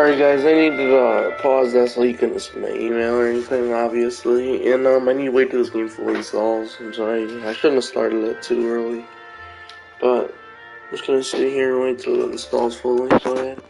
Sorry guys, I need to pause that so you couldn't see my email or anything, obviously. And I need to wait till this game fully installs. I'm sorry, I shouldn't have started it too early. But I'm just gonna sit here and wait till it installs fully. Go ahead.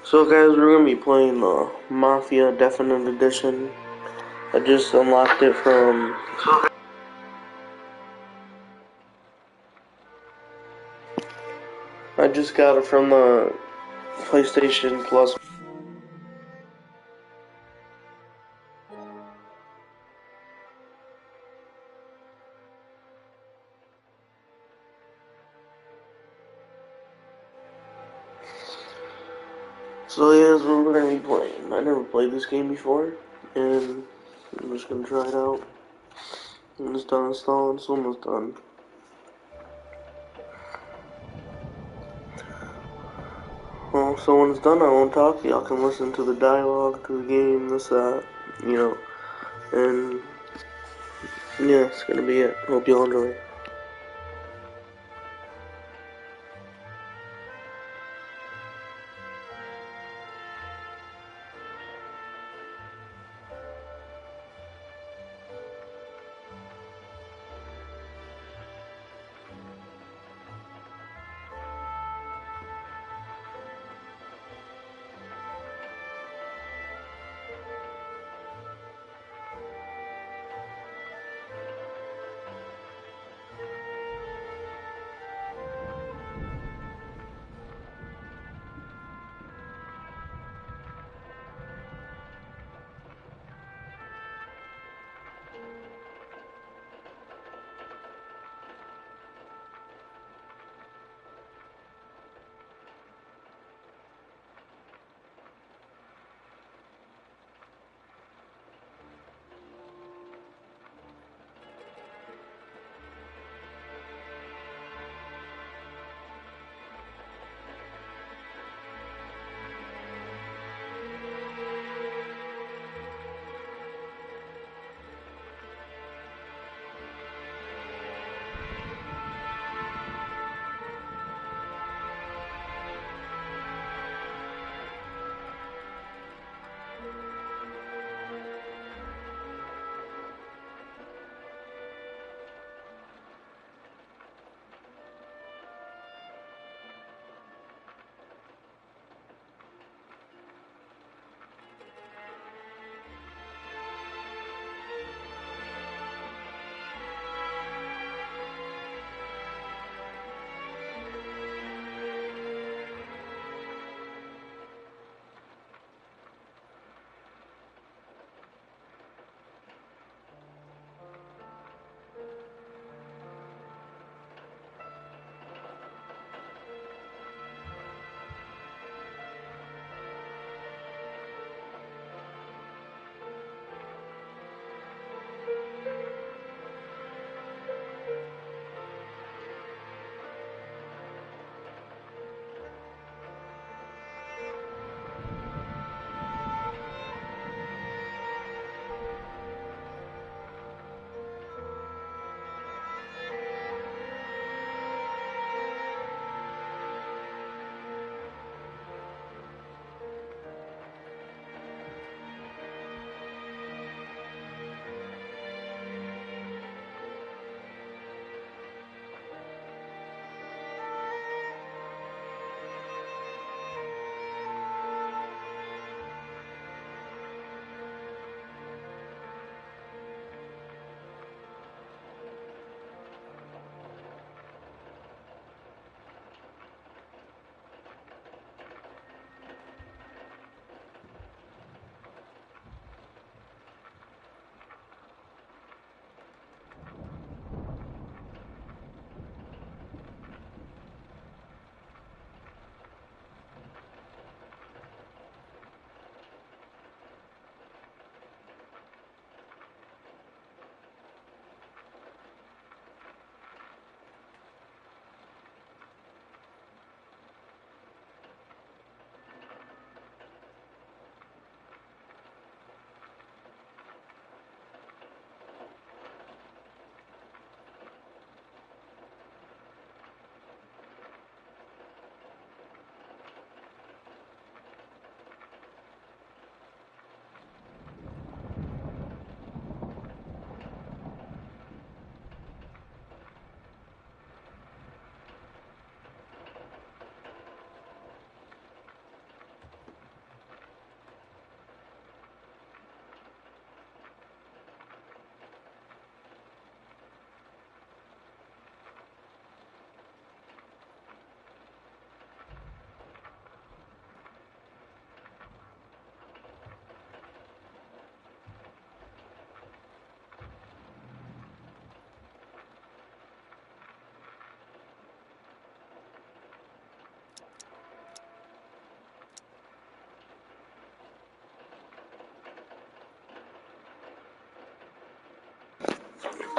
So guys, we're gonna be playing Mafia Definite Edition. I just unlocked it from... I just got it from the PlayStation Plus. So yeah, that's what we're gonna be playing. I never played this game before, and I'm just gonna try it out. When it's done installing, it's almost done. Well, so when it's done, I won't talk. Y'all can listen to the dialogue, to the game, this, that, you know. And yeah, it's gonna be it. Hope y'all enjoy.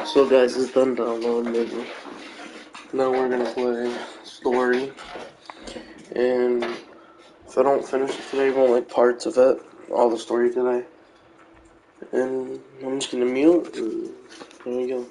So guys, it's done downloading. Now we're gonna play story, and if I don't finish it today, I won't like parts of it, all the story today. And I'm just gonna mute, and there we go.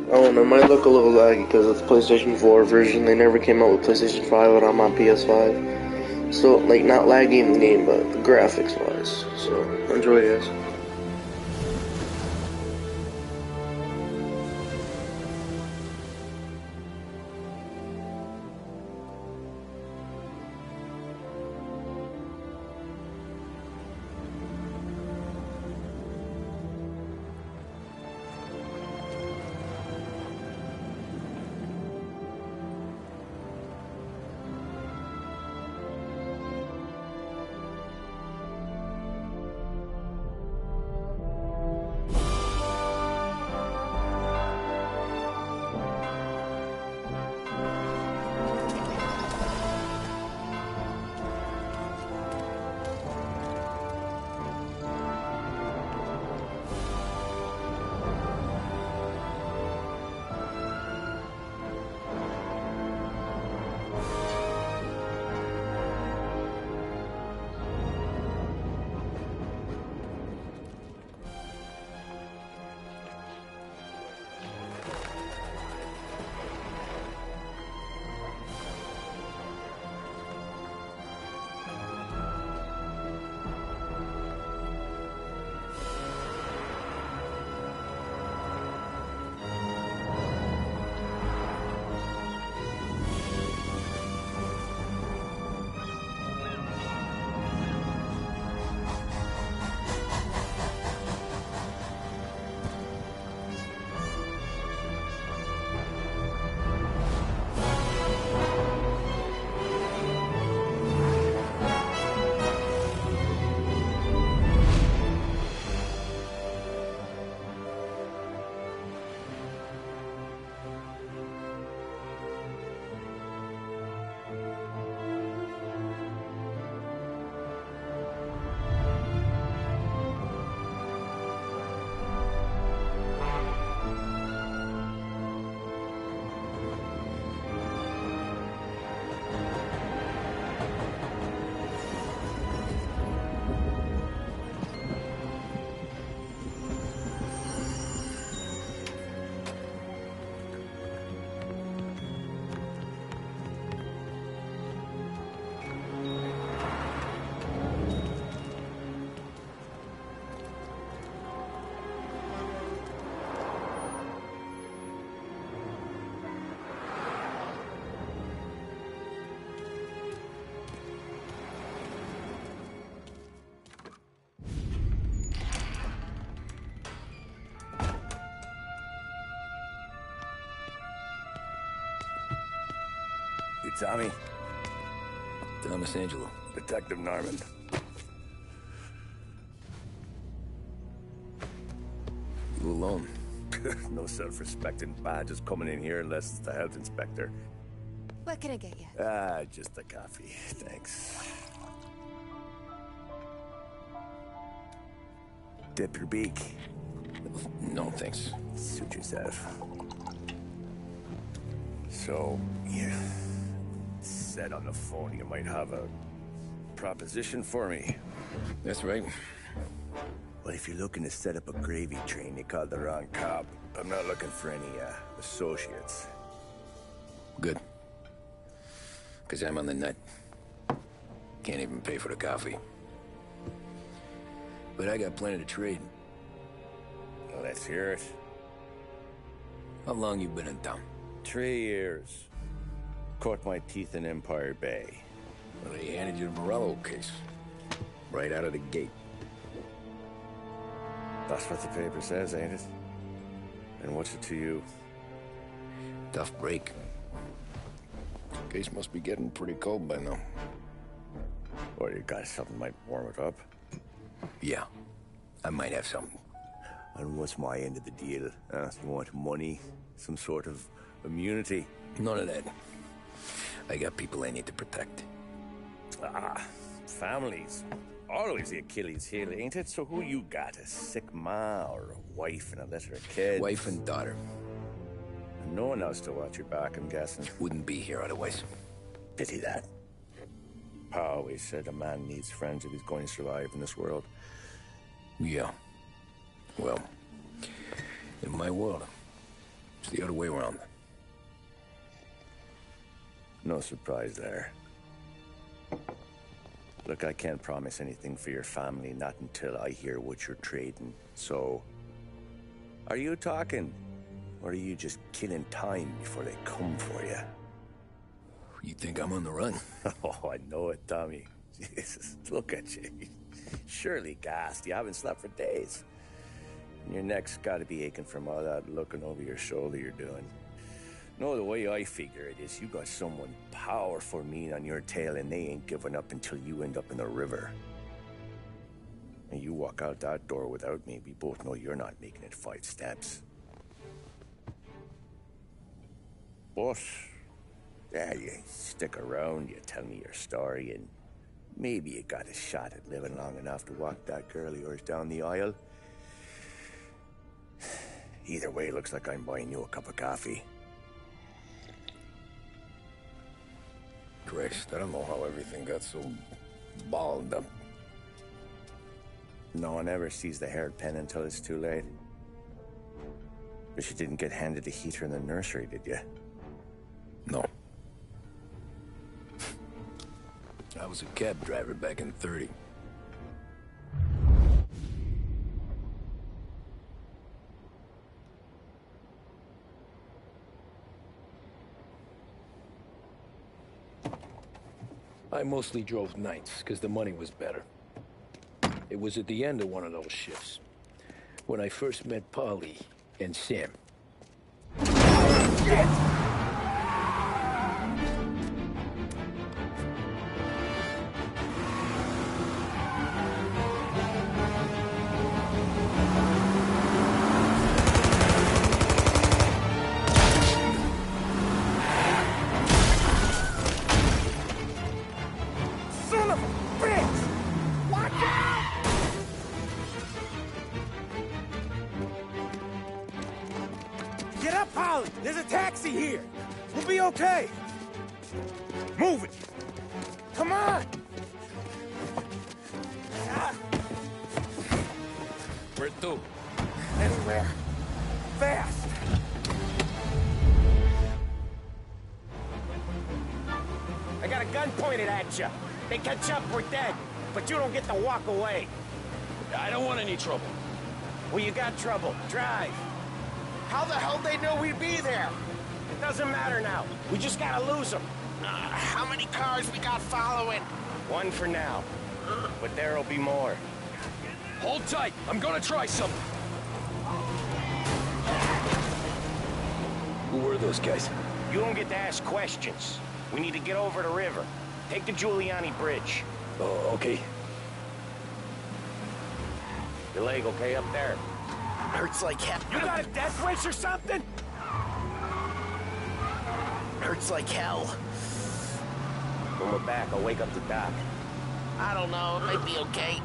I don't know, it might look a little laggy because it's PlayStation 4 version. They never came out with PlayStation 5 when I'm on PS5. So, like, not laggy in the game, but the graphics wise. So, enjoy, guys. You Tommy? Thomas Angelo. Detective Narman. You alone? No self-respecting badges coming in here unless it's the health inspector. What can I get you? Just a coffee, thanks. Dip your beak. No, thanks. Suit yourself. So, you said on the phone you might have a proposition for me. That's right. Well, if you're looking to set up a gravy train, you called the wrong cop. I'm not looking for any, associates. Good. Because I'm on the nut. Can't even pay for the coffee. But I got plenty to trade. Well, let's hear it. How long you been in town? 3 years. Caught my teeth in Empire Bay. Well, they handed you the Morello case. Right out of the gate. That's what the paper says, ain't it? And what's it to you? Tough break. Case must be getting pretty cold by now. Or you got something might warm it up? Yeah, I might have something. And what's my end of the deal? You want money? Some sort of immunity? None of that. I got people I need to protect. Families. Always the Achilles heel, ain't it? So who you got? A sick ma or a wife and a litter of kids? Wife and daughter. No one else to watch your back, I'm guessing. Wouldn't be here otherwise. Pity that. Pa always said a man needs friends if he's going to survive in this world. Yeah. Well, in my world, it's the other way around. No surprise there. Look, I can't promise anything for your family, not until I hear what you're trading. So, are you talking? Or are you just killing time before they come for you? You think I'm on the run? Oh, I know it, Tommy. Jesus, look at you. Surely gassed. You haven't slept for days. And your neck's got to be aching from all that looking over your shoulder you're doing. No, the way I figure it is you got someone powerful mean on your tail and they ain't giving up until you end up in the river. And you walk out that door without me, we both know you're not making it 5 steps. But, yeah, you stick around, you tell me your story, and maybe you got a shot at living long enough to walk that girl of yours down the aisle. Either way, it looks like I'm buying you a cup of coffee. Christ, I don't know how everything got so balled up. No one ever sees the hairpin until it's too late. But you didn't get handed a heater in the nursery, did you? No. I was a cab driver back in '30. I mostly drove nights, because the money was better. It was at the end of one of those shifts, when I first met Polly and Sam. Shit! Get up, Holly! There's a taxi here! We'll be okay! Move it! Come on! Where to? Anywhere. Fast! I got a gun pointed at you. They catch up, we're dead. But you don't get to walk away. I don't want any trouble. Well, you got trouble. Drive. How the hell they know we'd be there? It doesn't matter now. We just gotta lose them. How many cars we got following? One for now. But there'll be more. Hold tight. I'm gonna try something. Who were those guys? You don't get to ask questions. We need to get over the river. Take the Giuliani Bridge. Oh, okay. Your leg okay up there? Hurts like hell. You got a death wish or something? Hurts like hell. When we're back, I'll wake up the doc. I don't know, it might be okay.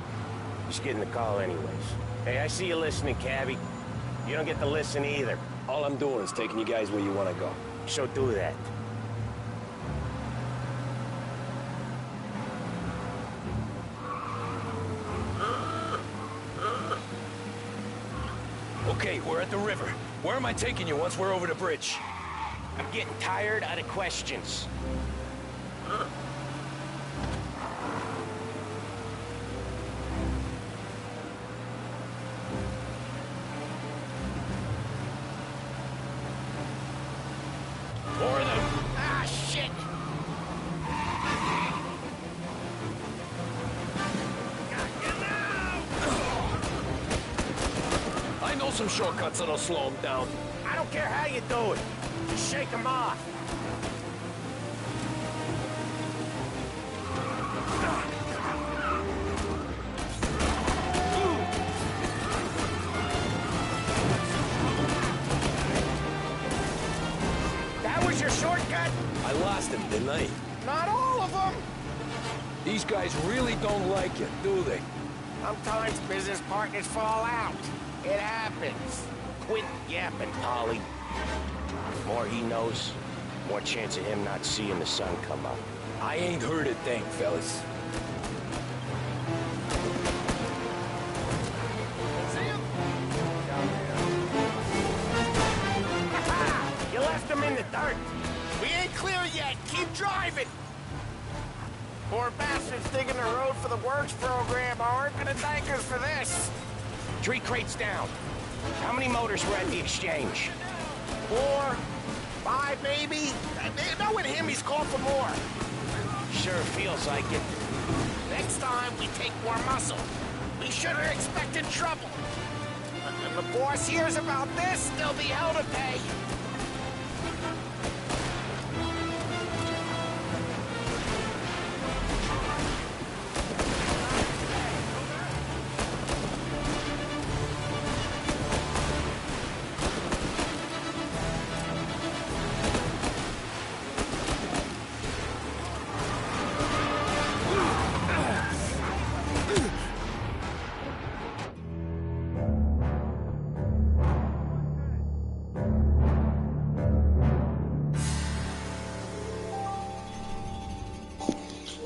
Just getting the call anyways. Hey, I see you listening, Cabby. You don't get to listen either. All I'm doing is taking you guys where you want to go. So do that. Okay, we're at the river. Where am I taking you once we're over the bridge? I'm getting tired of the questions. More of them. Ah, shit! I know some shortcuts that'll slow them down. I don't care how you do it. Just shake them off. That was your shortcut? I lost him, didn't I? Not all of them. These guys really don't like you, do they? Sometimes business partners fall out. It happens. Quit yapping, Polly. More he knows, more chance of him not seeing the sun come up. I ain't heard a thing, fellas. You left him in the dirt. We ain't clear yet. Keep driving. Poor bastards digging the road for the works program aren't gonna thank us for this. 3 crates down. How many motors were at the exchange? 4, 5 maybe? Knowing him, he's called for more. Sure feels like it. Next time, we take more muscle. We should have expected trouble. When the boss hears about this, there'll be hell to pay.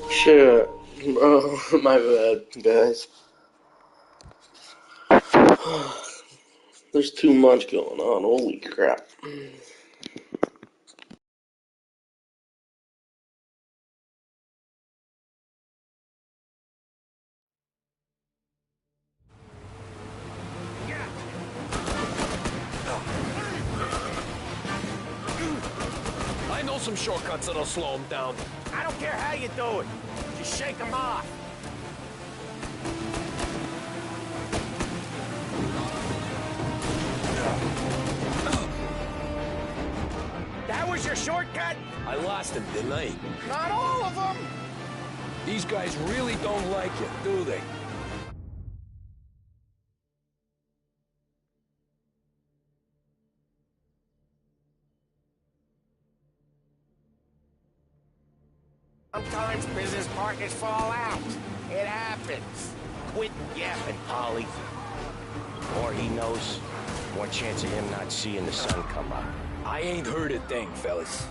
Shit. Bro, my bad, guys. There's too much going on, holy crap. I know some shortcuts that'll slow them down. I don't care how you do it. Just shake them off. That was your shortcut? I lost him, didn't I? Not all of them. These guys really don't like you, do they? Sometimes business partners fall out. It happens. Quit yapping, Polly. More he knows, more chance of him not seeing the sun come up. I ain't heard a thing, fellas.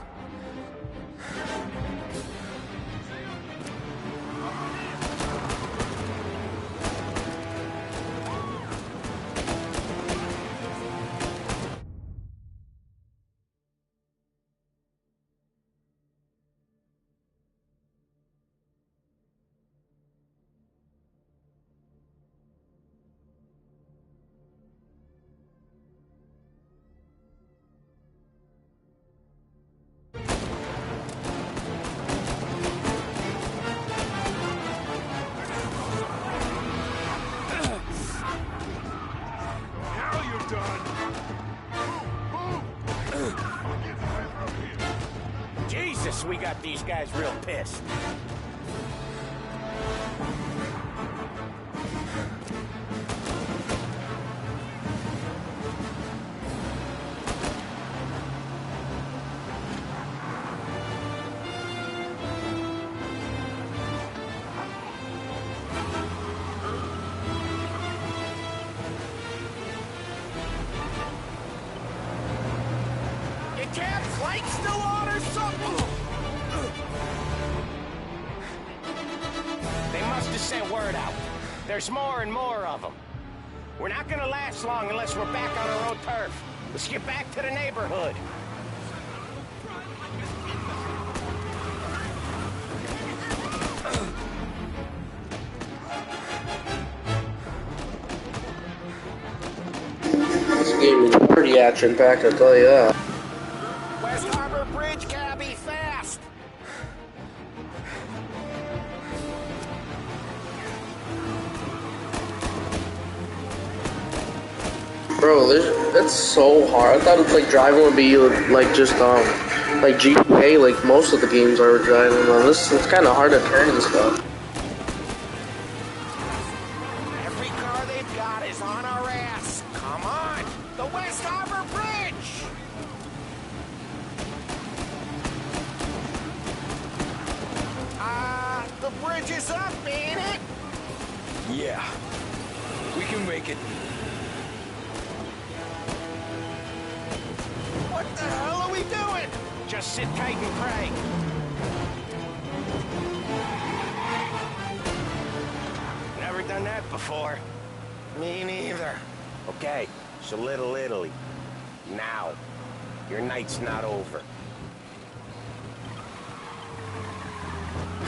Jesus, we got these guys real pissed. can't flank still on or something? They must have sent word out. There's more and more of them. We're not gonna last long unless we're back on our own turf. Let's get back to the neighborhood. This game is pretty action-packed, I'll tell you that. West Harbor Bridge, cabby, fast! Bro, that's so hard. I thought it's like driving would be like just like GTA, like most of the games are driving. This it's kind of hard to turn and stuff. Every car they've got is on our ass. Come on! The West Harbor Bridge! The bridge is up, ain't it? Yeah. We can make it. What the hell are we doing? Just sit tight and pray. Never done that before. Me neither. Okay, so Little Italy. Now. Your night's not over.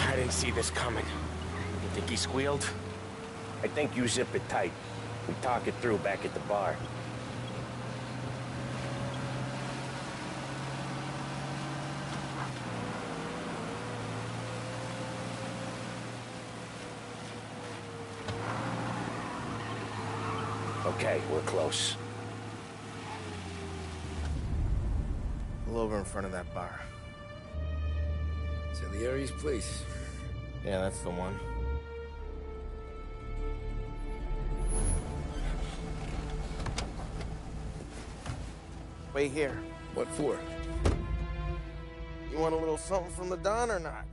I didn't see this coming. You think he squealed? I think you zip it tight. We talk it through back at the bar. Okay, we're close. Pull over in front of that bar. Salieri's place. Yeah, that's the one. Wait here. What for? You want a little something from the Don or not?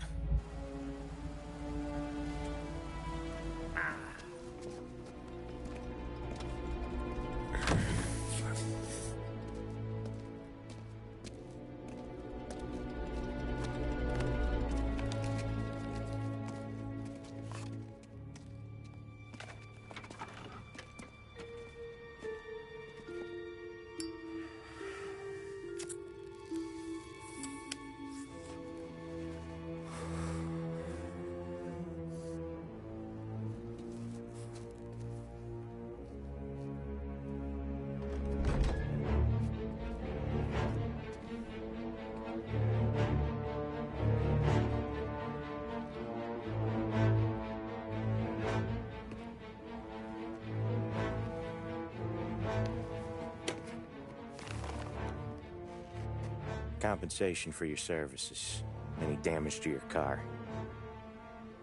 Compensation for your services. Any damage to your car.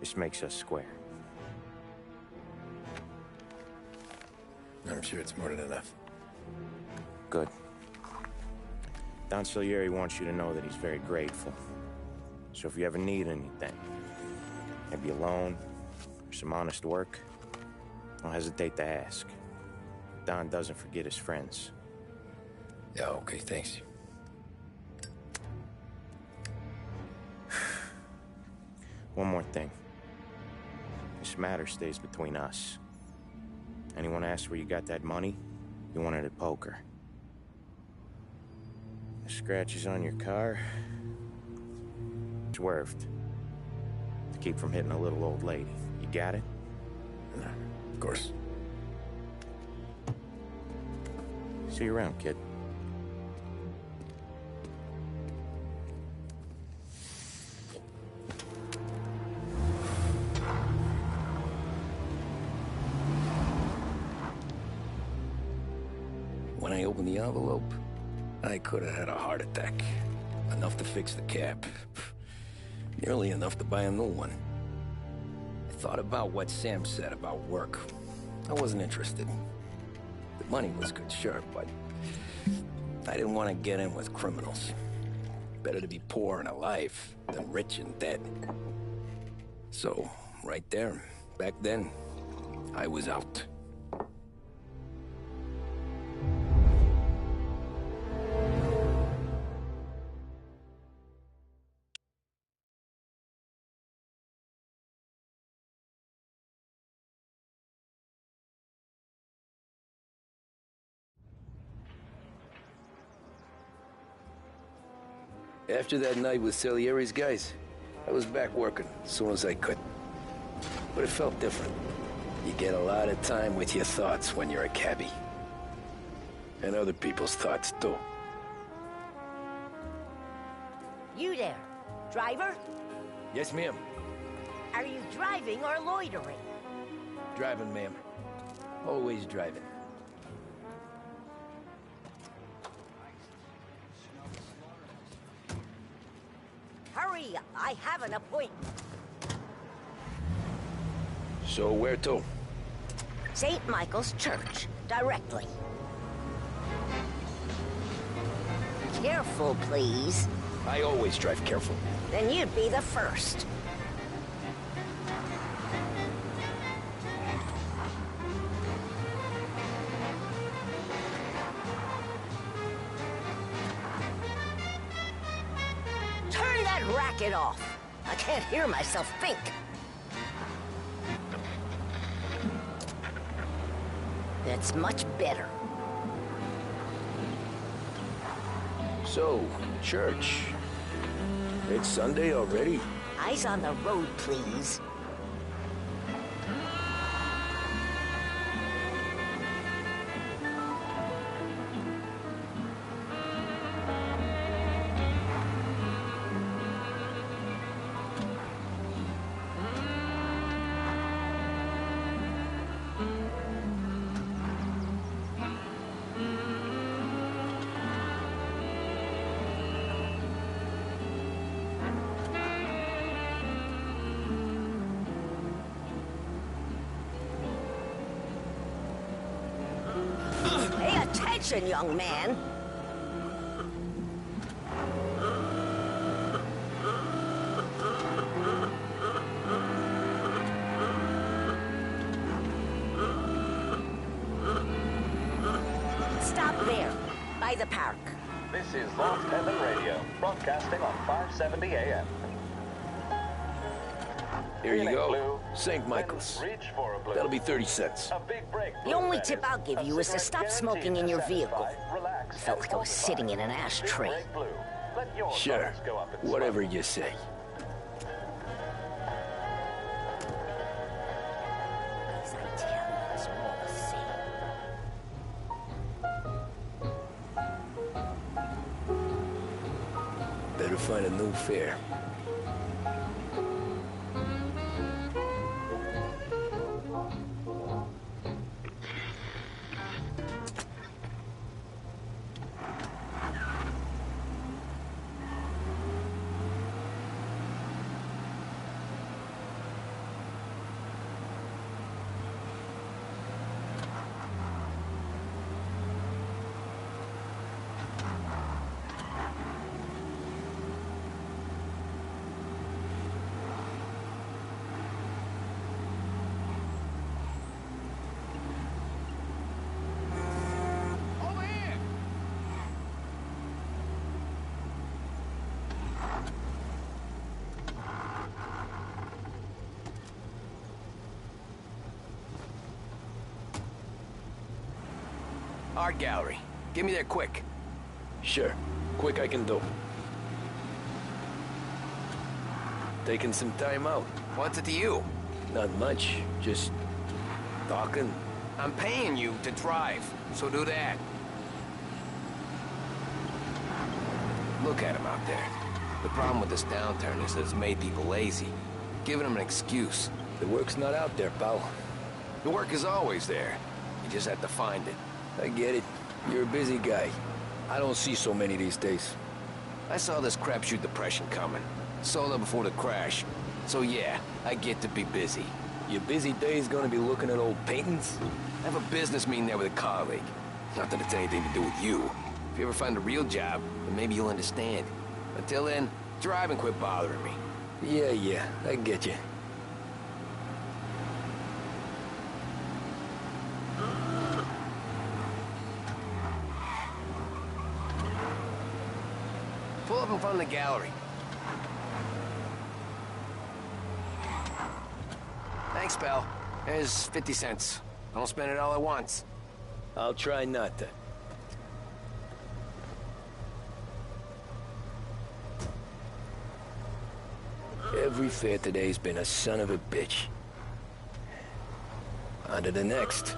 This makes us square. I'm sure it's more than enough. Good. Don Salieri wants you to know that he's very grateful. So if you ever need anything, maybe a loan or some honest work, don't hesitate to ask. Don doesn't forget his friends. Yeah, okay, thanks. One more thing. This matter stays between us. Anyone asks where you got that money, you won it at poker. The scratches on your car, swerved. To keep from hitting a little old lady. You got it? Of course. See you around, kid. When I opened the envelope, I could have had a heart attack. Enough to fix the cap. Nearly enough to buy a new one. I thought about what Sam said about work. I wasn't interested. The money was good, sure, but I didn't want to get in with criminals. Better to be poor and alive than rich and dead. So, right there, back then, I was out. After that night with Salieri's guys, I was back working as soon as I could. But it felt different. You get a lot of time with your thoughts when you're a cabbie. And other people's thoughts, too. You there, driver? Yes, ma'am. Are you driving or loitering? Driving, ma'am. Always driving. Hurry up, I have an appointment. So where to? St. Michael's Church, directly. Careful, please. I always drive careful. Then you'd be the first. Turn that racket off. I can't hear myself think. That's much better. So, church. It's Sunday already? Eyes on the road, please. Pay attention, young man. Stop there, by the park. This is Lost Heaven Radio, broadcasting on 570 AM. Here you Feeling go. blue? St. Michael's. Then reach for a blue. That'll be 30 cents. A big break. The blue, only that tip is. I'll give A you is to cigarette stop smoking in guaranteed your to vehicle. satisfy, relax, Felt and like I was multiply. sitting in an Big ashtray. break blue. Let your Sure. thoughts go up in Whatever smoke. you say. As I tell you, it's all the same. Better find a new fare. Art gallery. Get me there quick. Sure. Quick I can do. Taking some time out. What's it to you? Not much. Just talking. I'm paying you to drive, so do that. Look at him out there. The problem with this downturn is that it's made people lazy, giving them an excuse. The work's not out there, pal. The work is always there. You just have to find it. I get it. You're a busy guy. I don't see so many these days. I saw this crapshoot depression coming. Sold out before the crash. So yeah, I get to be busy. Your busy day's gonna be looking at old paintings? I have a business meeting there with a colleague. Not that it's anything to do with you. If you ever find a real job, then maybe you'll understand. Until then, drive and quit bothering me. Yeah, I get you. Pull up in front of the gallery. Thanks, pal. There's 50 cents. I don't spend it all at once. I'll try not to. Every fair today's been a son of a bitch. On to the next.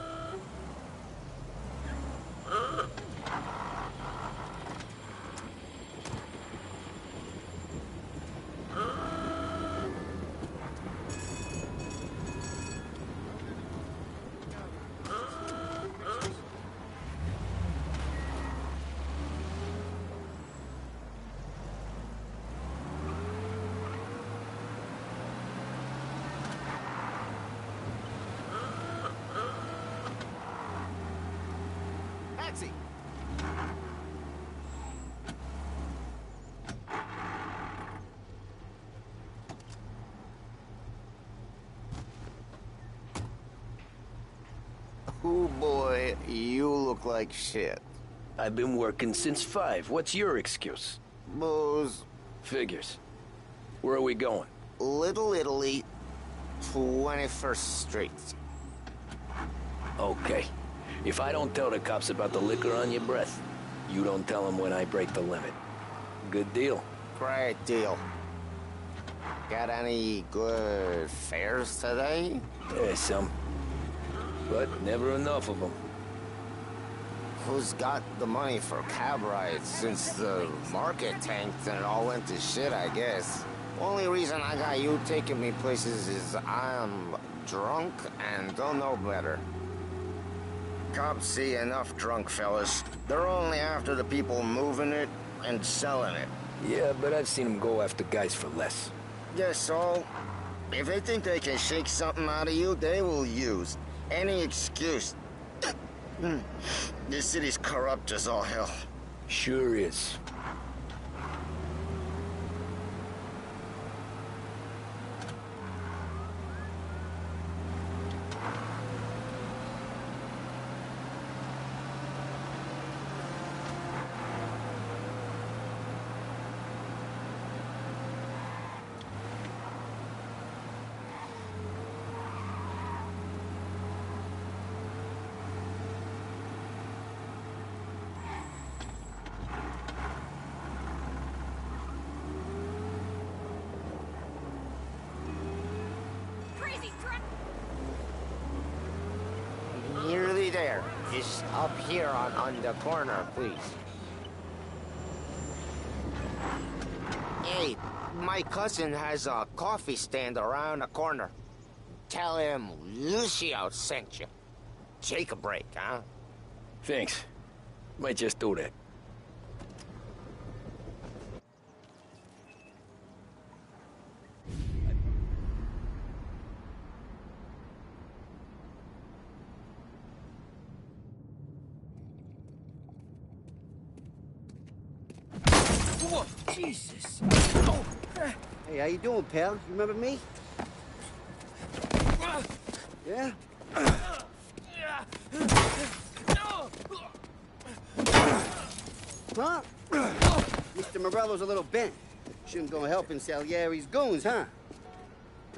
Taxi! Oh boy, you look like shit. I've been working since 5. What's your excuse? Booze. Figures. Where are we going? Little Italy, 21st Street. Okay. If I don't tell the cops about the liquor on your breath, you don't tell them when I break the limit. Good deal. Great deal. Got any good fares today? Yeah, some. But never enough of them. Who's got the money for cab rides since the market tanked and it all went to shit, I guess? Only reason I got you taking me places is I'm drunk and don't know better. Cops see enough drunk fellas. They're only after the people moving it and selling it. Yeah, but I've seen them go after guys for less. Yes, so if they think they can shake something out of you, they will use any excuse. This city's corrupt as all hell. Sure is. Crazy truck! Nearly there. Just up here on the corner, please. Hey, my cousin has a coffee stand around the corner. Tell him Lucio sent you. Take a break, huh? Thanks. Might just do that. Whoa, Jesus! Oh. Hey, how you doing, pal? You remember me? Yeah? Huh? Mr. Morello's a little bent. Shouldn't go helping Salieri's goons, huh?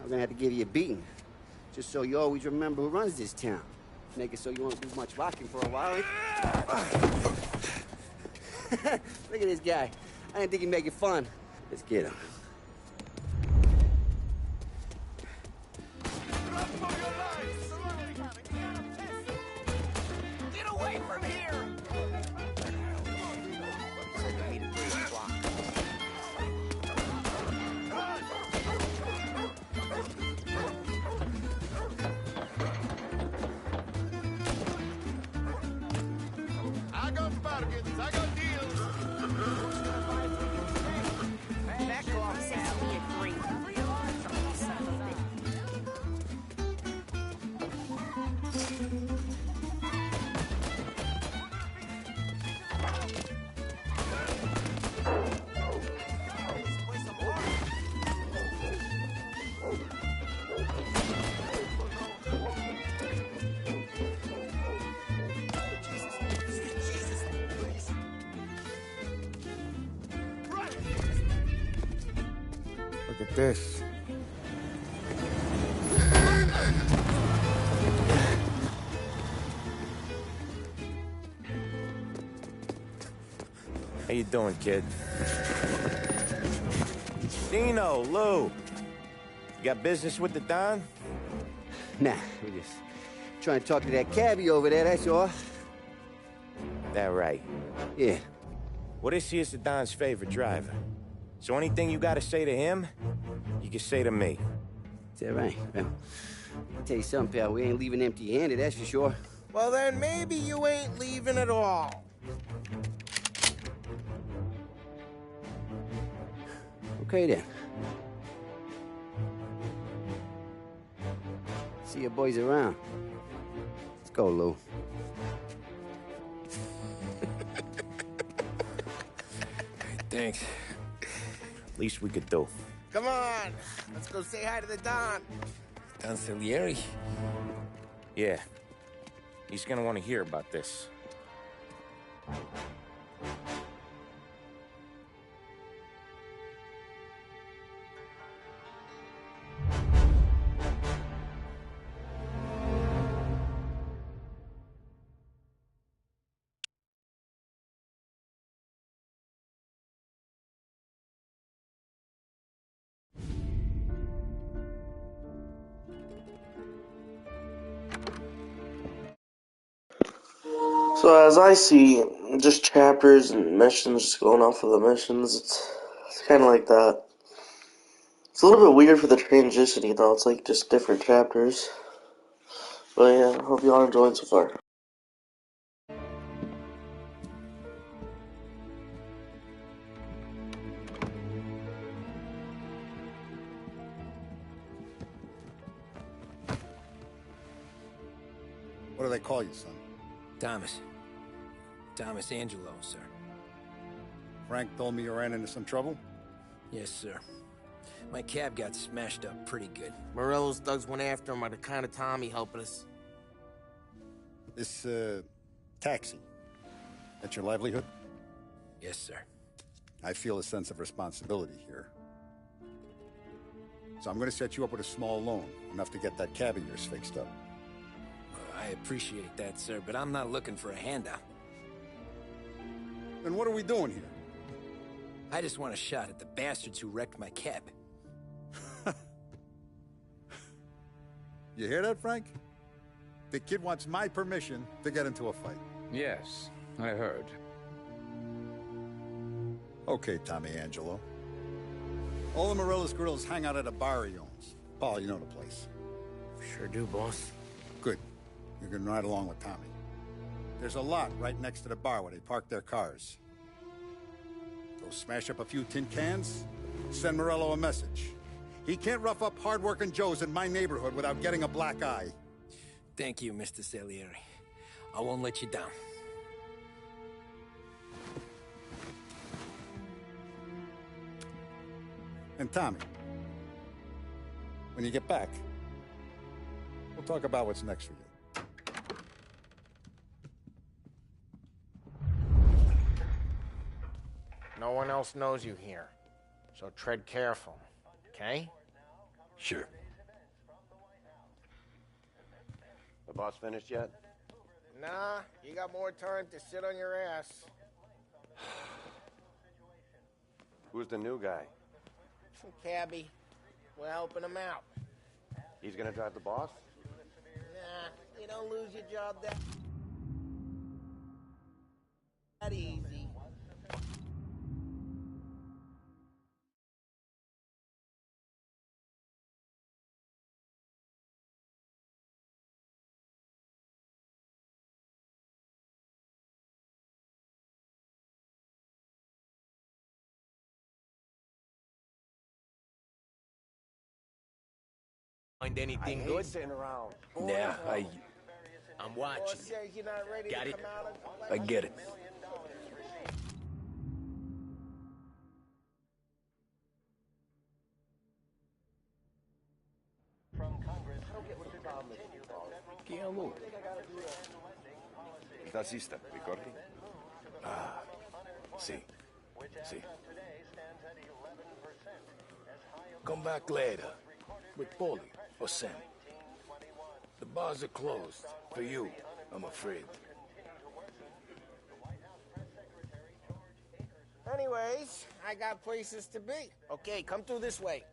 I'm gonna have to give you a beating. Just so you always remember who runs this town. Make it so you won't do much rocking for a while. Look at this guy. I didn't think he'd make it fun. Let's get him. Get away from here! I got bargains, I got deals. That clock says we agree. Look at this. How you doing, kid? Dino, Lou. got business with the Don? Nah, we're just trying to talk to that cabbie over there, that's all. That right. Yeah. Well, this here's the Don's favorite driver. So anything you gotta say to him, you can say to me. Is that right? Well, I'll tell you something, pal. We ain't leaving empty-handed, that's for sure. Well, then maybe you ain't leaving at all. Okay, then. See your boys around. Let's go, Lou. Thanks. Least we could do. Come on, let's go say hi to the Don. Don Salieri? Yeah. He's gonna want to hear about this. So as I see, just chapters and missions, just going off of the missions, it's kind of like that. It's a little bit weird for the transition, you know, it's like just different chapters. But yeah, hope y'all are enjoying so far. What do they call you, son? Thomas. Thomas Angelo, sir. Frank told me you ran into some trouble? Yes, sir. My cab got smashed up pretty good. Morello's thugs went after him by the kind of Tommy helping us. This, taxi. That's your livelihood? Yes, sir. I feel a sense of responsibility here. So I'm gonna set you up with a small loan, enough to get that cab of yours fixed up. I appreciate that, sir, but I'm not looking for a handout. Then what are we doing here? I just want a shot at the bastards who wrecked my cab. You hear that, Frank? The kid wants my permission to get into a fight. Yes, I heard. Okay, Tommy Angelo. All the Morello's girls hang out at a bar he owns. Paul, you know the place. Sure do, boss. Good. You can ride along with Tommy. There's a lot right next to the bar where they park their cars. Go smash up a few tin cans, send Morello a message. He can't rough up hard-working Joes in my neighborhood without getting a black eye. Thank you, Mr. Salieri. I won't let you down. And Tommy, when you get back, we'll talk about what's next for you. No one else knows you here, so tread careful, okay? Sure. The boss finished yet? Nah, you got more time to sit on your ass. Who's the new guy? Some cabbie. We're helping him out. He's gonna drive the boss? Nah, you don't lose your job that easy. Find anything I hate good? sitting around. Yeah, I'm watching. Boss says you're not ready Got to it. come out and I get it. Chi è lui? Il tassista, ricordi? Ah, sì, sì. Come back later, with Paulie or Sam. The bars are closed, for you, I'm afraid. Anyways, I got places to be. Okay, come through this way.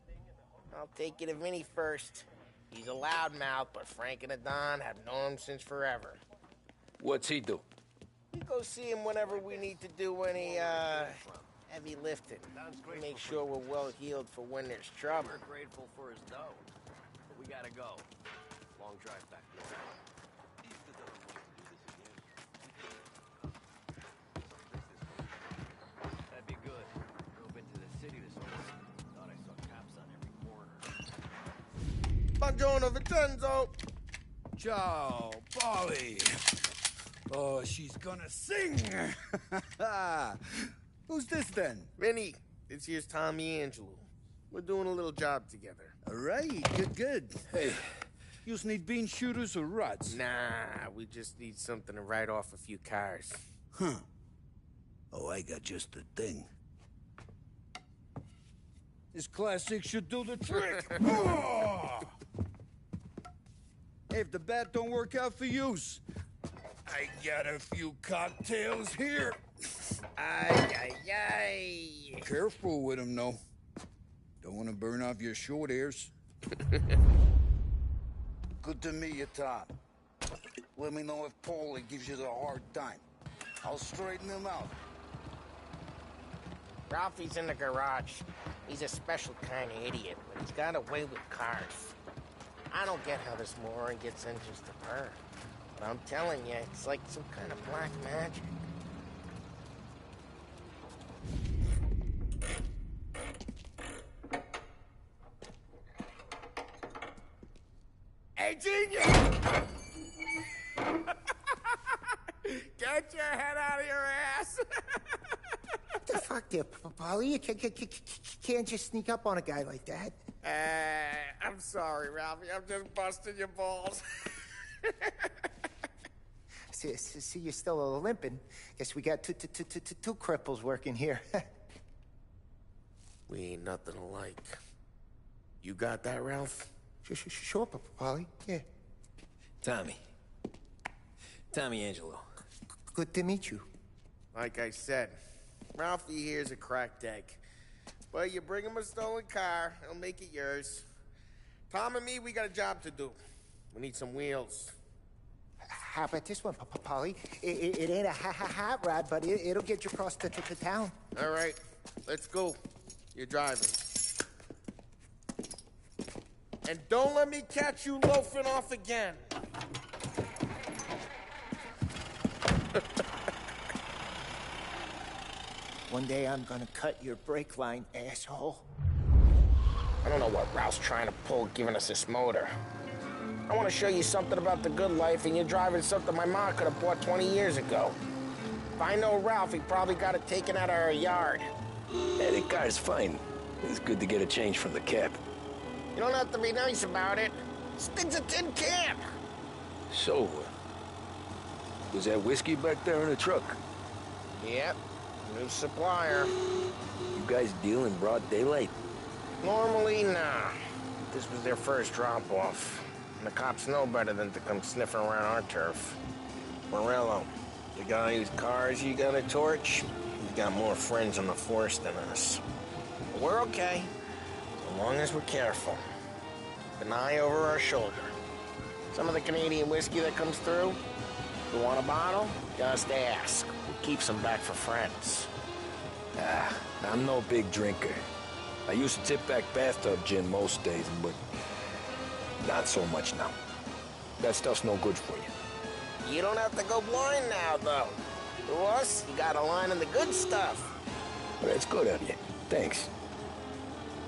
I'll take you to Vinny first. He's a loudmouth, but Frank and the Don have known him since forever. What's he do? We go see him whenever we need to do any, heavy lifting. We make sure we're well healed for when there's trouble. We're grateful for his dough. But we gotta go. Long drive back north. That'd be good. Drove into the city this morning. Thought I saw cops on every corner. Buongiorno, Vincenzo! Ciao, Polly. Oh, she's gonna sing. Who's this then? Vinny, this here's Tommy Angelo. We're doing a little job together. All right, good. Hey, you need bean shooters or rods? Nah, we just need something to write off a few cars. Huh. Oh, I got just the thing. This classic should do the trick. Oh! Hey, if the bat don't work out for yous, I got a few cocktails here. Ay. Careful with them, though. Don't want to burn off your short hairs. Good to meet you, Tom. Let me know if Paulie gives you the hard time. I'll straighten him out. Ralphie's in the garage. He's a special kind of idiot, but he's got a way with cars. I don't get how this moron gets engines to burn. But I'm telling you, it's like some kind of black magic. Hey, genius! Get your head out of your ass! What the fuck there, Polly? You can't just sneak up on a guy like that. I'm sorry, Ralphie. I'm just busting your balls. See, you're still limping. Guess we got two cripples working here. We ain't nothing alike. You got that, Ralph? Sure, Polly. Yeah. Tommy Angelo. Good to meet you. Like I said, Ralphie here's a cracked egg. But you bring him a stolen car, he'll make it yours. Tom and me, we got a job to do. We need some wheels. How about this one, Polly? It ain't a hot rod, but it'll get you across to town. All right, let's go. You're driving. And don't let me catch you loafing off again. One day I'm gonna cut your brake line, asshole. I don't know what Ralph's trying to pull giving us this motor. I want to show you something about the good life, and you're driving something my mom could have bought 20 years ago. If I know Ralph, he probably got it taken out of our yard. Yeah, the car's fine. It's good to get a change from the cab. You don't have to be nice about it. This thing's a tin can. So, was that whiskey back there in the truck? Yep, new supplier. You guys deal in broad daylight? Normally, nah. This was their first drop-off. And the cops know better than to come sniffing around our turf. Morello, the guy whose cars you got a torch, he's got more friends on the force than us. But we're okay, as long as we're careful. Keep an eye over our shoulder. Some of the Canadian whiskey that comes through, you want a bottle? Just ask. We'll keep some back for friends. I'm no big drinker. I used to tip back bathtub gin most days, but not so much now. That stuff's no good for you. You don't have to go blind now, though. To us, you got a line in the good stuff. That's good of you. Thanks.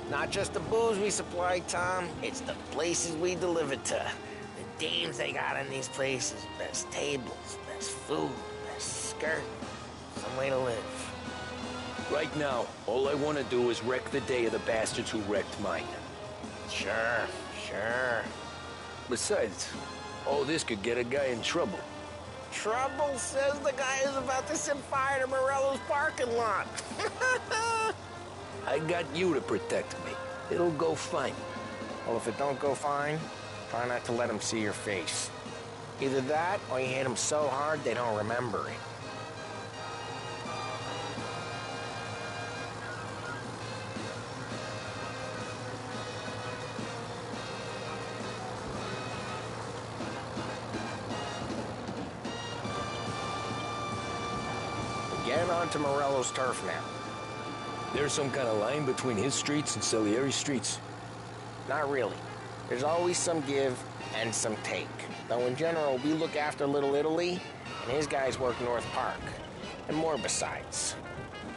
Not just the booze we supply, Tom. It's the places we deliver to. The dames they got in these places. Best tables, best food, best skirt. Some way to live. Right now, all I want to do is wreck the day of the bastards who wrecked mine. Sure. Besides, all this could get a guy in trouble. Trouble, says the guy who's about to set fire to Morello's parking lot. I got you to protect me. It'll go fine. Well, if it don't go fine, try not to let them see your face. Either that, or you hit them so hard they don't remember it. Get onto Morello's turf now. There's some kind of line between his streets and Salieri's streets? Not really. There's always some give and some take. Though in general, we look after Little Italy, and his guys work North Park. And more besides.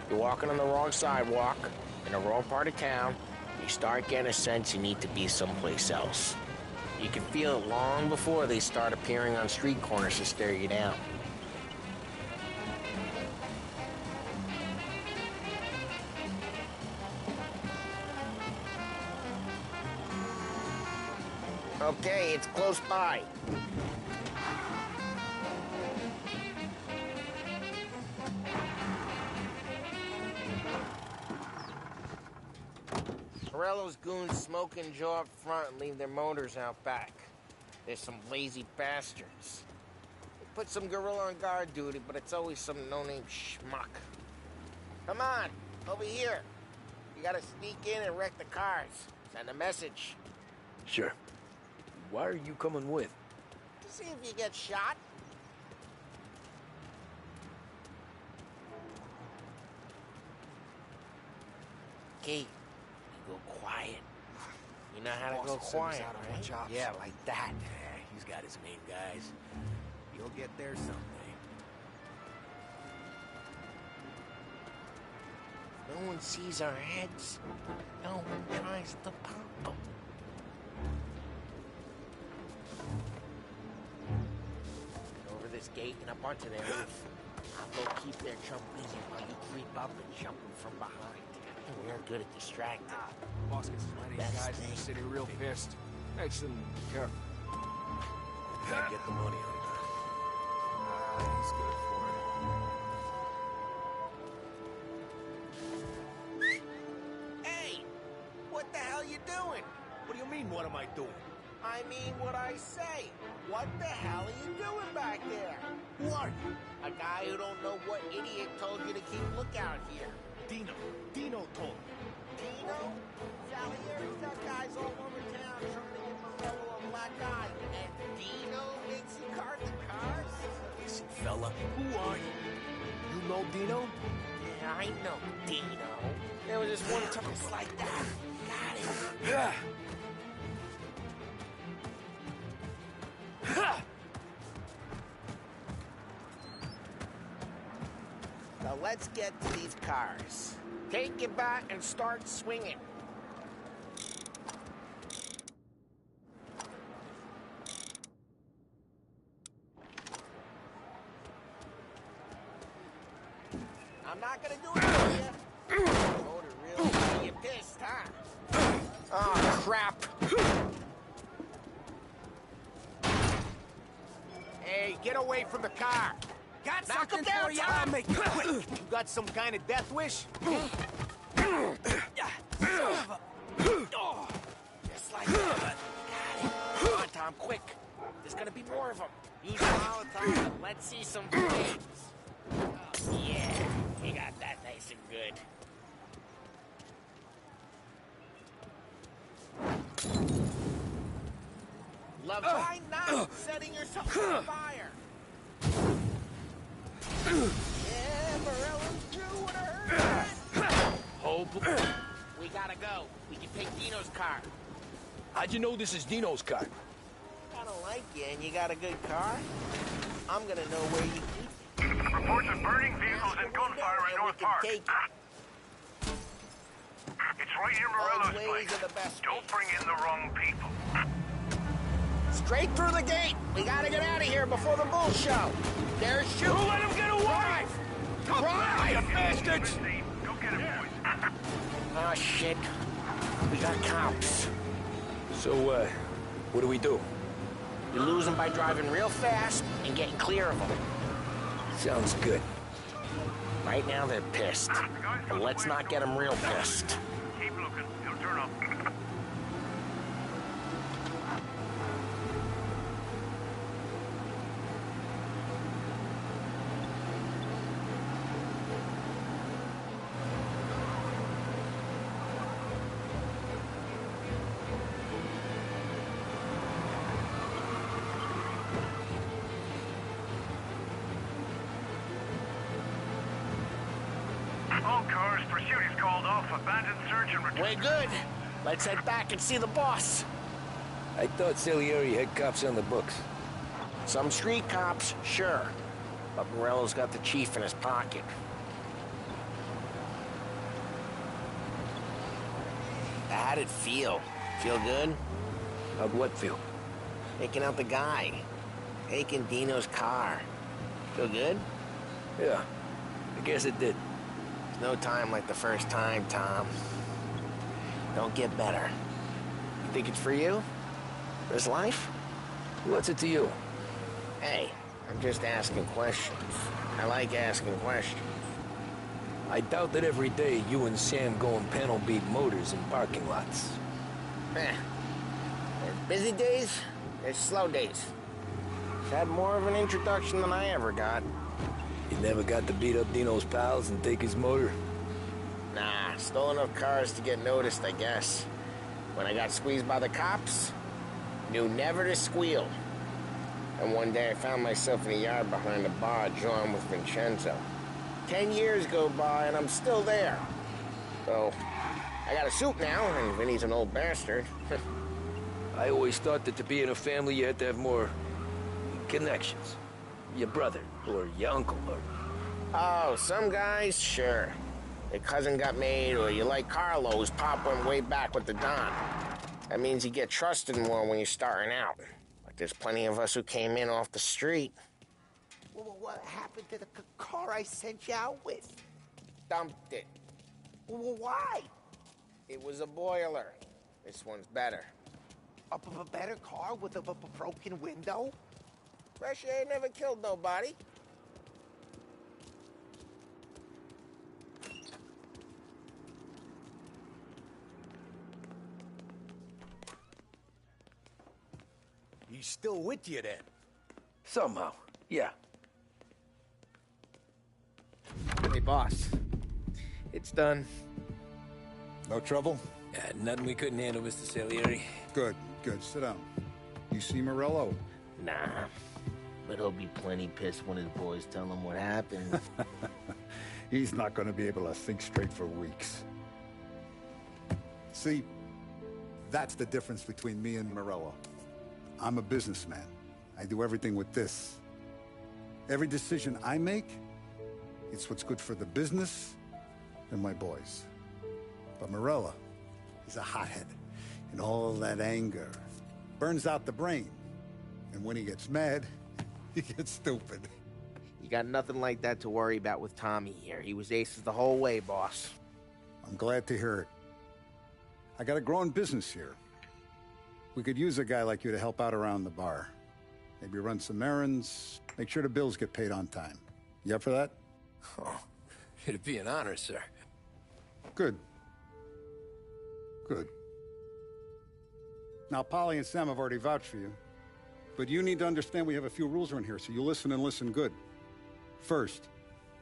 You're walking on the wrong sidewalk, in the wrong part of town, you start getting a sense you need to be someplace else. You can feel it long before they start appearing on street corners to stare you down. Okay, it's close by. Morello's goons smoke and jaw up front and leave their motors out back. There's some lazy bastards. They put some gorilla on guard duty, but it's always some no-name schmuck. Come on, over here. You gotta sneak in and wreck the cars. Send a message. Sure. Why are you coming with? To see if you get shot. Okay, you go quiet. You know how to go quiet, right? Yeah, like that. Yeah, he's got his main guys. You'll get there someday. No one sees our heads. No one tries to pop them. Over this gate and up onto their roof. I'll go keep their chump busy while you creep up and jump them from behind. We're good at distracting. Boss gets plenty of guys in the city real pissed. Makes them careful. Gotta get the money on him. He's good for it. Hey! What the hell you doing? What do you mean, what am I doing? I mean what I say. What the hell are you doing back there? Who are you? A guy who don't know what idiot told you to keep lookout here. Dino. Dino told me. Dino? Salieri's got guys all over town trying to get Morello a black eye. And Dino makes you cart the cars? Listen, fella, who are you? You know Dino? Yeah, I know Dino. There was this one time just like that. Got it. Yeah. Now let's get to these cars. Take your bat and start swinging. I'm not gonna do it for you. Motor really got you pissed, huh? Oh, crap. Hey, get away from the car. Got Knock something him down, for you? Tom. I'll make it quick. You got some kind of death wish? Oh, Just like that. Got it. Come on, Tom, quick. There's gonna be more of them. Use your Molotov and let's see some flames. Yeah, we got that nice and good. Love, try not setting yourself on fire. Yeah, Morello's crew would have heard that. Hold. We gotta go. We can take Dino's car. How'd you know this is Dino's car? I don't like you and you got a good car. I'm gonna know where you keep it. Reports of burning vehicles and gunfire in North Park. Take it. It's right near Morello's Those ways place. are the best. Don't bring in the wrong people. Straight through the gate. We gotta get out of here before the bull show. They're shooting. Who let him get away? Drive! You bastards! Go get him, boys. Oh, shit. We got cops. So, what do we do? You lose them by driving real fast and getting clear of them. Sounds good. Right now, they're pissed. But let's not get them real pissed. Keep looking. He'll turn up. All cars, pursuit is called off. Abandoned search and return. We're good. Let's head back and see the boss. I thought Salieri had cops on the books. Some street cops, sure. But Morello's got the chief in his pocket. How'd it feel? Feel good? How'd what feel? Taking out the guy. Taking Dino's car. Feel good? Yeah, I guess it did. There's no time like the first time, Tom. Don't get better. You think it's for you? This life? What's it to you? Hey, I'm just asking questions. I like asking questions. I doubt that every day you and Sam go and panel beat motors in parking lots. There's busy days, there's slow days. He's had more of an introduction than I ever got. You never got to beat up Dino's pals and take his motor? Nah, stole enough cars to get noticed, I guess. When I got squeezed by the cops, knew never to squeal. And one day I found myself in the yard behind a bar drawn with Vincenzo. 10 years go by and I'm still there. So, I got a suit now, and Vinny's an old bastard. I always thought that to be in a family you had to have more connections. Your brother, or your uncle, or... Oh, some guys, sure. Your cousin got made, or you like Carlos, Pop went way back with the Don. That means you get trusted more when you're starting out. But there's plenty of us who came in off the street. Well, what happened to the car I sent you out with? Dumped it. Well, why? It was a boiler. This one's better. A better car with a broken window? Fresh air never killed nobody. He's still with you then? Somehow, yeah. Hey, boss. It's done. No trouble? Yeah, nothing we couldn't handle, Mr. Salieri. Good, good. Sit down. You see Morello? Nah. But he'll be plenty pissed when his boys tell him what happened. He's not going to be able to think straight for weeks. See, that's the difference between me and Morello. I'm a businessman. I do everything with this. Every decision I make, it's what's good for the business and my boys. But Morello, he's a hothead. And all that anger burns out the brain. And when he gets mad, he gets stupid. You got nothing like that to worry about with Tommy here. He was aces the whole way, boss. I'm glad to hear it. I got a growing business here. We could use a guy like you to help out around the bar. Maybe run some errands, make sure the bills get paid on time. You up for that? Oh, it'd be an honor, sir. Good. Good. Now, Polly and Sam have already vouched for you. But you need to understand we have a few rules around here, so you listen and listen good. First,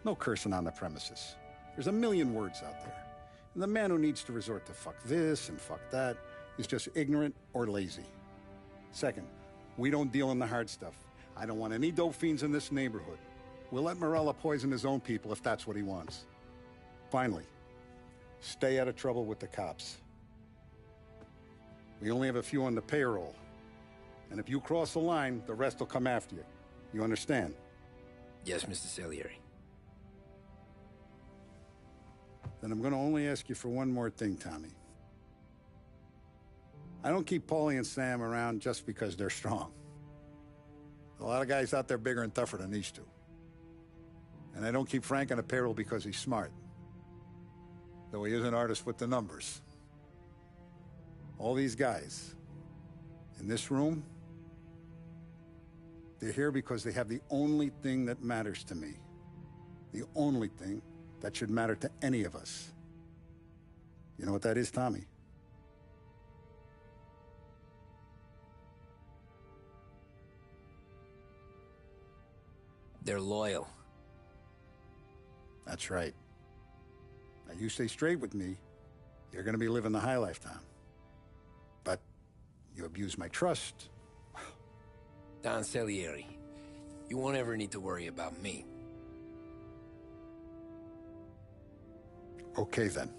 no cursing on the premises. There's a million words out there. And the man who needs to resort to fuck this and fuck that is just ignorant or lazy. Second, we don't deal in the hard stuff. I don't want any dope fiends in this neighborhood. We'll let Morello poison his own people if that's what he wants. Finally, stay out of trouble with the cops. We only have a few on the payroll. And if you cross the line, the rest will come after you. You understand? Yes, Mr. Salieri. Then I'm going to only ask you for one more thing, Tommy. I don't keep Paulie and Sam around just because they're strong. A lot of guys out there bigger and tougher than these two. And I don't keep Frank on a payroll because he's smart. Though he is an artist with the numbers. All these guys in this room, they're here because they have the only thing that matters to me. The only thing that should matter to any of us. You know what that is, Tommy? They're loyal. That's right. Now, you stay straight with me, you're gonna be living the high life, Tom. But you abuse my trust. Don Salieri, you won't ever need to worry about me. Okay, then.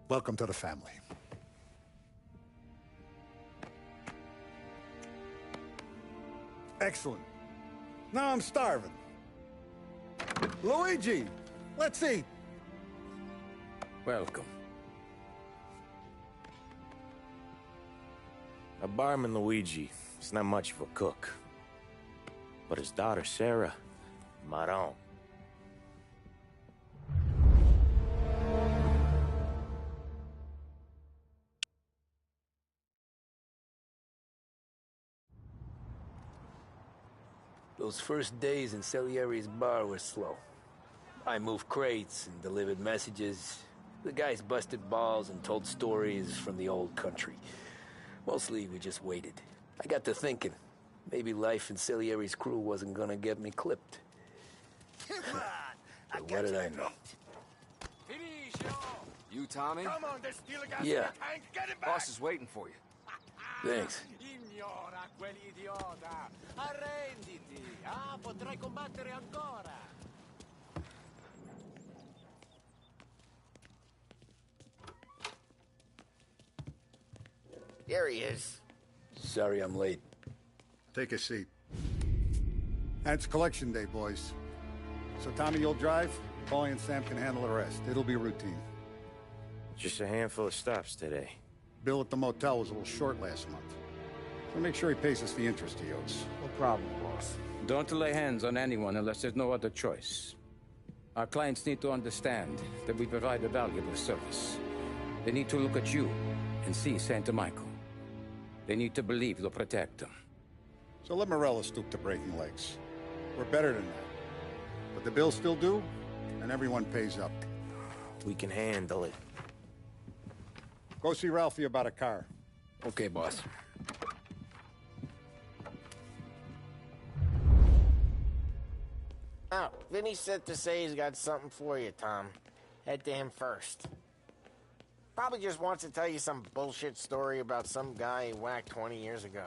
Welcome to the family. Excellent. Now I'm starving. Luigi, let's eat. Welcome. A barman Luigi is not much of a cook. But his daughter Sarah, Maron. Those first days in Salieri's bar were slow. I moved crates and delivered messages. The guys busted balls and told stories from the old country. Mostly, we just waited. I got to thinking, maybe life in Salieri's crew wasn't gonna get me clipped. But what did I know? You, Tommy? Come on, there's still a gas in Yeah. the tank. Get him back! Boss is waiting for you. Thanks. Ignora quell'idiota. Arrenditi. Ah, potrai combattere ancora. There he is. Sorry I'm late. Take a seat. And it's collection day, boys. So Tommy, you'll drive. Paulie and Sam can handle the rest. It'll be routine. Just a handful of stops today. Bill at the motel was a little short last month. So make sure he pays us the interest he owes. No problem, boss. Don't lay hands on anyone unless there's no other choice. Our clients need to understand that we provide a valuable service. They need to look at you and see Santa Michael. They need to believe you'll protect them. So let Morello stoop to breaking legs. We're better than that. But the bill's still due, and everyone pays up. We can handle it. Go see Ralphie about a car. Okay, boss. Oh, Vinny said to say he's got something for you, Tom. Head to him first. Probably just wants to tell you some bullshit story about some guy he whacked 20 years ago.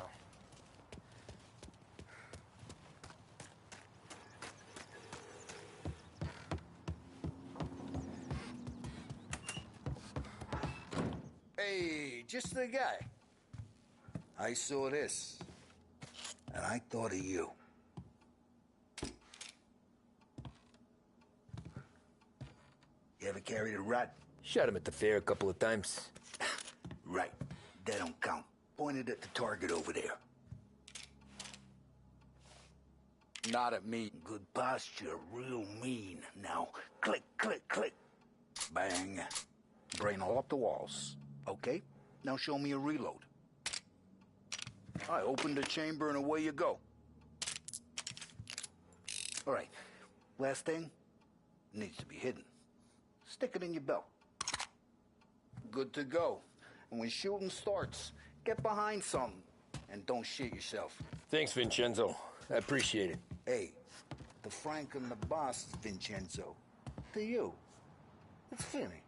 Hey, just the guy. I saw this, and I thought of you. You ever carried a rat? Shot him at the fair a couple of times. Right. That don't count. Pointed at the target over there. Not at me. Good posture, real mean. Now, click, click, click. Bang. Brain all up the walls. Okay, now show me a reload. I open the chamber and away you go. All right, last thing, needs to be hidden. Stick it in your belt. Good to go. And when shooting starts, get behind something and don't shit yourself. Thanks, Vincenzo. I appreciate it. Hey, the Frank and the boss is Vincenzo. To you, it's Vinny.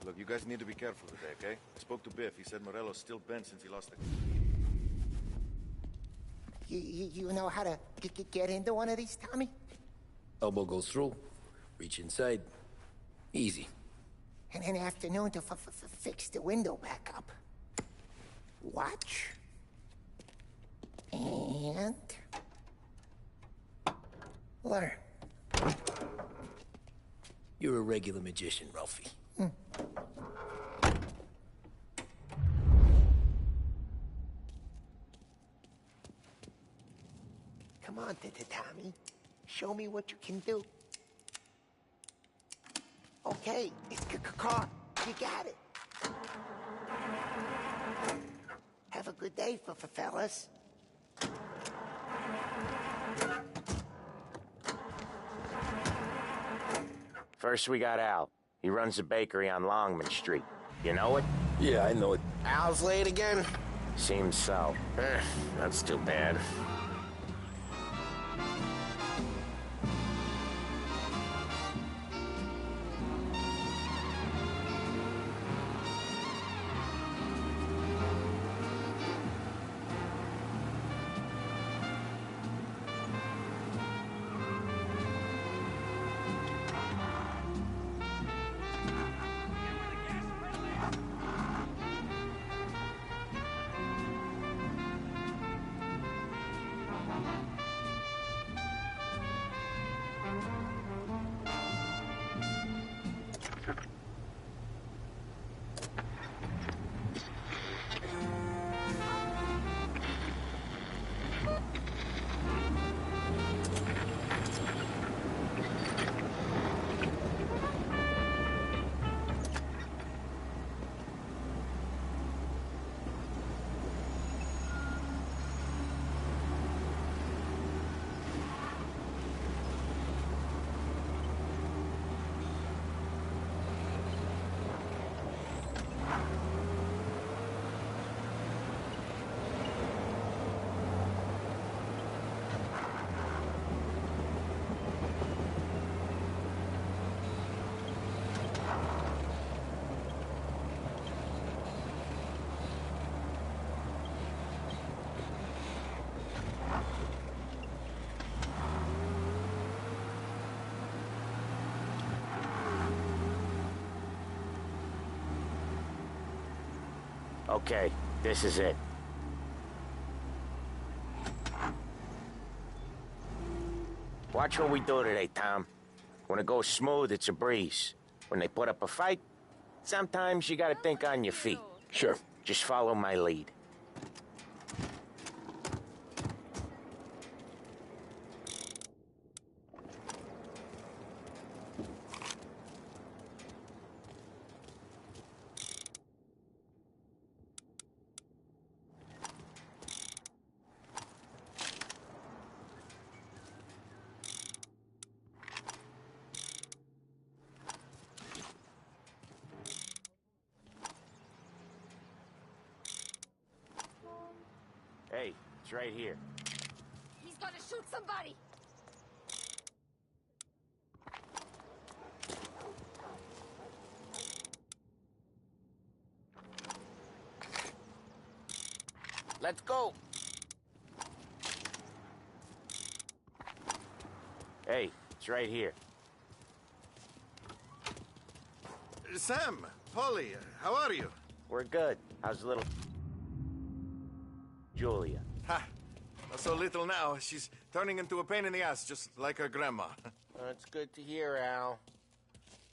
Look, you guys need to be careful today, okay? I spoke to Biff. He said Morello's still bent since he lost the... You know how to get into one of these, Tommy? Elbow goes through, reach inside. Easy. And an afternoon to fix the window back up. Watch. And... learn. You're a regular magician, Ralphie. Come on, Tommy. Show me what you can do. Okay, it's car. You got it. Have a good day, fellas. First we got Al. He runs a bakery on Longman Street. You know it? Yeah, I know it. Al's late again? Seems so. That's too bad. Okay, this is it. Watch what we do today, Tom. When it goes smooth, it's a breeze. When they put up a fight, sometimes you gotta think on your feet. Sure. Just follow my lead. Hey, it's right here. He's gonna shoot somebody! Let's go. Hey, it's right here. Sam, Polly, how are you? We're good. How's little Julia? Ha! Not so little now. She's turning into a pain in the ass, just like her grandma. That's good to hear, Al.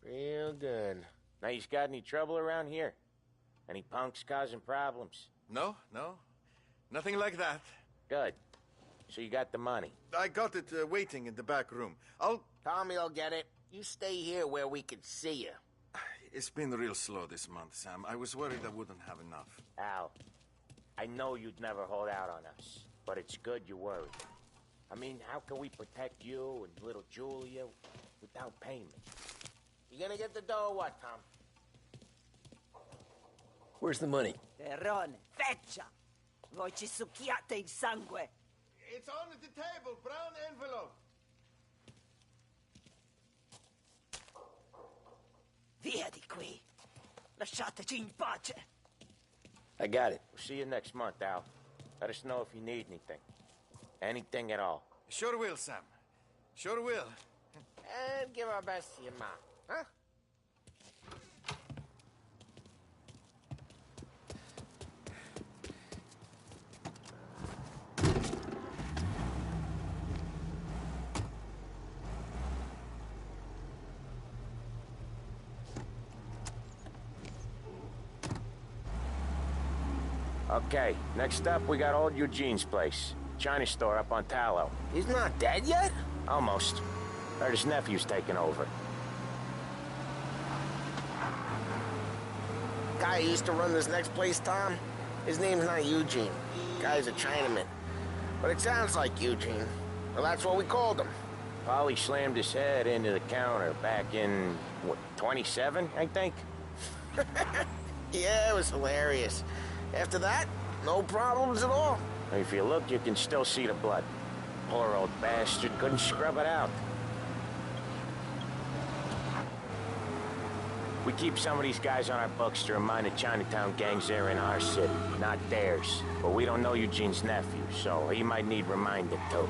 Real good. Now, you got any trouble around here? Any punks causing problems? No, no. Nothing like that. Good. So you got the money? I got it waiting in the back room. Tommy'll get it. You stay here where we can see you. It's been real slow this month, Sam. I was worried I wouldn't have enough. Al, I know you'd never hold out on us, but it's good you're worried. I mean, how can we protect you and little Julia without payment? You gonna get the dough or what, Tom? Where's the money? Terrone, feccia! Voi ci succhiate il sangue! It's on the table, brown envelope. Via di qui! Lasciateci in pace! I got it. We'll see you next month, Al. Let us know if you need anything. Anything at all. Sure will, Sam. Sure will. And give our best to your mom, huh? Okay, next up, we got old Eugene's place. China store up on Tallow. He's not dead yet? Almost. Heard his nephew's taking over. Guy who used to run this next place, Tom, his name's not Eugene. Guy's a Chinaman. But it sounds like Eugene. Well, that's what we called him. Polly slammed his head into the counter back in, what, 27, I think? Yeah, it was hilarious. After that, no problems at all. If you look, you can still see the blood. Poor old bastard couldn't scrub it out. We keep some of these guys on our books to remind the Chinatown gangs they're in our city, not theirs. But we don't know Eugene's nephew, so he might need reminded too.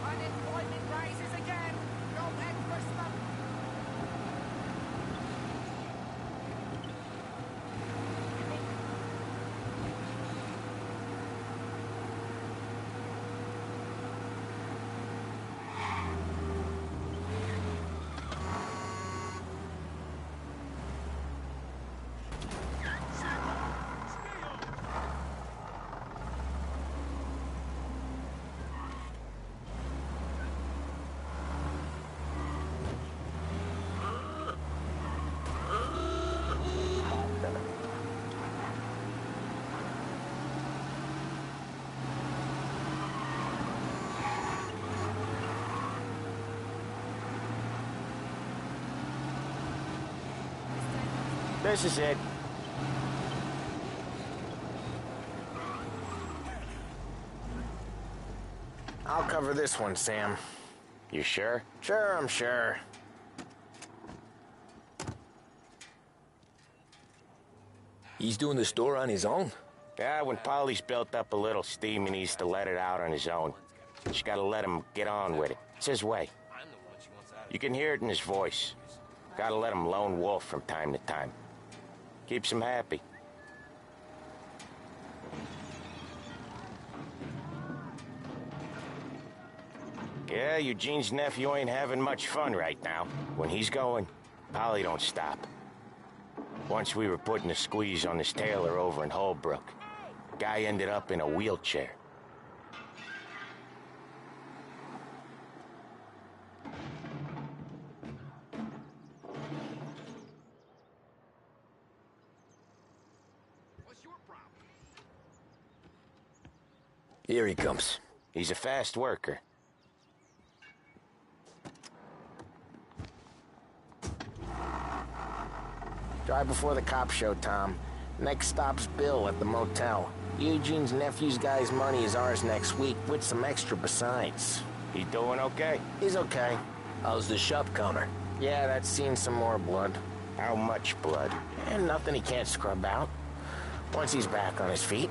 Unemployment rises again. No extra stuff. This is it. I'll cover this one, Sam. You sure? Sure, I'm sure. He's doing the store on his own? Yeah, when Polly's built up a little steam, he needs to let it out on his own. Just gotta let him get on with it. It's his way. You can hear it in his voice. Gotta let him lone wolf from time to time. Keeps him happy. Yeah, Eugene's nephew ain't having much fun right now. When he's going, Polly don't stop. Once we were putting a squeeze on this tailor over in Holbrook. Guy ended up in a wheelchair. Here he comes. He's a fast worker. Drive before the cops show, Tom. Next stop's Bill at the motel. Eugene's nephew's guy's money is ours next week, with some extra besides. He doing okay? He's okay. How's the shop counter? Yeah, that's seen some more blood. How much blood? And nothing he can't scrub out. Once he's back on his feet.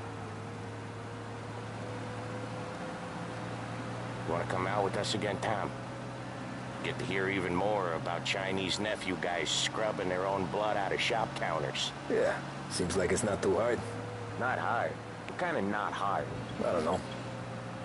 You wanna come out with us again, Tom? Get to hear even more about Chinese nephew guys scrubbing their own blood out of shop counters. Yeah, seems like it's not too hard. Not hard? What kind of not hard? I don't know.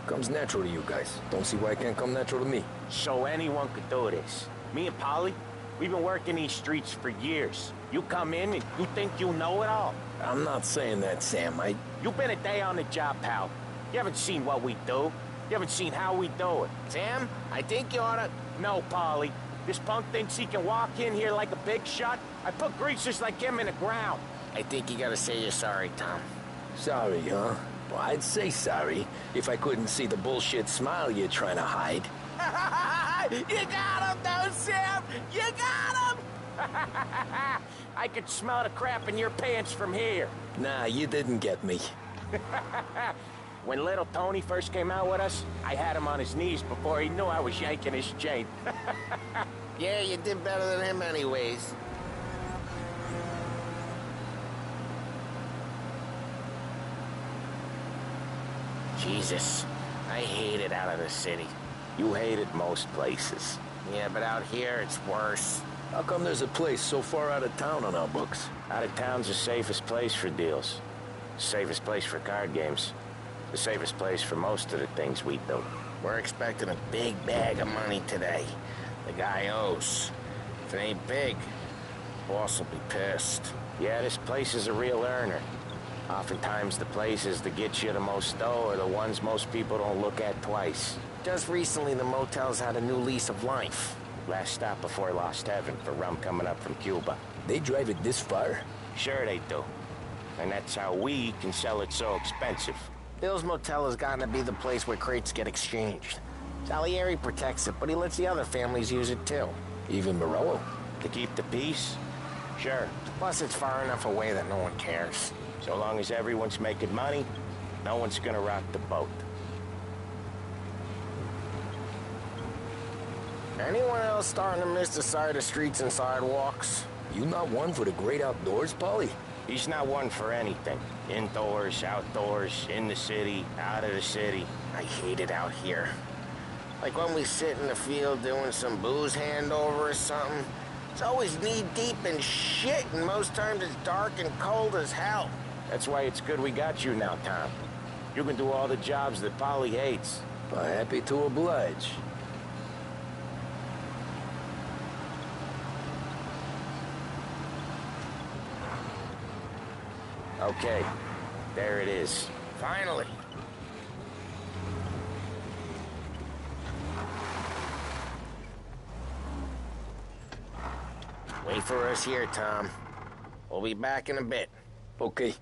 Comes natural to you guys. Don't see why it can't come natural to me. So anyone could do this. Me and Polly, we've been working these streets for years. You come in and you think you know it all. I'm not saying that, Sam. You've been a day on the job, pal. You haven't seen what we do. You haven't seen how we do it. Sam, I think you oughta... No, Polly. This punk thinks he can walk in here like a big shot. I put greasers like him in the ground. I think you gotta say you're sorry, Tom. Sorry, huh? Well, I'd say sorry if I couldn't see the bullshit smile you're trying to hide. You got him, though, Sam! You got him! I could smell the crap in your pants from here. Nah, you didn't get me. When little Tony first came out with us, I had him on his knees before he knew I was yanking his chain. Yeah, you did better than him anyways. Jesus, I hate it out of the city. You hate it most places. Yeah, but out here, it's worse. How come there's a place so far out of town on our books? Out of town's the safest place for deals. Safest place for card games. The safest place for most of the things we do. We're expecting a big bag of money today. The guy owes. If it ain't big, boss will be pissed. Yeah, this place is a real earner. Oftentimes the places that get you the most dough are the ones most people don't look at twice. Just recently, the motel's had a new lease of life. Last stop before Lost Heaven for rum coming up from Cuba. They drive it this far? Sure they do. And that's how we can sell it so expensive. Bill's motel has gotten to be the place where crates get exchanged. Salieri protects it, but he lets the other families use it too. Even Morello? To keep the peace? Sure. Plus, it's far enough away that no one cares. So long as everyone's making money, no one's gonna rock the boat. Anyone else starting to miss the side of streets and sidewalks? You not one for the great outdoors, Polly? He's not one for anything. Indoors, outdoors, in the city, out of the city. I hate it out here. Like when we sit in the field doing some booze handover or something. It's always knee-deep in shit, and most times it's dark and cold as hell. That's why it's good we got you now, Tom. You can do all the jobs that Polly hates. Happy to oblige. Okay, there it is. Finally. Wait for us here, Tom. We'll be back in a bit. Okay.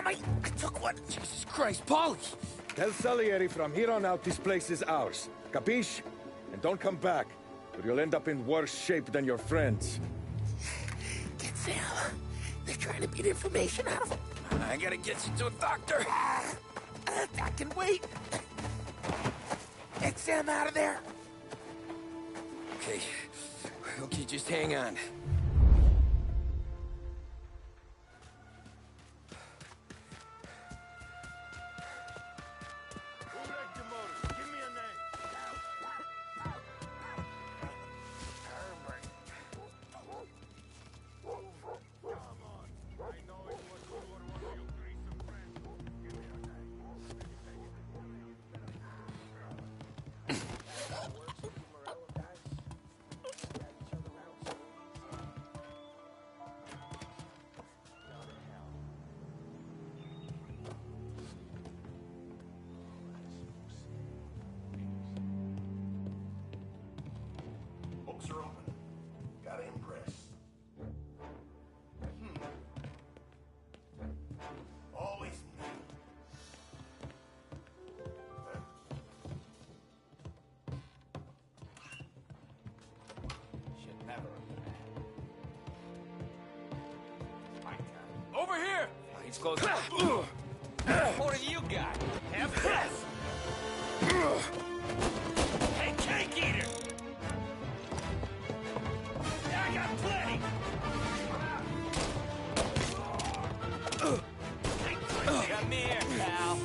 I took one. Jesus Christ, Polly! Tell Salieri from here on out this place is ours. Capiche? And don't come back, or you'll end up in worse shape than your friends. Get Sam. They're trying to beat information out of him. I gotta get you to a doctor. I can wait. Get Sam out of there. Okay, just hang on. Books are open. Gotta impress. Always me. Should never Over here! He's close. What have you got? Have this! Hey, cake eater! I got plenty! Come here, pal.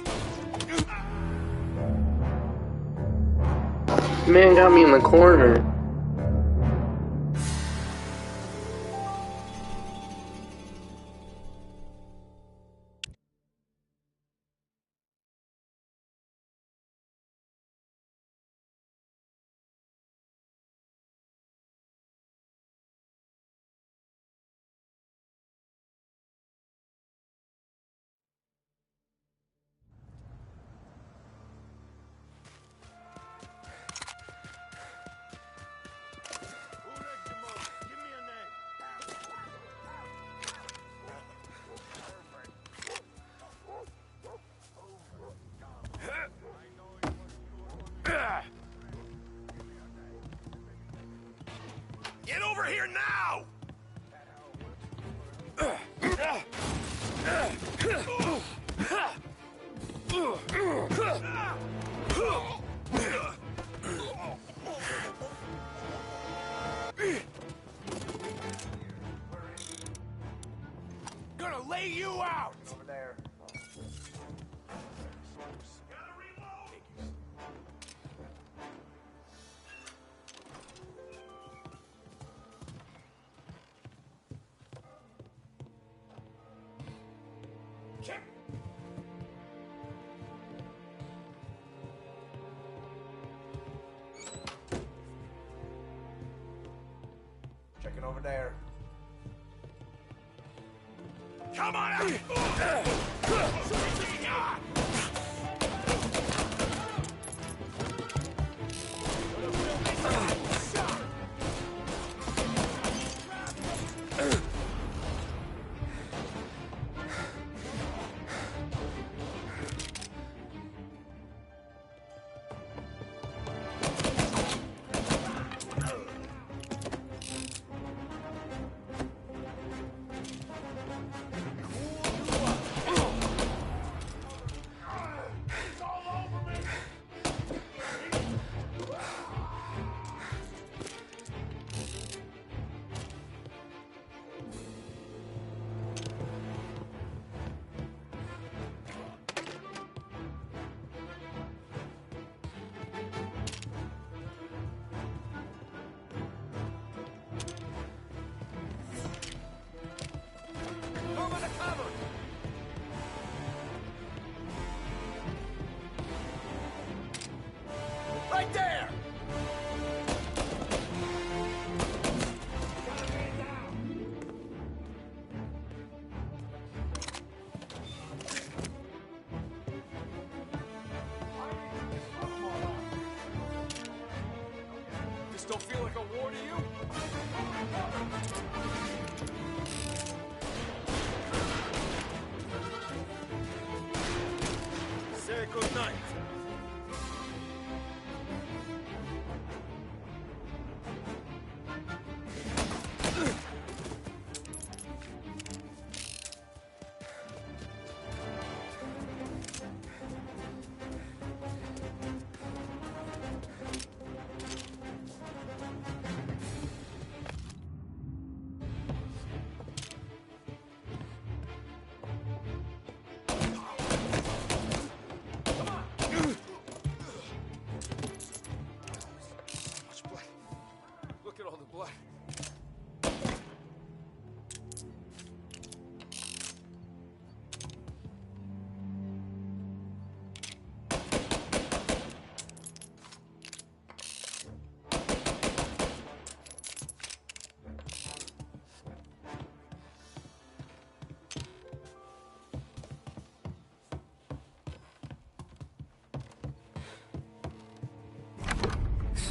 Man got me in the corner. Get over here now! Gonna lay you out! over there. Checking over there. Come on out!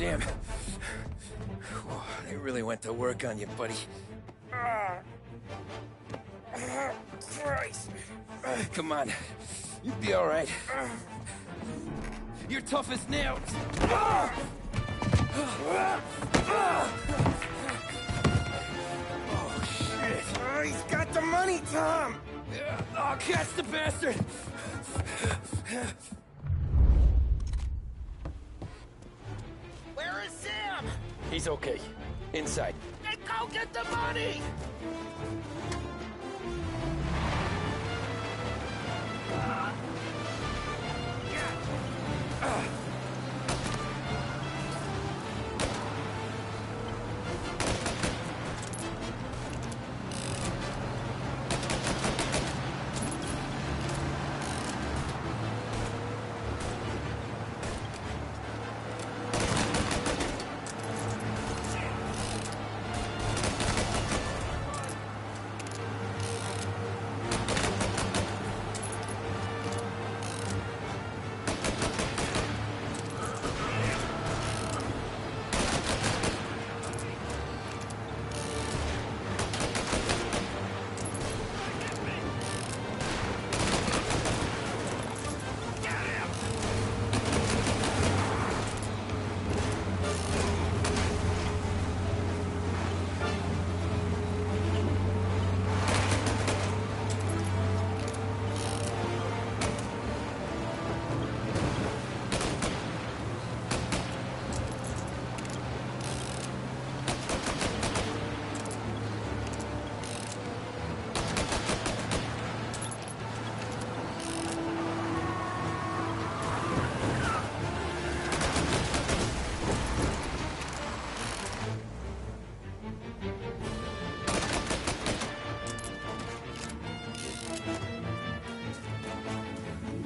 Sam. They really went to work on you, buddy. Christ. Come on. You'll be all right. You're tough as nails. Oh, shit. He's got the money, Tom! Oh, catch the bastard! Where is Sam? He's okay. Inside. Then go get the money!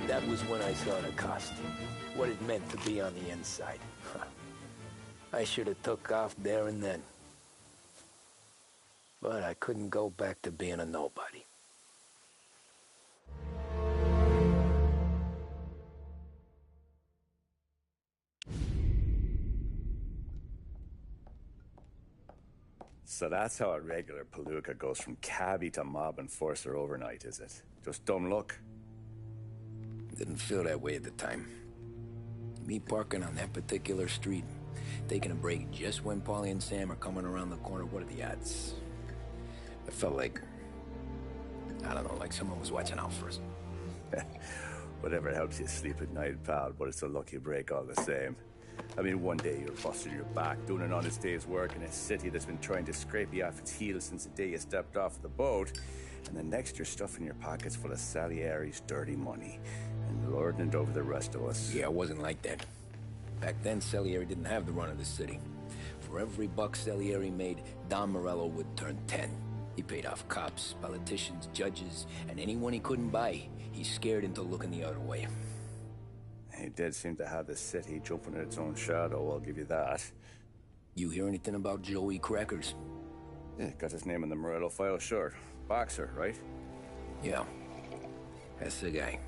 That was when I saw the cost. What it meant to be on the inside. I should have took off there and then. But I couldn't go back to being a nobody. So that's how a regular palooka goes from cabbie to mob enforcer overnight, is it? Just dumb luck? Didn't feel that way at the time. Me parking on that particular street, taking a break just when Paulie and Sam are coming around the corner, what are the odds? I felt like, I don't know, like someone was watching out for us. Whatever helps you sleep at night, pal, but it's a lucky break all the same. I mean, one day you're busting your back, doing an honest day's work in a city that's been trying to scrape you off its heels since the day you stepped off the boat, and the next you're stuffing your pockets full of Salieri's dirty money and lording it over the rest of us. Yeah, it wasn't like that. Back then, Salieri didn't have the run of the city. For every buck Salieri made, Don Morello would turn 10. He paid off cops, politicians, judges, and anyone he couldn't buy, he scared into looking the other way. He did seem to have the city jumping at its own shadow, I'll give you that. You hear anything about Joey Crackers? Yeah, got his name in the Morello file, sure. Boxer, right? Yeah, that's the guy.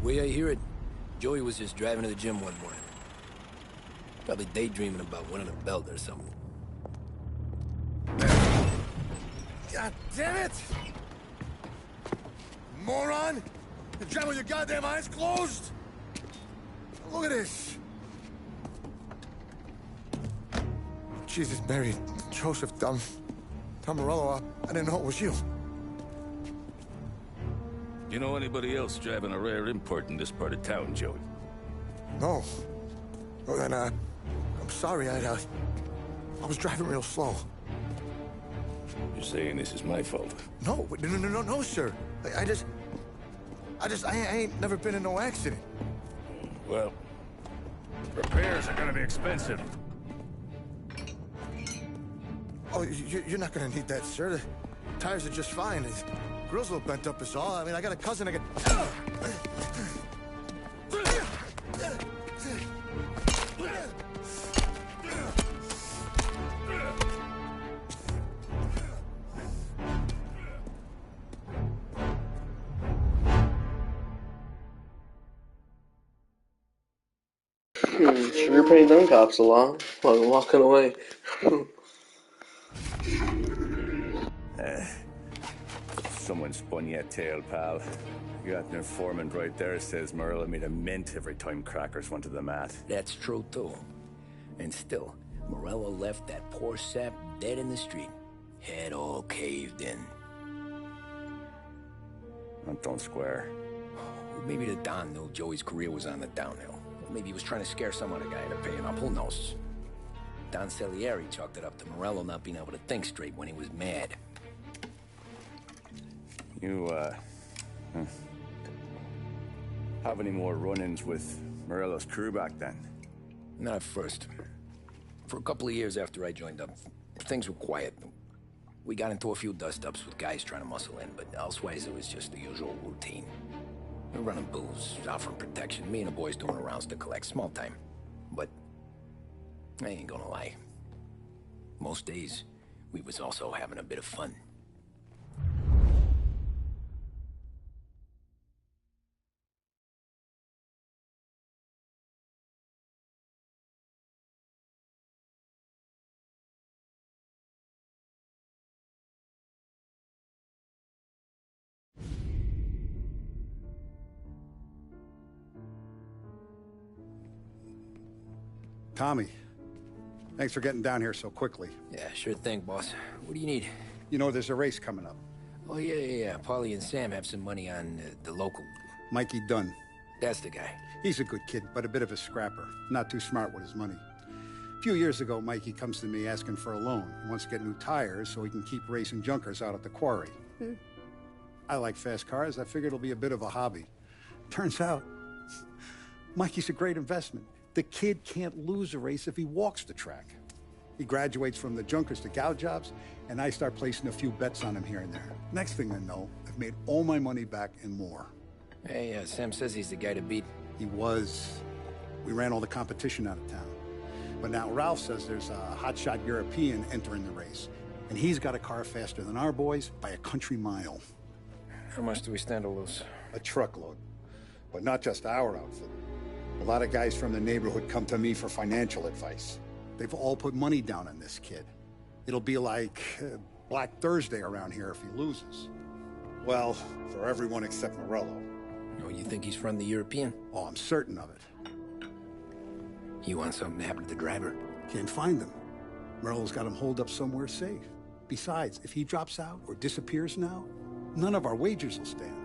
Way I hear it, Joey was just driving to the gym one morning. Probably daydreaming about winning a belt or something. God damn it! Moron! You're driving with your goddamn eyes closed? Look at this! Jesus, Mary, Joseph, Tom Morello, I didn't know it was you. You know anybody else driving a rare import in this part of town, Joey? No. Well, then, I'm sorry, I was driving real slow. You're saying this is my fault? No, no, sir. I ain't never been in no accident. Well, repairs are gonna be expensive. Oh, you're not gonna need that, sir. The tires are just fine. The grill's a little bent up is all. I mean, I got a cousin I can... Sure paid them cops a lot while walking away. Someone spun you a tale, pal. You got an informant right there says Morello made a mint every time crackers went to the mat. That's true, too. And still, Morello left that poor sap dead in the street. Head all caved in. That don't square. Maybe the Don knew Joey's career was on the downhill. Maybe he was trying to scare some other guy into paying up. Who knows? Don Salieri chalked it up to Morello not being able to think straight when he was mad. You, have any more run-ins with Morello's crew back then? Not at first. For a couple of years after I joined up, things were quiet. We got into a few dust-ups with guys trying to muscle in, but elsewise it was just the usual routine. We're running booze, offering protection, me and the boys doing rounds to collect, small time. But I ain't gonna lie. Most days, we was also having a bit of fun. Tommy, thanks for getting down here so quickly. Yeah, sure thing, boss. What do you need? You know, there's a race coming up. Oh, yeah. Paulie and Sam have some money on the local. Mikey Dunn. That's the guy. He's a good kid, but a bit of a scrapper. Not too smart with his money. A few years ago, Mikey comes to me asking for a loan. He wants to get new tires so he can keep racing junkers out at the quarry. I like fast cars. I figured it'll be a bit of a hobby. Turns out, Mikey's a great investment. The kid can't lose a race if he walks the track. He graduates from the junkers to gal jobs, and I start placing a few bets on him here and there. Next thing I know, I've made all my money back and more. Hey, Sam says he's the guy to beat. He was. We ran all the competition out of town. But now Ralph says there's a hotshot European entering the race, and he's got a car faster than our boys by a country mile. How much do we stand to lose? A truckload. But not just our outfit. A lot of guys from the neighborhood come to me for financial advice. They've all put money down on this kid. It'll be like Black Thursday around here if he loses. Well, for everyone except Morello. Oh, you think he's from the European? Oh, I'm certain of it. You want something to happen to the driver? Can't find him. Morello's got him holed up somewhere safe. Besides, if he drops out or disappears now, none of our wagers will stand.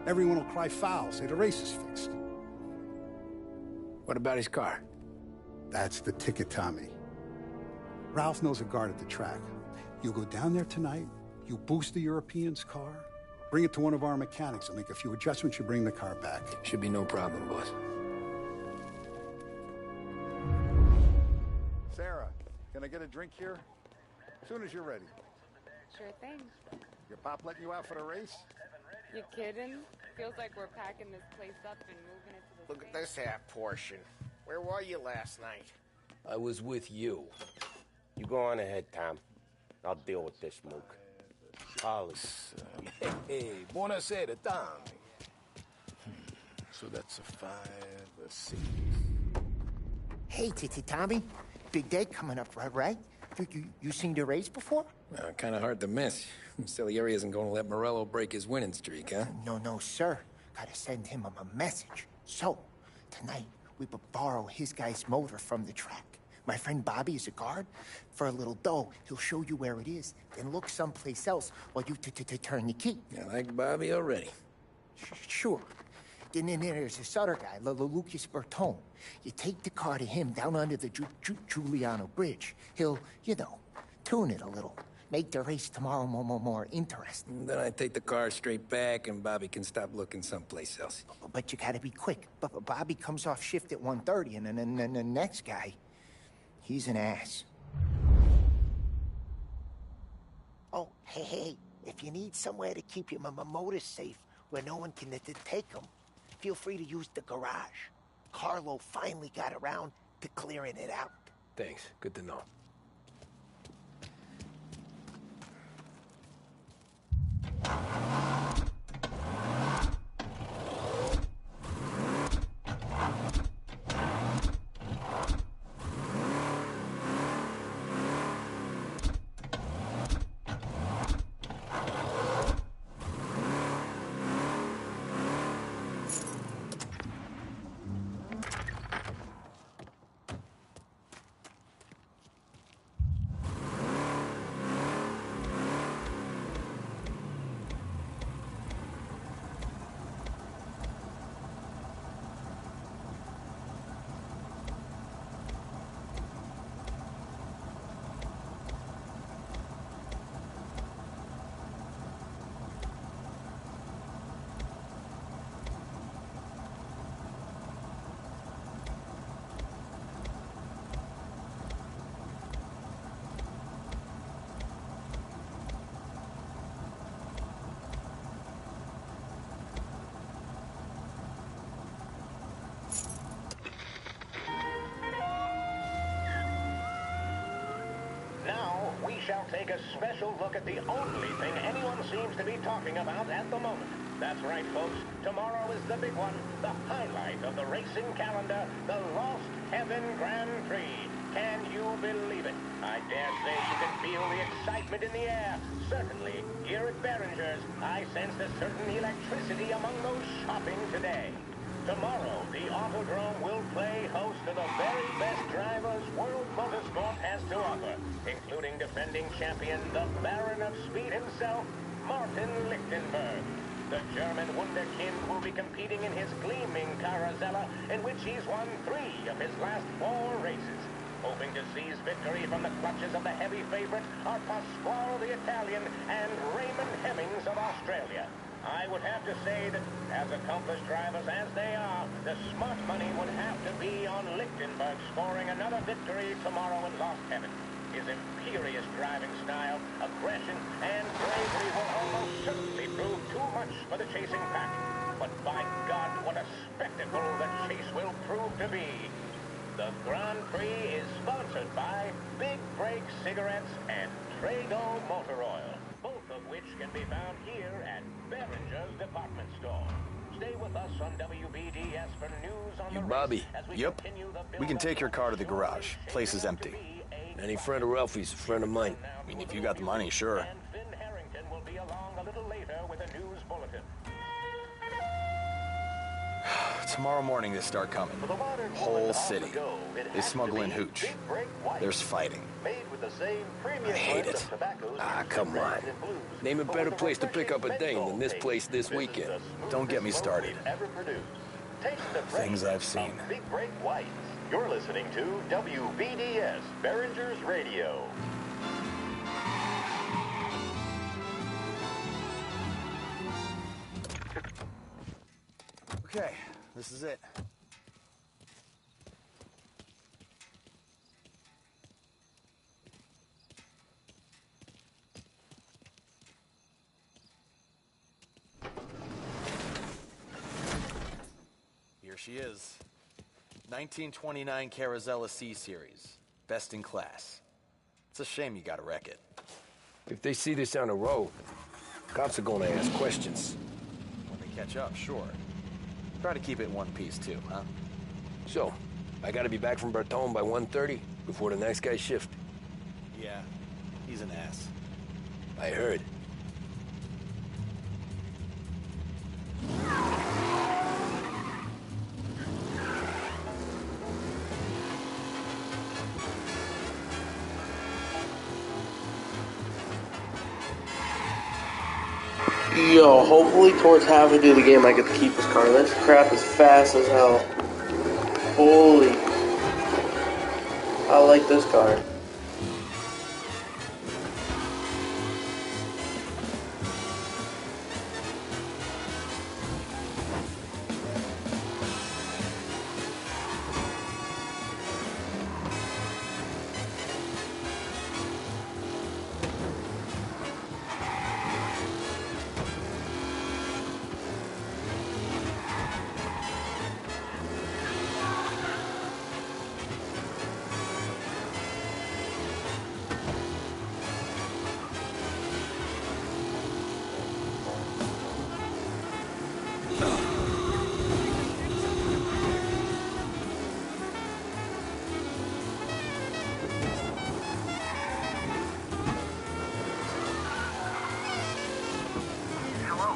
Everyone will cry foul, say the race is fixed. What about his car? That's the ticket, Tommy. Ralph knows a guard at the track. You go down there tonight, you boost the European's car, bring it to one of our mechanics, and make a few adjustments, you bring the car back. Should be no problem, boss. Sarah, can I get a drink here? As soon as you're ready. Sure thing. Your pop letting you out for the race? You kidding? Feels like we're packing this place up and moving it to the Look at this half portion. Where were you last night? I was with you. You go on ahead, Tom. I'll deal with this mook. Polly. Hey, buonasera, Tom. So that's a 5, a 6. Hey, Tommy. Big day coming up, right? You seen the race before? Kind of hard to miss. Salieri isn't going to let Morello break his winning streak, huh? No, sir. Gotta send him a message. So, tonight, we will borrow his guy's motor from the track. My friend Bobby is a guard. For a little dough, he'll show you where it is, then look someplace else while you turn the key. I like Bobby already. Sure. Then there's this other guy, Lucas Bertone. You take the car to him down under the Giuliano Bridge. He'll, tune it a little. Make the race tomorrow more interesting. Then I take the car straight back and Bobby can stop looking someplace else. But you gotta be quick. But Bobby comes off shift at 1:30, and then the next guy, he's an ass. Oh, hey, if you need somewhere to keep your motor safe where no one can take them, feel free to use the garage. Carlo finally got around to clearing it out. Thanks. Good to know. shall take a special look at the only thing anyone seems to be talking about at the moment. That's right, folks. Tomorrow is the big one, the highlight of the racing calendar, the Lost Heaven Grand Prix. Can you believe it? I dare say you can feel the excitement in the air. Certainly, here at Behringer's, I sensed a certain electricity among those shopping today. Tomorrow, the Autodrome will play host to the very best drivers World Motorsport has to offer, including defending champion, the Baron of Speed himself, Martin Lichtenberg. The German wunderkind will be competing in his gleaming Carazella, in which he's won 3 of his last 4 races. Hoping to seize victory from the clutches of the heavy favorite are Pasquale the Italian and Raymond Hemmings of Australia. I would have to say that, as accomplished drivers as they are, the smart money would have to be on Lichtenberg scoring another victory tomorrow in Lost Heaven. His imperious driving style, aggression, and bravery will almost certainly prove too much for the chasing pack. But by God, what a spectacle the chase will prove to be. The Grand Prix is sponsored by Big Break Cigarettes and Trago Motor Oil, both of which can be found here at Behringer's department store. Stay with us on WBDS for news on You the Bobby? race as we Yep. continue the We can take your car to the garage. Place is empty. Any friend of Ralphie's a friend of mine. I mean, if you got the money, sure. And Finn Harrington will be along a little later with a news bulletin. Tomorrow morning they start coming. Whole city. They smuggle in hooch. There's fighting. I hate it. Ah, come on. Name a better place to pick up a dame than this place this weekend. Don't get me started. Things I've seen. Big Break Whites. You're listening to WBDS, Behringer's Radio. Okay, this is it. Here she is. 1929 Carazella C-Series. Best in class. It's a shame you gotta wreck it. If they see this on the road, cops are gonna ask questions. When they catch up, sure. Try to keep it in one piece, too, huh? So, I gotta be back from Bertone by 1:30 before the next guy's shift. Yeah, he's an ass. I heard. Yo, hopefully towards halfway through the game I get to keep this car. This crap is fast as hell. Holy. I like this car. Hello?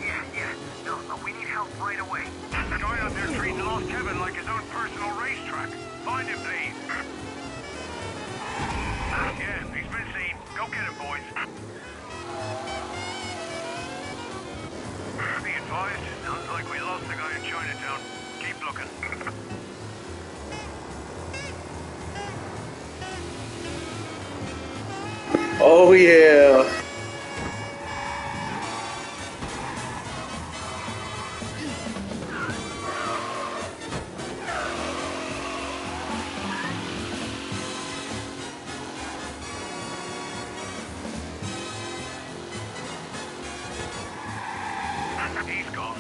Yeah. No, we need help right away. The guy out there treating Lost Heaven like his own personal racetrack. Find him, please. Yeah, he's been seen. Go get him, boys. Be advised, sounds like we lost the guy in Chinatown. Keep looking. Oh yeah. He's gone.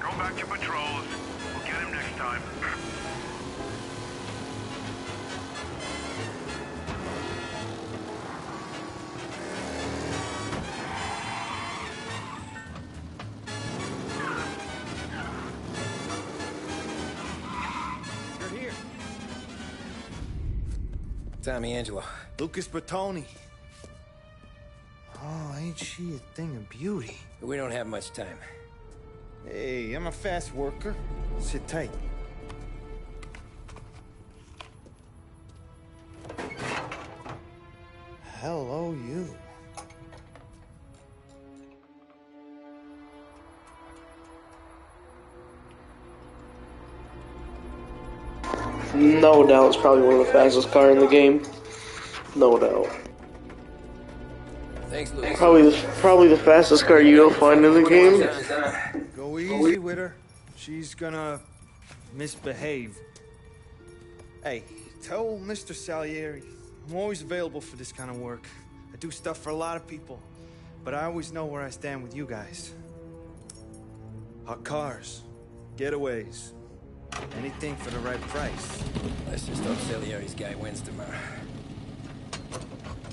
Go back to patrols. We'll get him next time. Tommy Angelo. Lucas Bertoni. Oh, ain't she a thing of beauty? We don't have much time. Hey, I'm a fast worker. Sit tight. Hello, you. No doubt, it's probably one of the fastest car in the game. No doubt. Thanks, Lucas. Probably the fastest car you'll find in the game. Go easy with her. She's gonna misbehave. Hey, tell Mr. Salieri I'm always available for this kind of work. I do stuff for a lot of people, but I always know where I stand with you guys. Hot cars, getaways, anything for the right price. Let's just hope Salieri's guy wins tomorrow.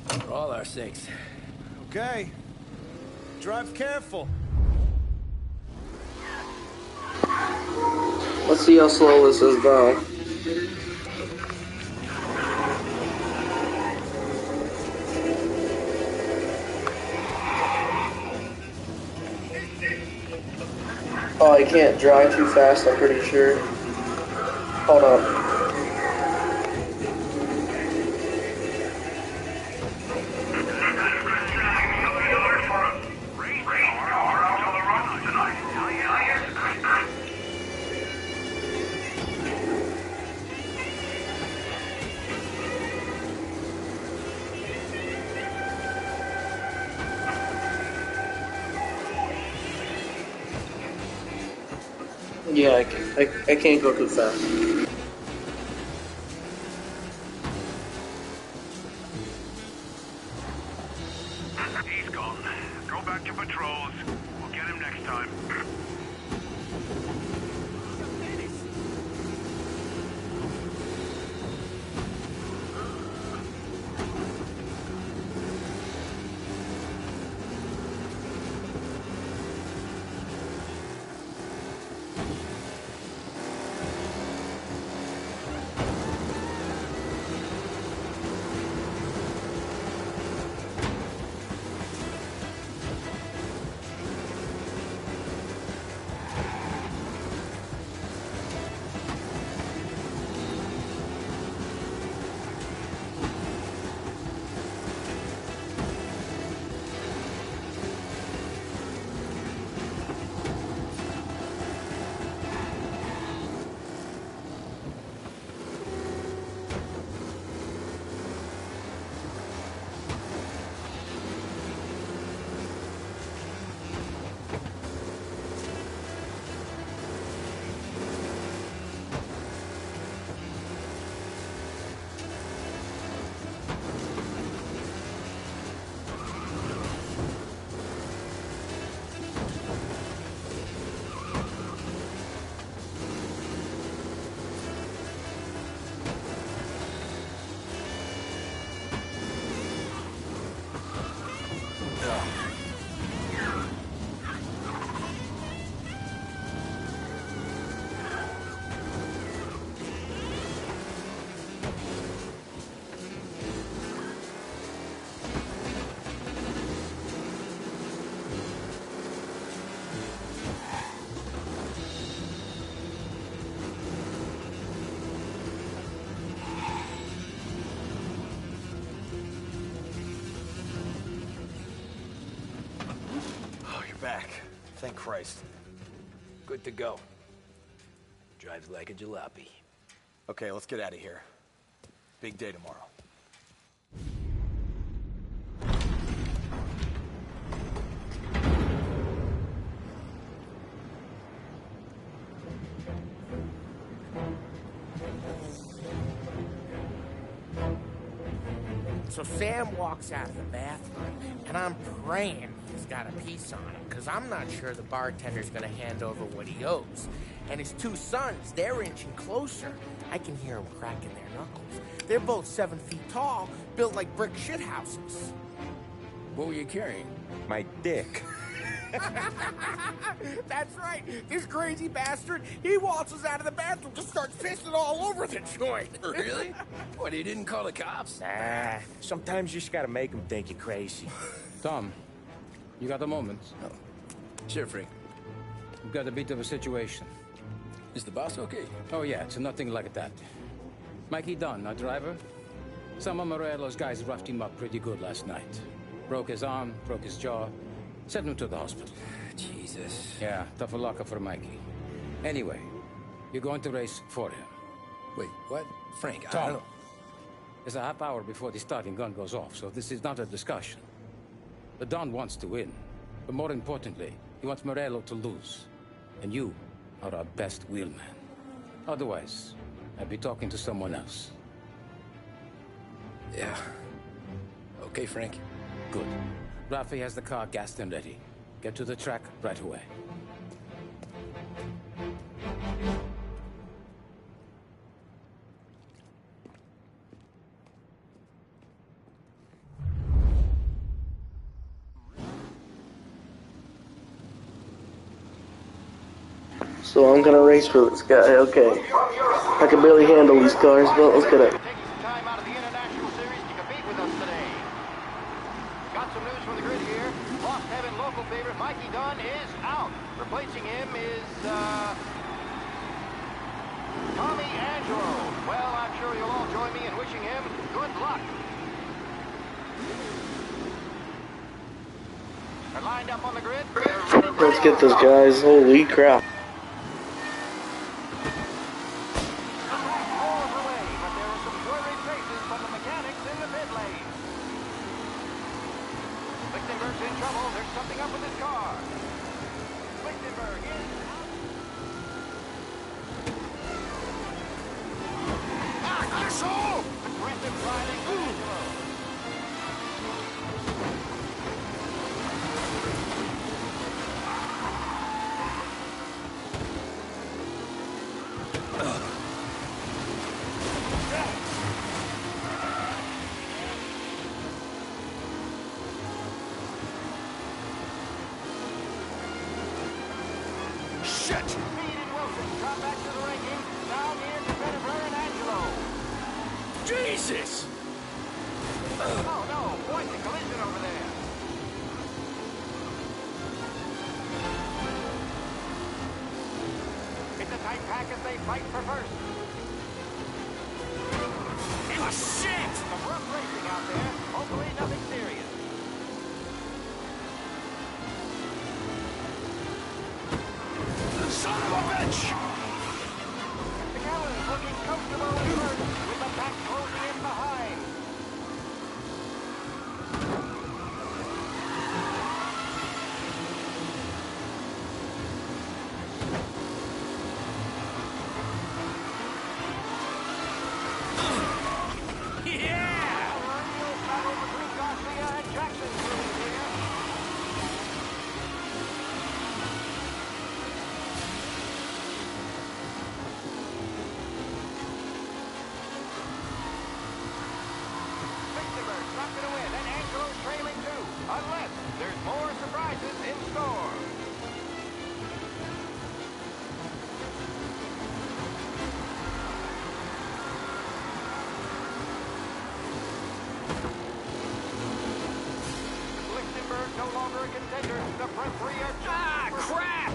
For all our sakes. Okay. Drive careful. Let's see how slow this is now. Oh, I can't drive too fast, I'm pretty sure. Hold on. Yeah, I can't go too fast. He's gone. Go back to patrols. We'll get him next time. Back. Thank Christ. Good to go. Drives like a jalopy. Okay, let's get out of here. Big day tomorrow. So Sam walks out of the bathroom, and I'm praying he's got a piece on him, because I'm not sure the bartender's going to hand over what he owes. And his two sons, they're inching closer. I can hear them cracking their knuckles. They're both 7 feet tall, built like brick shithouses. What were you carrying? My dick. That's right. This crazy bastard, he waltzes out of the bathroom, just starts pissing all over the joint. Really? What, he didn't call the cops? Nah, sometimes you just gotta make him think you're crazy. Tom, you got a moment? Oh. Sure, Frank. We've got a bit of a situation. Is the boss okay? Oh, yeah, it's nothing like that. Mikey Dunn, our driver. Some of Morello's guys roughed him up pretty good last night. Broke his arm, broke his jaw, sent him to the hospital. Jesus. Yeah, tough luck for Mikey. Anyway, you're going to race for him. Wait, what? Frank, I Tom, don't... it's a half hour before the starting gun goes off, so this is not a discussion. The Don wants to win, but more importantly, he wants Morello to lose. And you are our best wheelman. Otherwise, I'd be talking to someone else. Yeah. Okay, Frank. Good. Rafi has the car gassed and ready. Get to the track right away. So I'm gonna race for this guy, okay. I can barely handle these cars, but let's get it. Taking some time out of the International Series to compete with us today. Got some news from the grid here. Lost Heaven local favorite Mikey Dunn is out. Replacing him is, Tommy Angelo. Well, I'm sure you'll all join me in wishing him good luck. They're lined up on the grid. Let's get this, guys. Holy crap. In trouble. There's something up with his car. Lichtenberg is out. Asshole! Aggressive driving from Angelo. Shit! Speed and Wilson come back to the ranking. Now near to Pettigrew and Angelo. Jesus! Oh no, quite the collision over there. It's a tight pack as they fight for first. Oh, shit! Some rough racing out there. Hopefully nothing serious. Son of a bitch! The Gallon's looking comfortable in first, with the pack closing in behind. Yeah! A real battle between Garcia and Jackson brewing here. Lichtenberg's not going to win, and Angelo's trailing too, unless there's more surprises in store. Lichtenberg no longer a contender. The front three are Crap!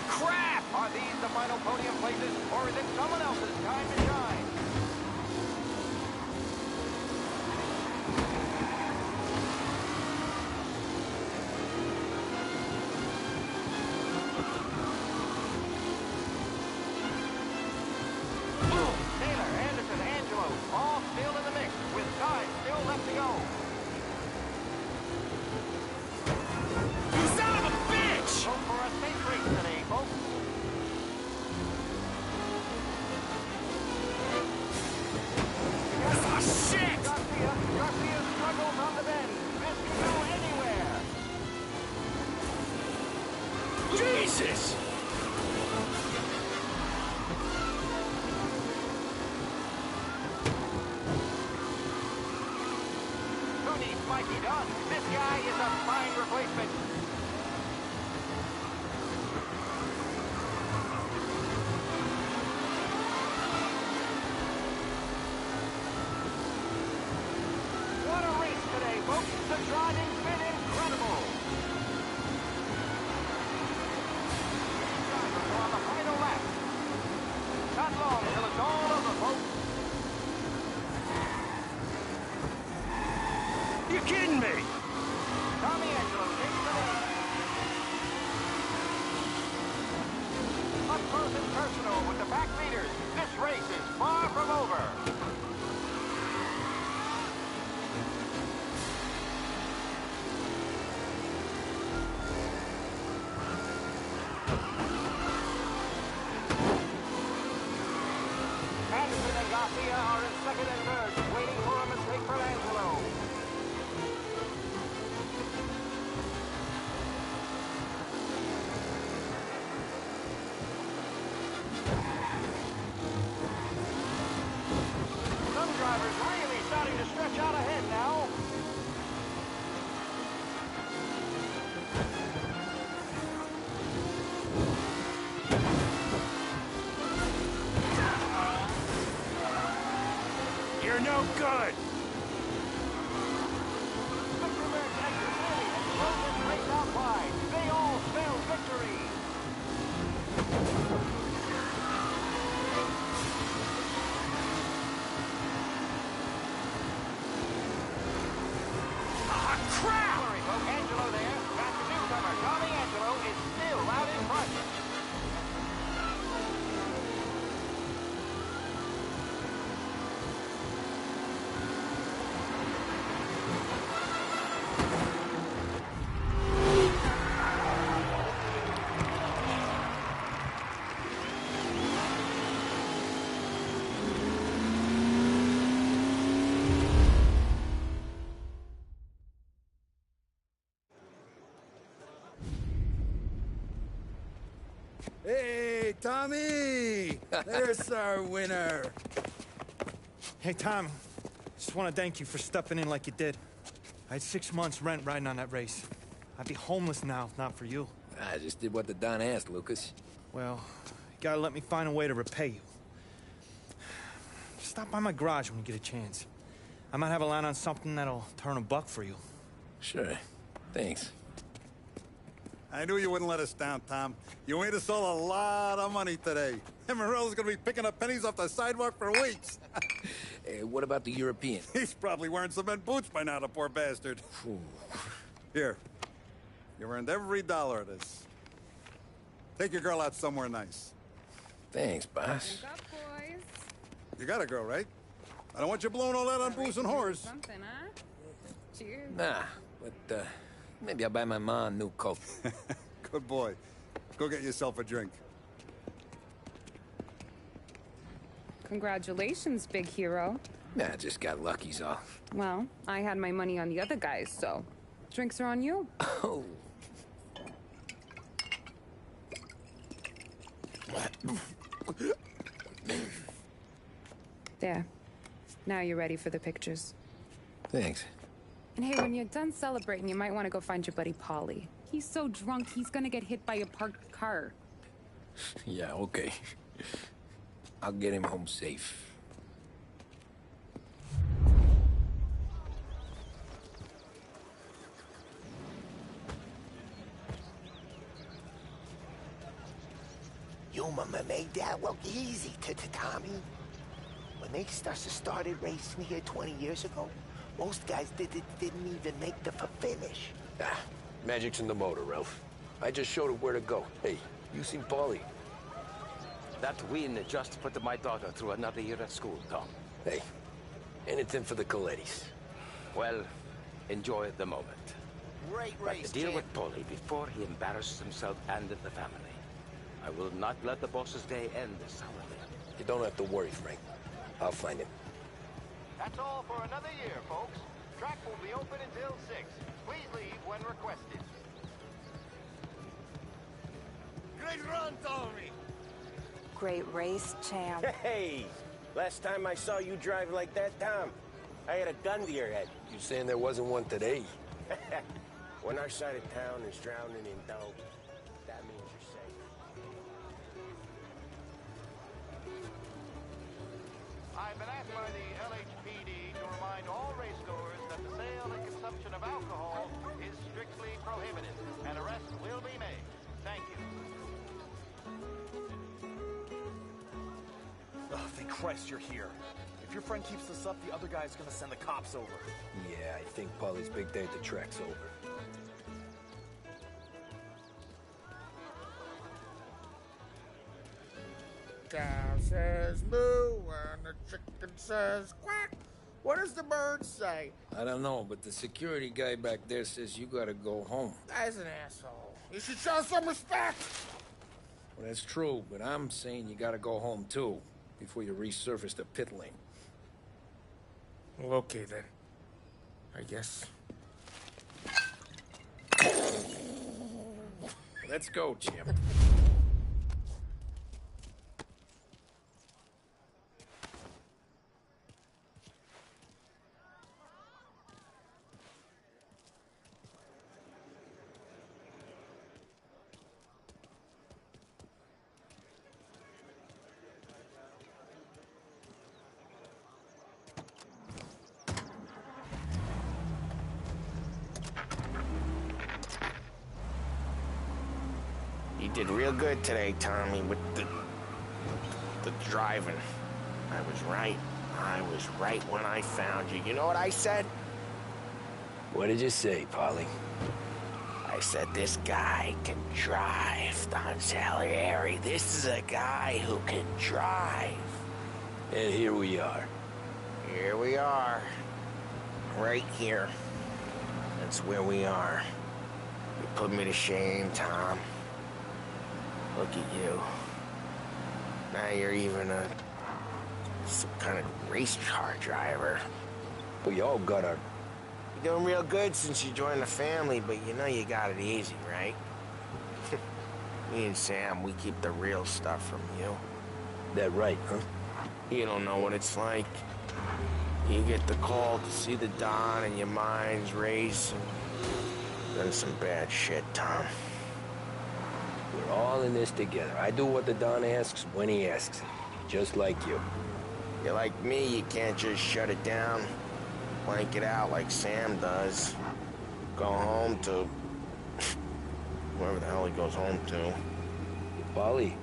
Crap! Are these the final podium places, or is it someone else's time to shine? Jesus! Who needs Mikey Dunn? This guy is a fine replacement. What a race today, folks. The driving's been incredible. Drivers are on the final lap. Not long till it's all over, folks. You kidding me? Tommy Angelo takes the lead. Up close and personal with the back leaders. This race is far from over. Anderson and Garcia are in second and third, waiting for a mistake from Angelo. Some drivers really starting to stretch out ahead now. You're no good! Victorberg and Clearly has thrown this race out wide. They all spell victory. Ah, crap! Sorry, folks. Angelo there. Got the newcomer. Tommy Angelo is still out in front. Hey, Tommy! There's our winner. Hey, Tom. Just want to thank you for stepping in like you did. I had 6 months rent riding on that race. I'd be homeless now if not for you. I just did what the Don asked, Lucas. Well, you gotta let me find a way to repay you. Stop by my garage when you get a chance. I might have a line on something that'll turn a buck for you. Sure. Thanks. I knew you wouldn't let us down, Tom. You made us all a lot of money today. And Morello's gonna be picking up pennies off the sidewalk for weeks. Hey, what about the European? He's probably wearing cement boots by now, the poor bastard. Here. You earned every dollar of this. Take your girl out somewhere nice. Thanks, boss. Up, boys. You got a girl, right? I don't want you blowing all that on booze and whores. Something, huh? Cheers. Nah, but, maybe I'll buy my mom a new coat. Good boy. Go get yourself a drink. Congratulations, big hero. Nah, I just got lucky's all. Well, I had my money on the other guys, so drinks are on you. Oh. There. Now you're ready for the pictures. Thanks. And hey, when you're done celebrating, you might want to go find your buddy Paulie. He's so drunk, he's gonna get hit by a parked car. Yeah, okay. I'll get him home safe. You mama made that look easy to Tommy. When they started racing here 20 years ago, most guys didn't even make the finish. Ah, magic's in the motor, Ralph. I just showed him where to go. Hey, you seen Paulie? That win just put my daughter through another year at school, Tom. Hey, anything for the Colettis. Well, enjoy the moment. Great But race, deal champ. with Paulie before he embarrasses himself and the family. I will not let the boss's day end this sourly. You don't have to worry, Frank. I'll find him. That's all for another year, folks. Track will be open until 6. Please leave when requested. great run, Tommy. Great race, champ. Hey, last time I saw you drive like that, Tom, I had a gun to your head. You saying there wasn't one today? When our side of town is drowning in dough, that means you're safe. I've been asked by the LHPD to remind all racegoers that the sale and consumption of alcohol is strictly prohibited. An arrest will be made. Thank you. Oh, thank Christ you're here. If your friend keeps this up, the other guy's gonna send the cops over. Yeah, I think Polly's big day at the track's over. Cow says moo and the chicken says quack. What does the bird say? I don't know, but the security guy back there says you gotta go home. Guy's an asshole. You should show some respect. Well, that's true, but I'm saying you gotta go home too, before you resurface the pit lane. Well, okay then. I guess. Let's go, champ. You did real good today, Tommy, with the driving. I was right. I was right when I found you. You know what I said? What did you say, Polly? I said, this guy can drive, Don Salieri. This is a guy who can drive. And here we are. Here we are. Right here. That's where we are. You put me to shame, Tom. Look at you. Now you're even some kind of race car driver. We all got our... You're doing real good since you joined the family, but you know you got it easy, right? Me and Sam, we keep the real stuff from you. That right, huh? You don't know what it's like. You get the call to see the Don and your mind's race, and then some bad shit, Tom. We're all in this together. I do what the Don asks when he asks it. Just like you. You're like me, you can't just shut it down, blank it out like Sam does. Go home to... wherever the hell he goes home to. Polly,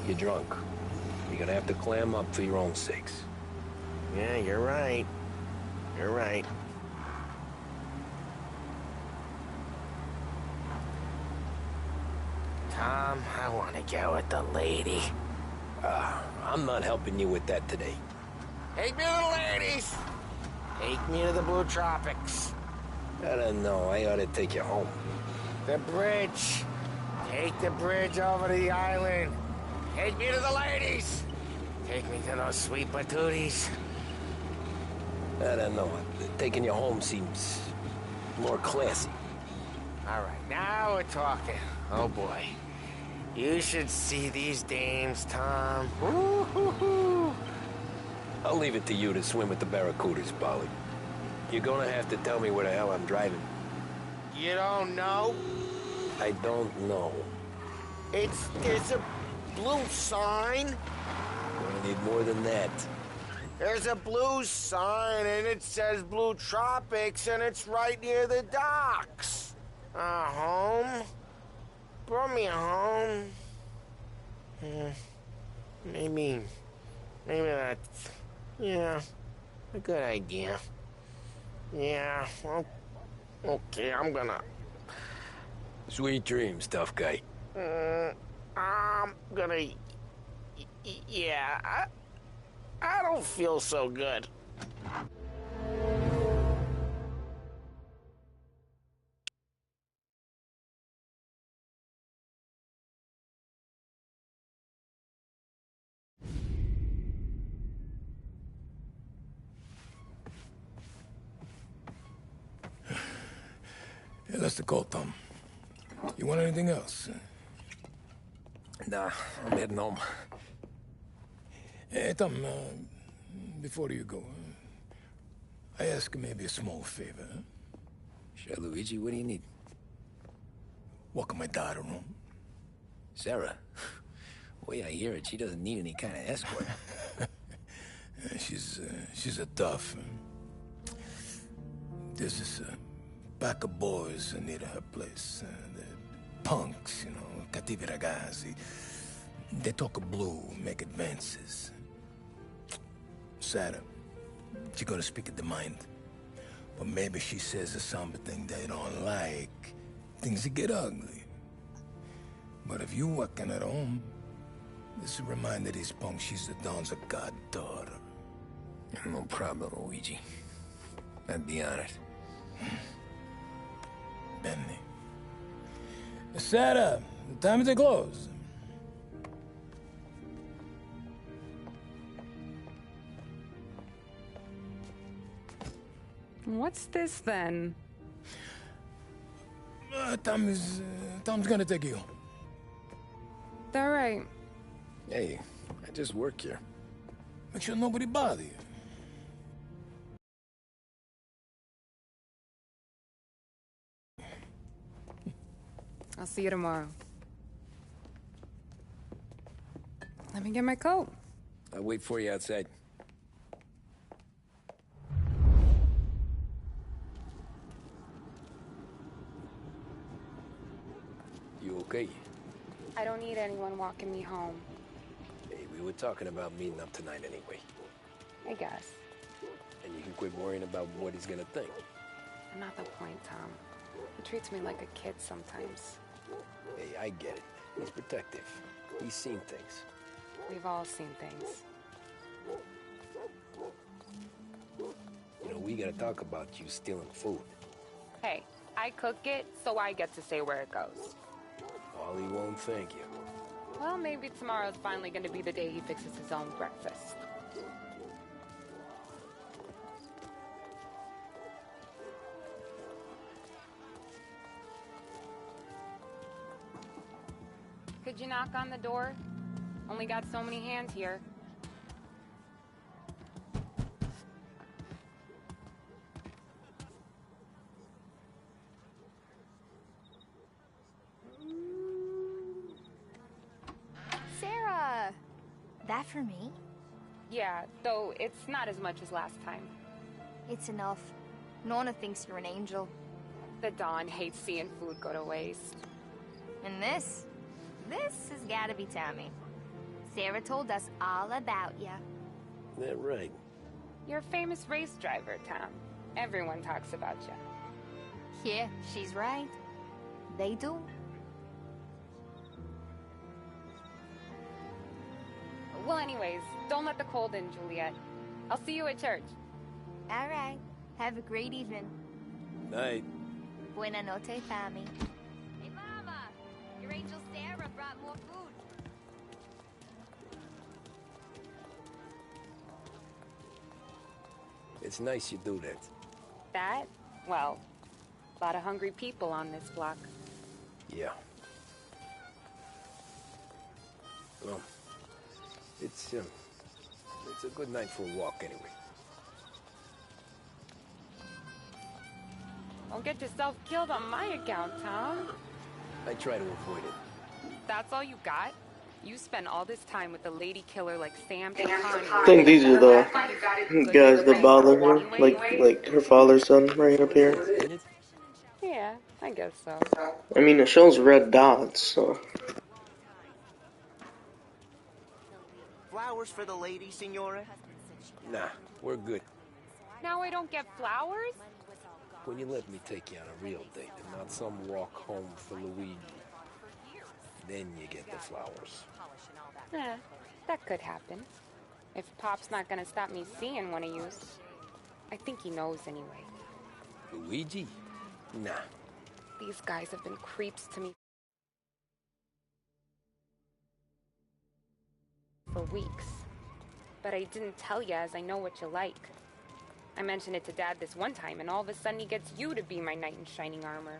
you're drunk. You're gonna have to clam up for your own sakes. Yeah, you're right. You're right. Tom, I want to go with the lady. I'm not helping you with that today. Take me to the ladies! Take me to the Blue Tropics. I don't know. I ought to take you home. The bridge. Take the bridge over to the island. Take me to the ladies. Take me to those sweet patooties. I don't know. Taking you home seems more classy. All right, now we're talking. Oh, boy. You should see these dames, Tom. Woo-hoo-hoo. I'll leave it to you to swim with the barracudas, Polly. You're gonna have to tell me where the hell I'm driving. You don't know? I don't know. There's a blue sign. Gonna need more than that. There's a blue sign, and it says Blue Tropics, and it's right near the docks. Home? Brought me home. Maybe that's, yeah, a good idea. Yeah, well, okay, I'm gonna... Sweet dreams, tough guy. I'm gonna... Yeah, I don't feel so good. Yeah, that's the call, Tom. You want anything else? Nah, I'm heading home. Hey, Tom, before you go, I ask maybe a small favor. Huh? Sure, Luigi, what do you need? Walk my daughter home. Sarah? The way I hear it, she doesn't need any kind of escort. She's a tough. There's this pack of boys near her place. They're punks, you know, cattivi ragazzi. They talk blue, make advances. Sarah, she's gonna speak at the mind. But maybe she says something they don't like. Things get ugly. But if you walking at home, this is a reminder these punks she's the Don's a goddaughter. No problem, Luigi. I'd be honored. Benny. Sarah, time to close. What's this then? Tom's gonna take you. All right. Hey, I just work here. Make sure nobody bother you. I'll see you tomorrow. Let me get my coat. I'll wait for you outside. You okay? I don't need anyone walking me home. Hey, we were talking about meeting up tonight anyway. I guess. And you can quit worrying about what he's gonna think. Not the point, Tom. He treats me like a kid sometimes. Hey, I get it. He's protective. He's seen things. We've all seen things. You know, we gotta talk about you stealing food. Hey, I cook it, so I get to say where it goes. Ollie won't thank you. Well, maybe tomorrow's finally gonna be the day he fixes his own breakfast. Could you knock on the door? Only got so many hands here. Sarah! That for me? Yeah, though it's not as much as last time. It's enough. Nona thinks you're an angel. The Don hates seeing food go to waste. And this has gotta be Tommy. Sarah told us all about ya. That right. You're a famous race driver, Tom. Everyone talks about you. Yeah, she's right. They do. Well, anyways, don't let the cold in, Juliet. I'll see you at church. All right. Have a great evening. Night. Buena noche, Tommy. Hey, Mama! Your angel Sarah brought more food. It's nice you do that. That? Well, a lot of hungry people on this block. Yeah. Well, it's a good night for a walk anyway. Don't get yourself killed on my account, Tom. I try to avoid it. That's all you got? You spend all this time with a lady killer like Sam. I think these are the guys that bother her, like her father's son right up here. Yeah, I guess so. I mean, it shows red dots, so. Flowers for the lady, Signora? Nah, we're good. Now I don't get flowers? When you let me take you on a real date and not some walk home for Luigi, then you get the flowers. Yeah, that could happen. If Pop's not gonna stop me seeing one of yous. I think he knows anyway. Luigi? Nah. These guys have been creeps to me for weeks. But I didn't tell you as I know what you like. I mentioned it to Dad this one time, and all of a sudden he gets you to be my knight in shining armor.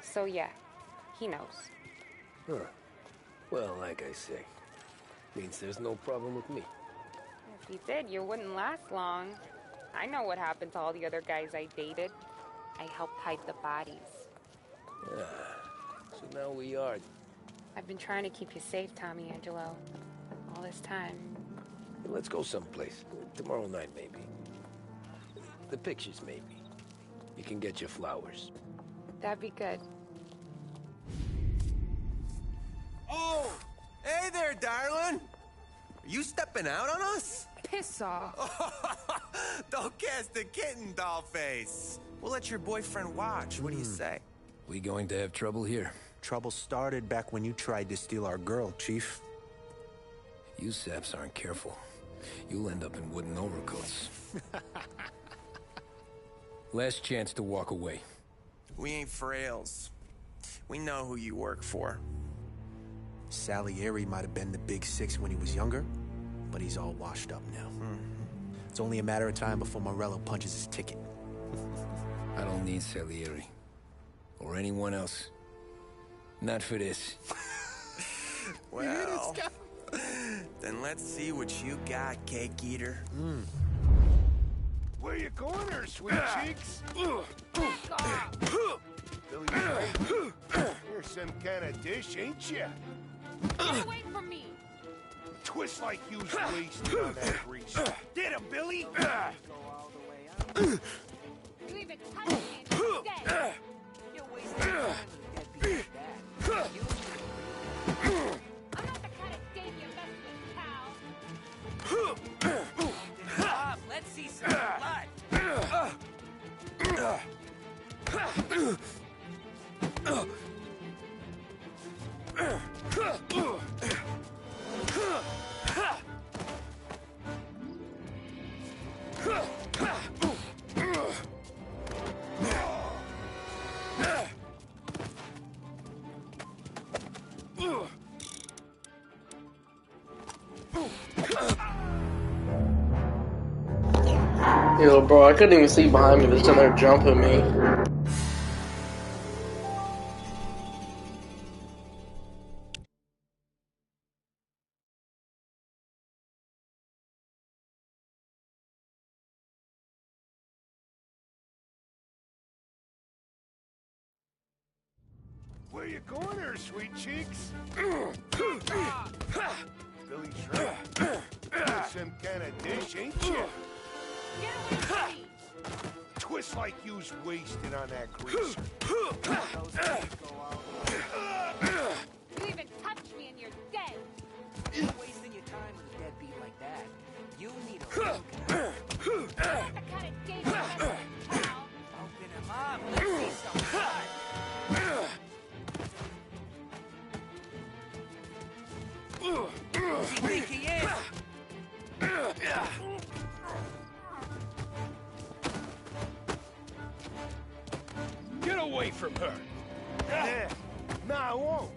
So yeah, he knows. Huh. Well, like I say, means there's no problem with me. If you did, you wouldn't last long. I know what happened to all the other guys I dated. I helped hide the bodies. So now we are. I've been trying to keep you safe, Tommy Angelo, all this time. Let's go someplace. Tomorrow night, maybe. The pictures, maybe. You can get your flowers. That'd be good. Oh! Hey there, darling! Are you stepping out on us? Piss off. Don't cast a kitten, dollface. We'll let your boyfriend watch. What do you say? We going to have trouble here? Trouble started back when you tried to steal our girl, Chief. You saps aren't careful. You'll end up in wooden overcoats. Last chance to walk away. We ain't frails. We know who you work for. Salieri might have been the big six when he was younger, but he's all washed up now. It's only a matter of time before Morello punches his ticket. I don't need Salieri. Or anyone else. Not for this. Well, then let's see what you got, cake eater. Where you going there, sweet cheeks? Billy Ray, you're some kind of dish, ain't you? Get away from me! Twist like you was wasted on that grease. Get him, Billy! You even touch me and you're dead! You're wasting time with a deadbeat like that. I'm not the kind of date you're messing with, pal. Let's see some blood. Yo, bro, I couldn't even see behind me. They're sitting there jumping me. Where you going there, sweet cheeks? Billy Shrimp, you're some kind of dish, ain't you? Get away from me! Twist like you was wasted on that grease. You even touch me and you're dead! You're wasting your time with a deadbeat like that. You need a look. I'm not the kind of date you're messing with, pal. Open him up. Let's see some blood. Who's he think he is? Get away from her! Yeah. Nah, I won't.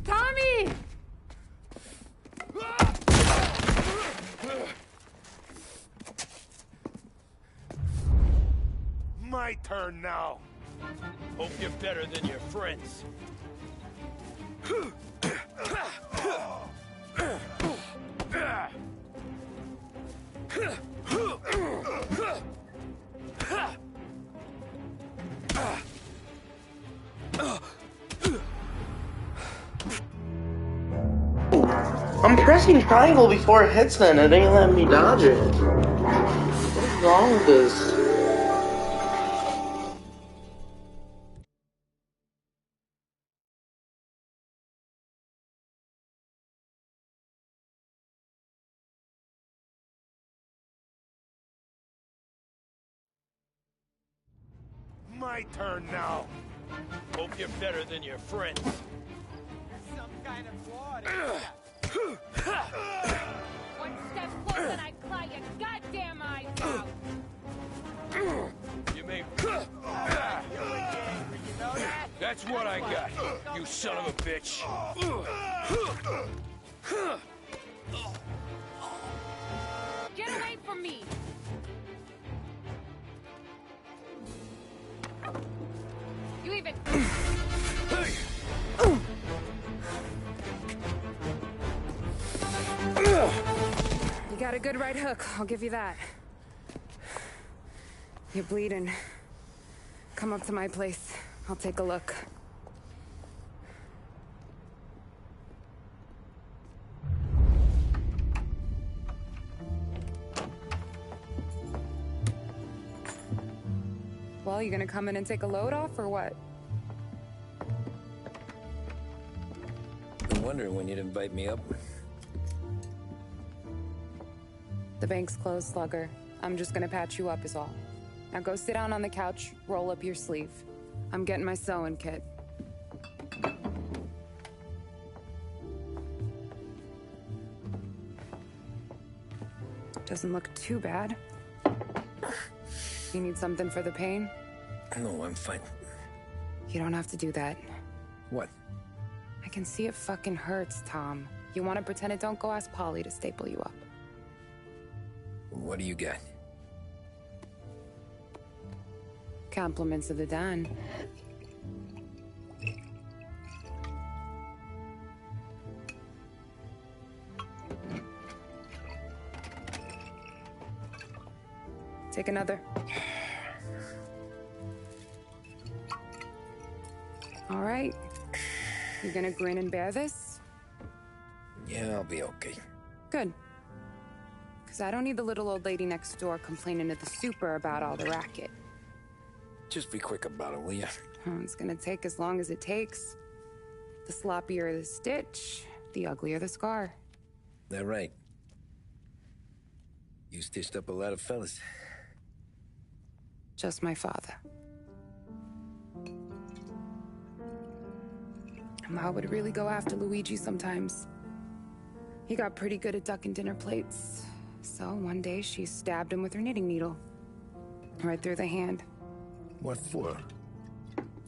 Tommy! My turn now. Hope you're better than your friends. I'm pressing triangle before it hits it, and it ain't letting me dodge it. What is wrong with this? My turn now. Hope you're better than your friends. Some kind of water. One step closer and I claw your goddamn eyes out! You may... That's what I got, you son of a bitch. Get away from me! You even... You got a good right hook, I'll give you that. You're bleeding. Come up to my place. I'll take a look. Well, you gonna come in and take a load off, or what? Been wondering when you'd invite me up. The bank's closed, Slugger. I'm just gonna patch you up is all. Now go sit down on the couch, roll up your sleeve. I'm getting my sewing kit. Doesn't look too bad. You need something for the pain? No, I'm fine. You don't have to do that. What? I can see it fucking hurts, Tom. You want to pretend it don't? Go ask Polly to staple you up. What do you got? Compliments of the Don. Take another. All right. You gonna grin and bear this? Yeah, I'll be okay. Good. Because I don't need the little old lady next door complaining to the super about all the racket. Just be quick about it, will ya? It's gonna take as long as it takes. The sloppier the stitch, the uglier the scar. That right. You stitched up a lot of fellas. Just my father. Ma would really go after Luigi sometimes. He got pretty good at ducking dinner plates. So one day she stabbed him with her knitting needle. Right through the hand. What for?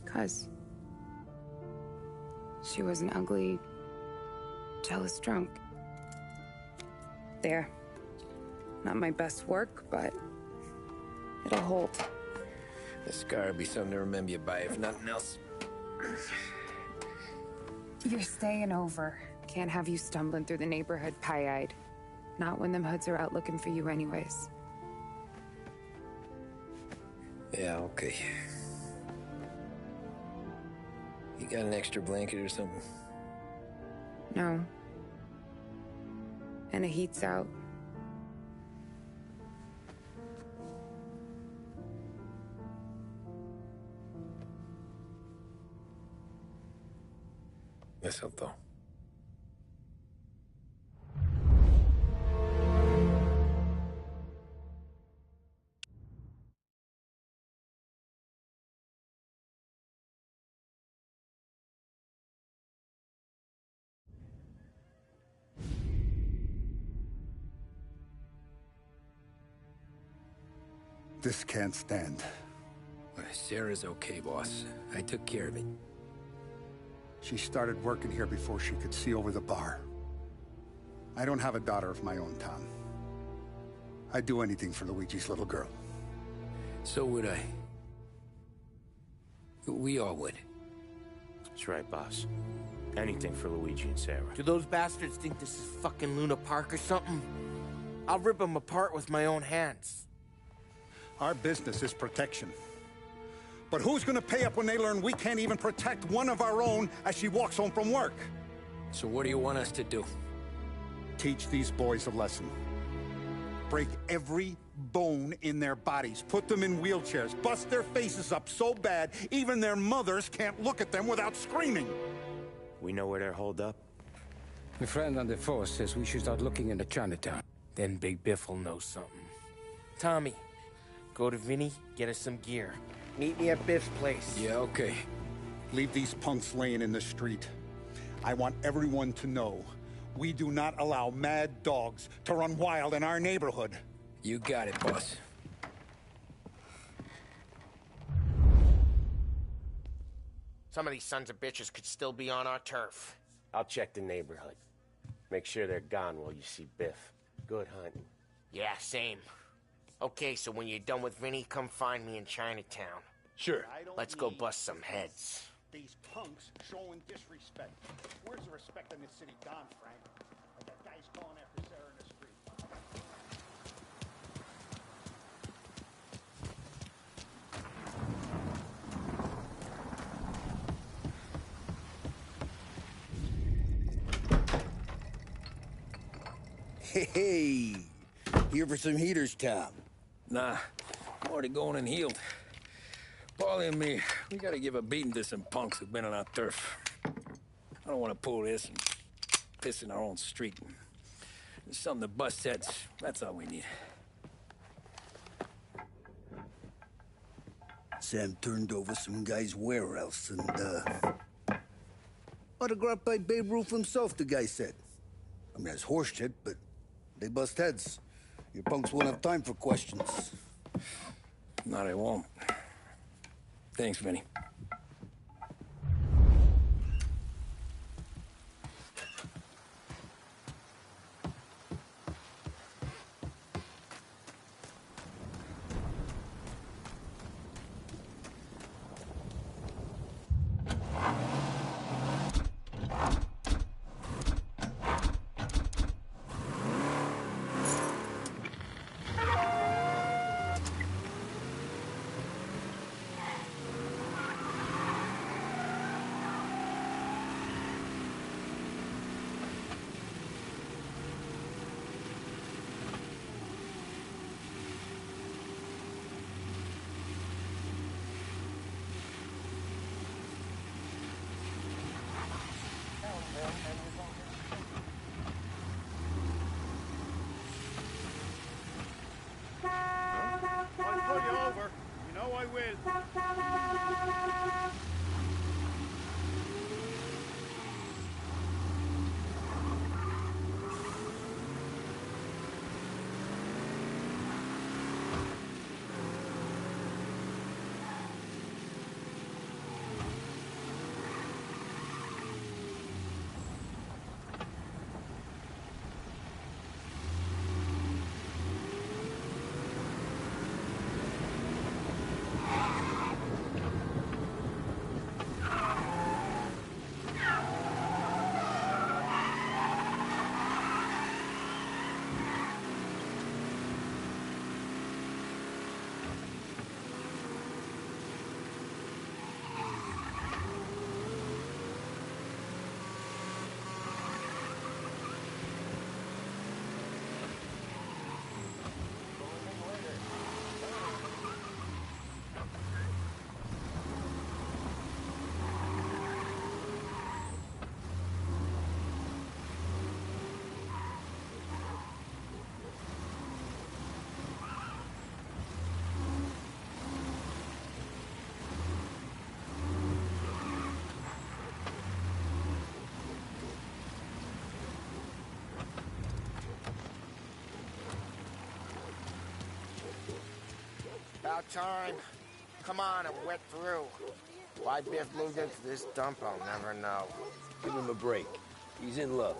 'Cause she was an ugly, jealous drunk. There. Not my best work, but it'll hold. The scar will be something to remember you by, if nothing else. You're staying over. Can't have you stumbling through the neighborhood pie-eyed. Not when them hoods are out looking for you anyways. Yeah, okay. You got an extra blanket or something? No. And the heat's out. Yes, I'll though. This can't stand. Sarah's okay, boss. I took care of it. She started working here before she could see over the bar. I don't have a daughter of my own, Tom. I'd do anything for Luigi's little girl. So would I. We all would. That's right, boss. Anything for Luigi and Sarah. Do those bastards think this is fucking Luna Park or something? I'll rip them apart with my own hands. Our business is protection. But who's gonna pay up when they learn we can't even protect one of our own as she walks home from work? So what do you want us to do? Teach these boys a lesson. Break every bone in their bodies. Put them in wheelchairs. Bust their faces up so bad, even their mothers can't look at them without screaming. We know where they're holed up? My friend on the force says we should start looking into Chinatown. Then Big Biff will know something. Tommy, go to Vinny, get us some gear. Meet me at Biff's place. Yeah, okay. Leave these punks laying in the street. I want everyone to know we do not allow mad dogs to run wild in our neighborhood. You got it, boss. Some of these sons of bitches could still be on our turf. I'll check the neighborhood. Make sure they're gone while you see Biff. Good hunting. Yeah, same. Okay, so when you're done with Vinny, come find me in Chinatown. Sure. Let's go bust some heads. These punks showing disrespect. Where's the respect in this city gone, Frank? I got guys calling after Sarah in the street. Hey, here for some heaters, Tom? Nah, I'm already going and healed. Paulie and me, we gotta give a beating to some punks who've been on our turf. I don't want to pull this and piss in our own street. There's something to bust heads. That's all we need. Sam turned over some guys' warehouse and, autographed by Babe Ruth himself, the guy said. I mean, that's horse shit, but they bust heads. Your punks won't have time for questions. No, they won't. Thanks, Vinny. I'll pull you over. You know I will. About time. Come on, I'm wet through. Why Biff moved into this dump, I'll never know. Give him a break. He's in love.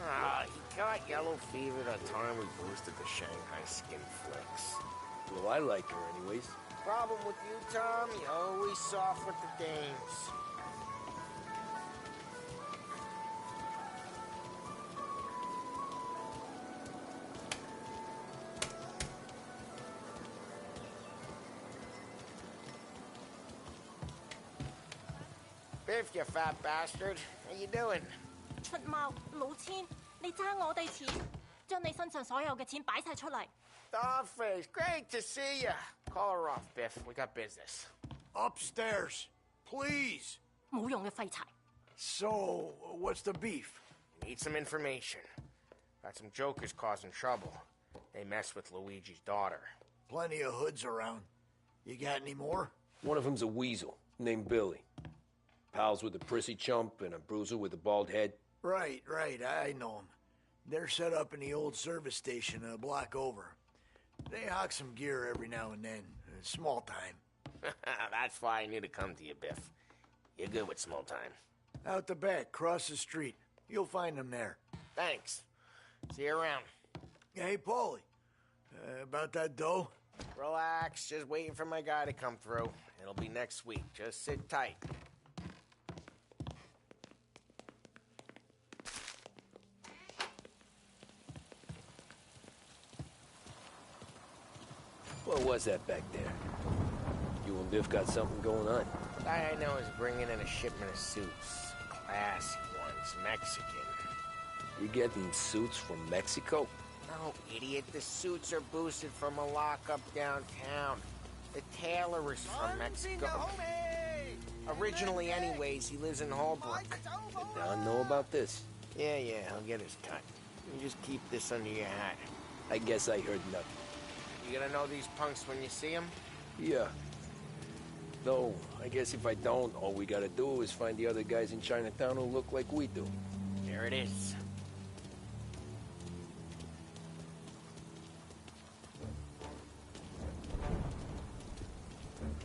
Ah, he got yellow fever that time we boosted the Shanghai skin flicks. Well, I like her anyways. Problem with you, Tom, you're always soft with the dames. Biff, you fat bastard. How you doing? 出貓老千，你爭我哋錢，將你身上所有嘅錢擺晒出嚟。Dollface, great to see you. Call her off, Biff. We got business. Upstairs, please. 冇用嘅廢柴。So, what's the beef? Need some information. Got some jokers causing trouble. They messed with Luigi's daughter. Plenty of hoods around. You got any more? One of them's a weasel named Billy. Pals with a prissy chump and a bruiser with a bald head. Right, I know 'em. They're set up in the old service station a block over. They hawk some gear every now and then. Small time. That's why I knew to come to you, Biff. You're good with small time. Out the back, cross the street. You'll find them there. Thanks. See you around. Hey, Paulie. About that dough? Relax, just waiting for my guy to come through. It'll be next week. Just sit tight. What was that back there? You and Biff got something going on? Guy I know is bringing in a shipment of suits. Classy ones, Mexican. You getting suits from Mexico? No, idiot. The suits are boosted from a lockup downtown. The tailor is from Mexico. Originally, anyways, he lives in Holbrook. Did Don know about this? Yeah, he'll get his cut. You just keep this under your hat. I guess I heard nothing. You gonna know these punks when you see them? Yeah. No, I guess if I don't, all we gotta do is find the other guys in Chinatown who look like we do. There it is.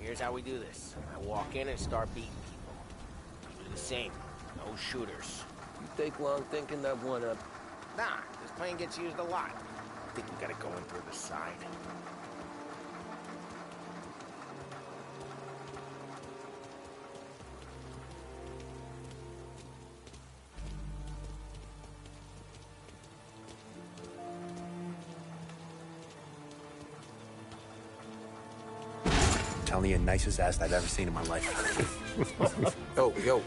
Here's how we do this. I walk in and start beating people. You do the same. No shooters. You take long thinking that one up. Nah, this plane gets used a lot. I think we gotta go in through the side. Telling you, nicest ass I've ever seen in my life. Yo.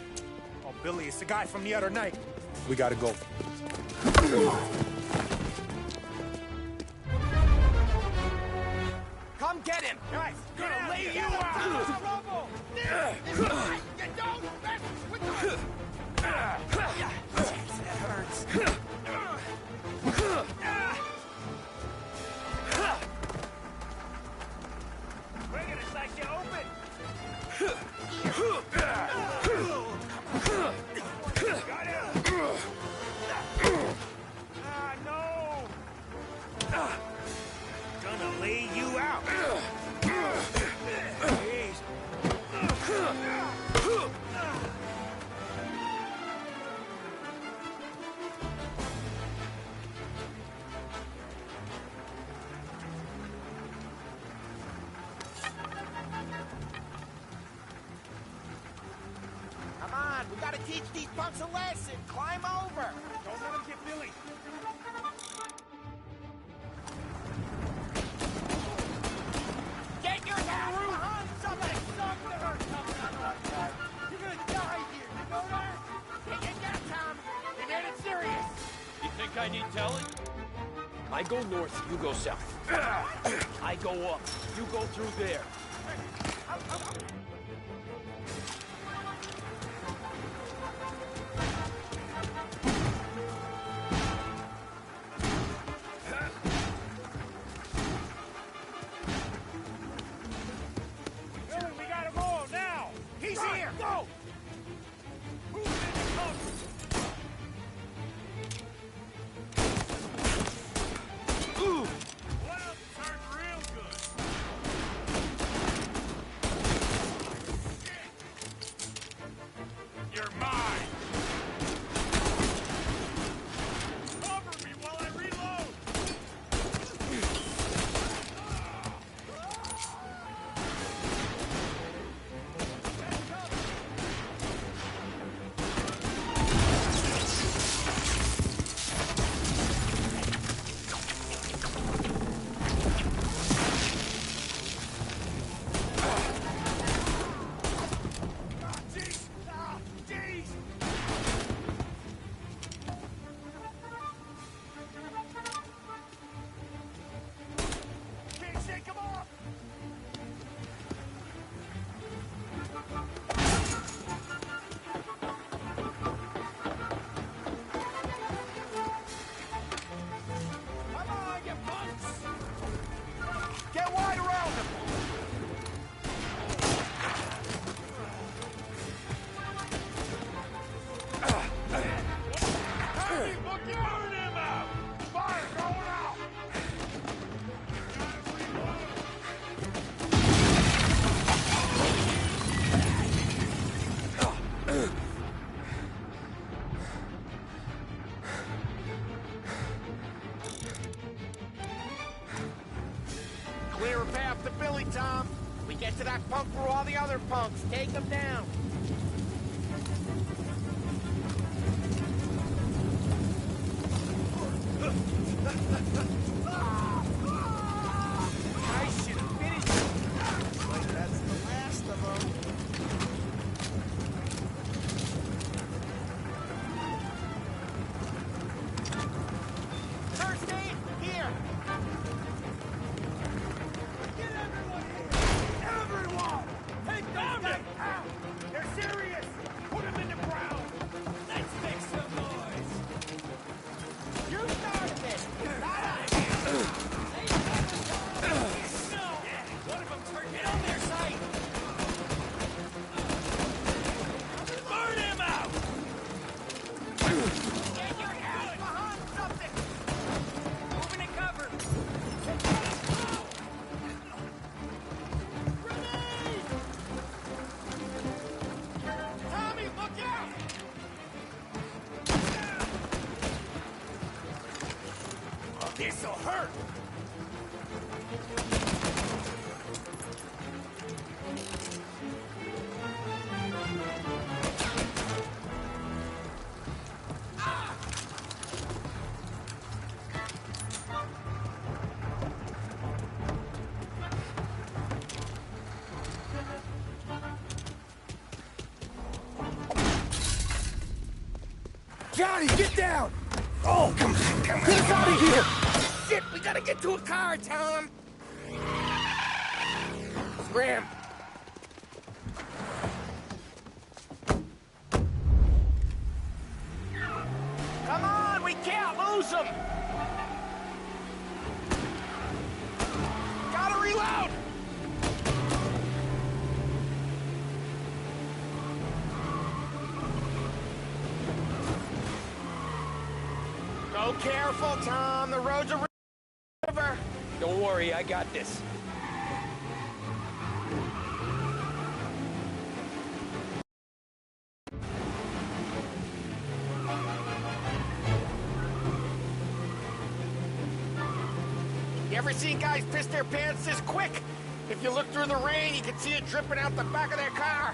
Oh, Billy, it's the guy from the other night. We gotta go. Come get him! Guys, Gonna lay you out! Don't mess with us! That hurts. We're gonna slice you open. Got him. No. Gonna lay you out. Jeez. Come on, we gotta teach these punks a lesson. Climb over. Don't let him get Billy. Get your ass behind somebody! Something hurts coming on the side. You're gonna die here, you know that? Get down, Tom. You made it serious. You think I need telling? I go north, you go south. I go up, you go through there. Billy, we gotta move now. He's here. Go. Move in, come. Well, turned real good. early, Tom. We get to that punk through all the other punks. Take them down. I should have finished him. Looks like that's the last of them. First aid, here. Get everyone here! Everyone! Take those guys out! They're serious! Put them in the ground! Let's make some noise! You started this, not us. One of them's hurt. Get on their side! Burn him out! Get your hands behind something. Moving to cover! Grenade! Tommy, look out! Oh, this'll hurt! Johnny, get down! Oh, come on. Get us out of here! Shit, we gotta get to a car, Tom! Scram! Come on, we can't lose them! Gotta reload! Go careful, Tom. The road's a river. Don't worry, I got this. You ever seen guys piss their pants this quick? If you look through the rain, you can see it dripping out the back of their car.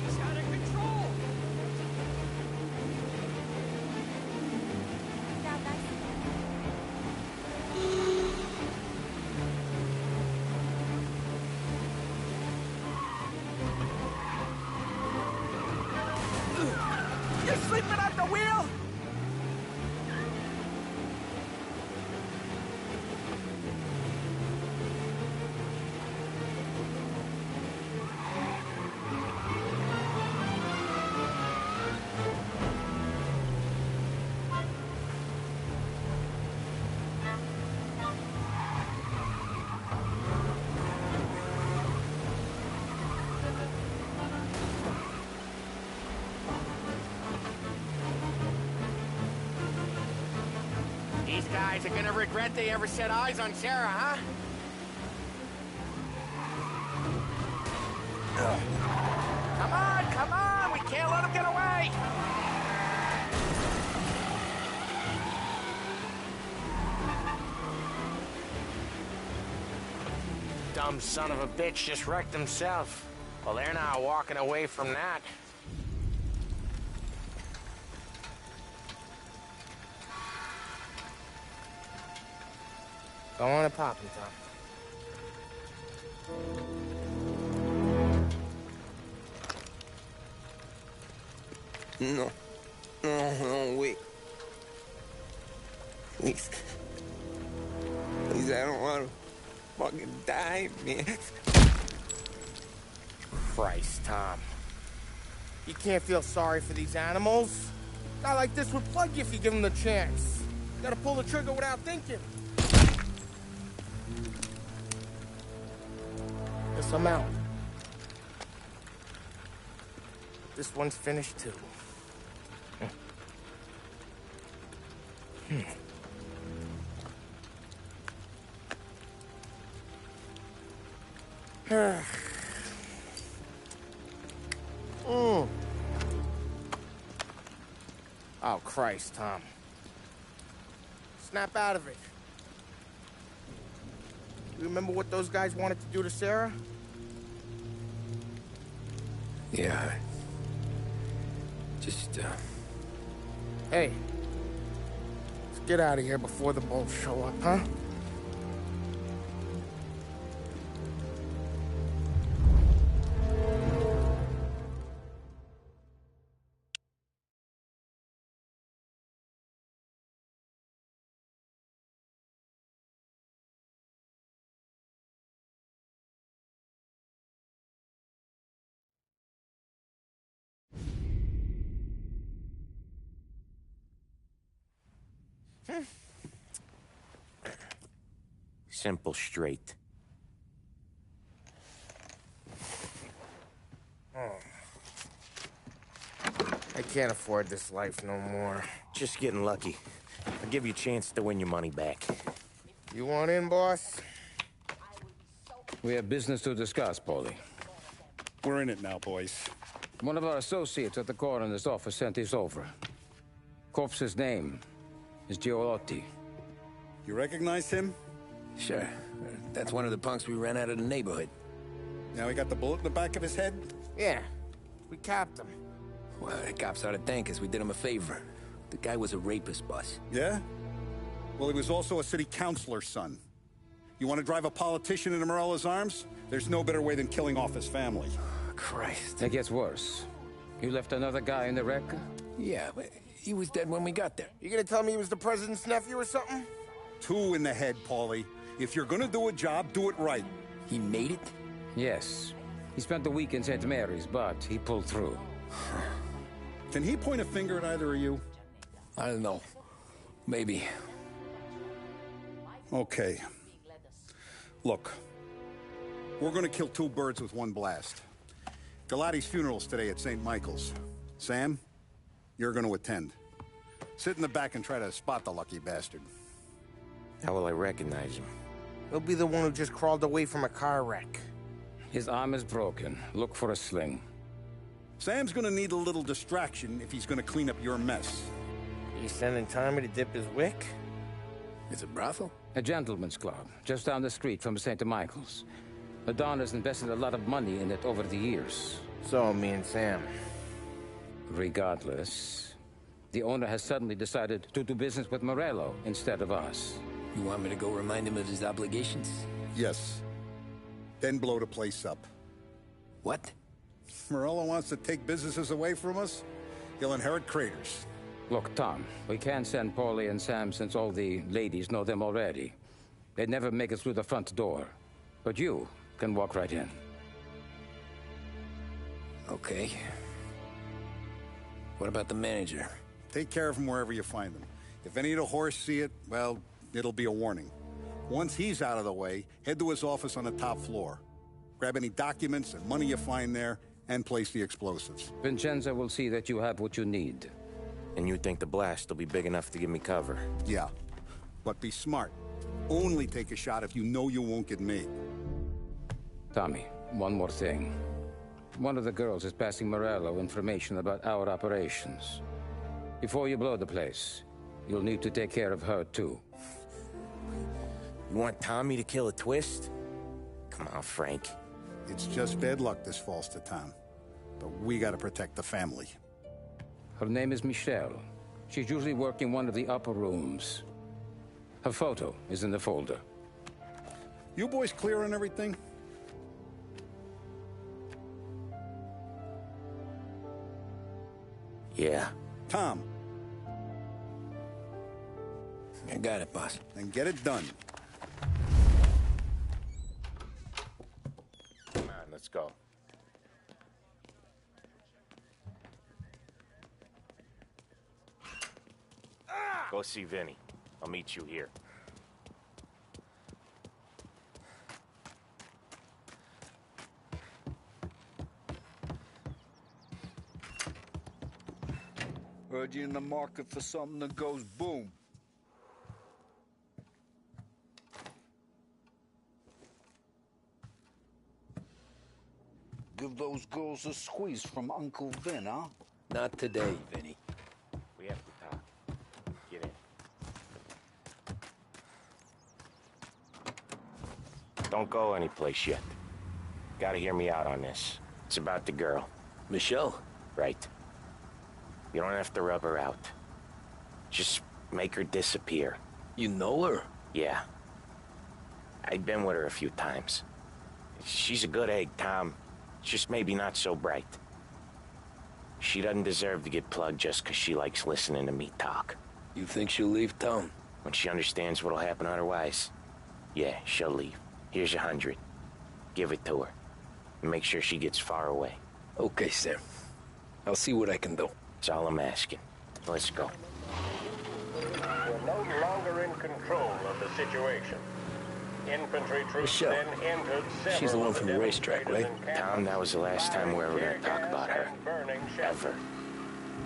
It's out of control! You sleeping at the wheel? These guys are gonna regret they ever set eyes on Sarah, huh? Come on, we can't let them get away! Dumb son of a bitch just wrecked himself. Well, they're not walking away from that. Go on and pop him, Tom. No. No, wait. Please. Please, I don't want to fucking die, man. Christ, Tom. You can't feel sorry for these animals. A guy like this would plug you if you give him the chance. You gotta pull the trigger without thinking. Guess I'm out. This one's finished too. Mm. Oh, Christ, Tom. Snap out of it. You remember what those guys wanted to do to Sarah? Yeah. Just, Hey. Let's get out of here before the bulls show up, huh? Simple, straight. I can't afford this life no more. Just getting lucky. I'll give you a chance to win your money back. You want in, boss? We have business to discuss, Paulie. We're in it now, boys. One of our associates at the coroner's office sent this over. Corpse's name is Giolotti. You recognize him? Sure. That's one of the punks we ran out of the neighborhood. Now he got the bullet in the back of his head? Yeah. We capped him. Well, the cops ought to thank us. We did him a favor. The guy was a rapist, boss. Yeah? Well, he was also a city councilor's son. You want to drive a politician into Morella's arms? There's no better way than killing off his family. Christ. It gets worse. You left another guy in the wreck? Yeah, but he was dead when we got there. You gonna tell me he was the president's nephew or something? 2 in the head, Paulie. If you're gonna do a job, do it right. He made it? Yes. He spent the week in St. Mary's, but he pulled through. Can he point a finger at either of you? I don't know. Maybe. Okay. Look. We're gonna kill 2 birds with 1 blast. Galati's funeral's today at St. Michael's. Sam, you're gonna attend. Sit in the back and try to spot the lucky bastard. How will I recognize him? He'll be the one who just crawled away from a car wreck. His arm is broken. Look for a sling. Sam's gonna need a little distraction if he's gonna clean up your mess. You sending Tommy to dip his wick? It's a brothel? A gentleman's club, just down the street from St. Michael's. The Don has invested a lot of money in it over the years. So, me and Sam. Regardless, the owner has suddenly decided to do business with Morello instead of us. You want me to go remind him of his obligations? Yes. Then blow the place up. What? Morello wants to take businesses away from us? He'll inherit craters. Look, Tom, we can't send Paulie and Sam since all the ladies know them already. They'd never make it through the front door. But you can walk right in. Okay. What about the manager? Take care of him wherever you find him. If any of the whores see it, well, it'll be a warning. Once he's out of the way, head to his office on the top floor. Grab any documents and money you find there, and place the explosives. Vincenzo will see that you have what you need. And you think the blast will be big enough to give me cover? Yeah. But be smart. Only take a shot if you know you won't get made. Tommy, one more thing. One of the girls is passing Morello information about our operations. Before you blow the place, you'll need to take care of her, too. You want Tommy to kill a twist? Come on, Frank. It's just bad luck this falls to Tom. But we gotta protect the family. Her name is Michelle. She's usually working one of the upper rooms. Her photo is in the folder. You boys clear on everything? Yeah. Tom. I got it, boss. Then get it done. Come on, let's go. Go see Vinny. I'll meet you here. Heard you in the market for something that goes boom. those girls a squeeze from Uncle Vin, huh? Not today, Vinny. We have to talk. Get in. Don't go anyplace yet. Gotta hear me out on this. It's about the girl. Michelle? Right. You don't have to rub her out. Just make her disappear. You know her? Yeah. I've been with her a few times. She's a good egg, Tom. Just maybe not so bright. She doesn't deserve to get plugged just because she likes listening to me talk. You think she'll leave town? When she understands what'll happen otherwise, yeah, she'll leave. Here's 100. Give it to her. And make sure she gets far away. Okay, Sam. I'll see what I can do. That's all I'm asking. Let's go. We're no longer in control of the situation. Infantry troops Michelle. then entered several She's the one from the racetrack, right? Tom, that was the last time we were ever gonna talk about her. Ever.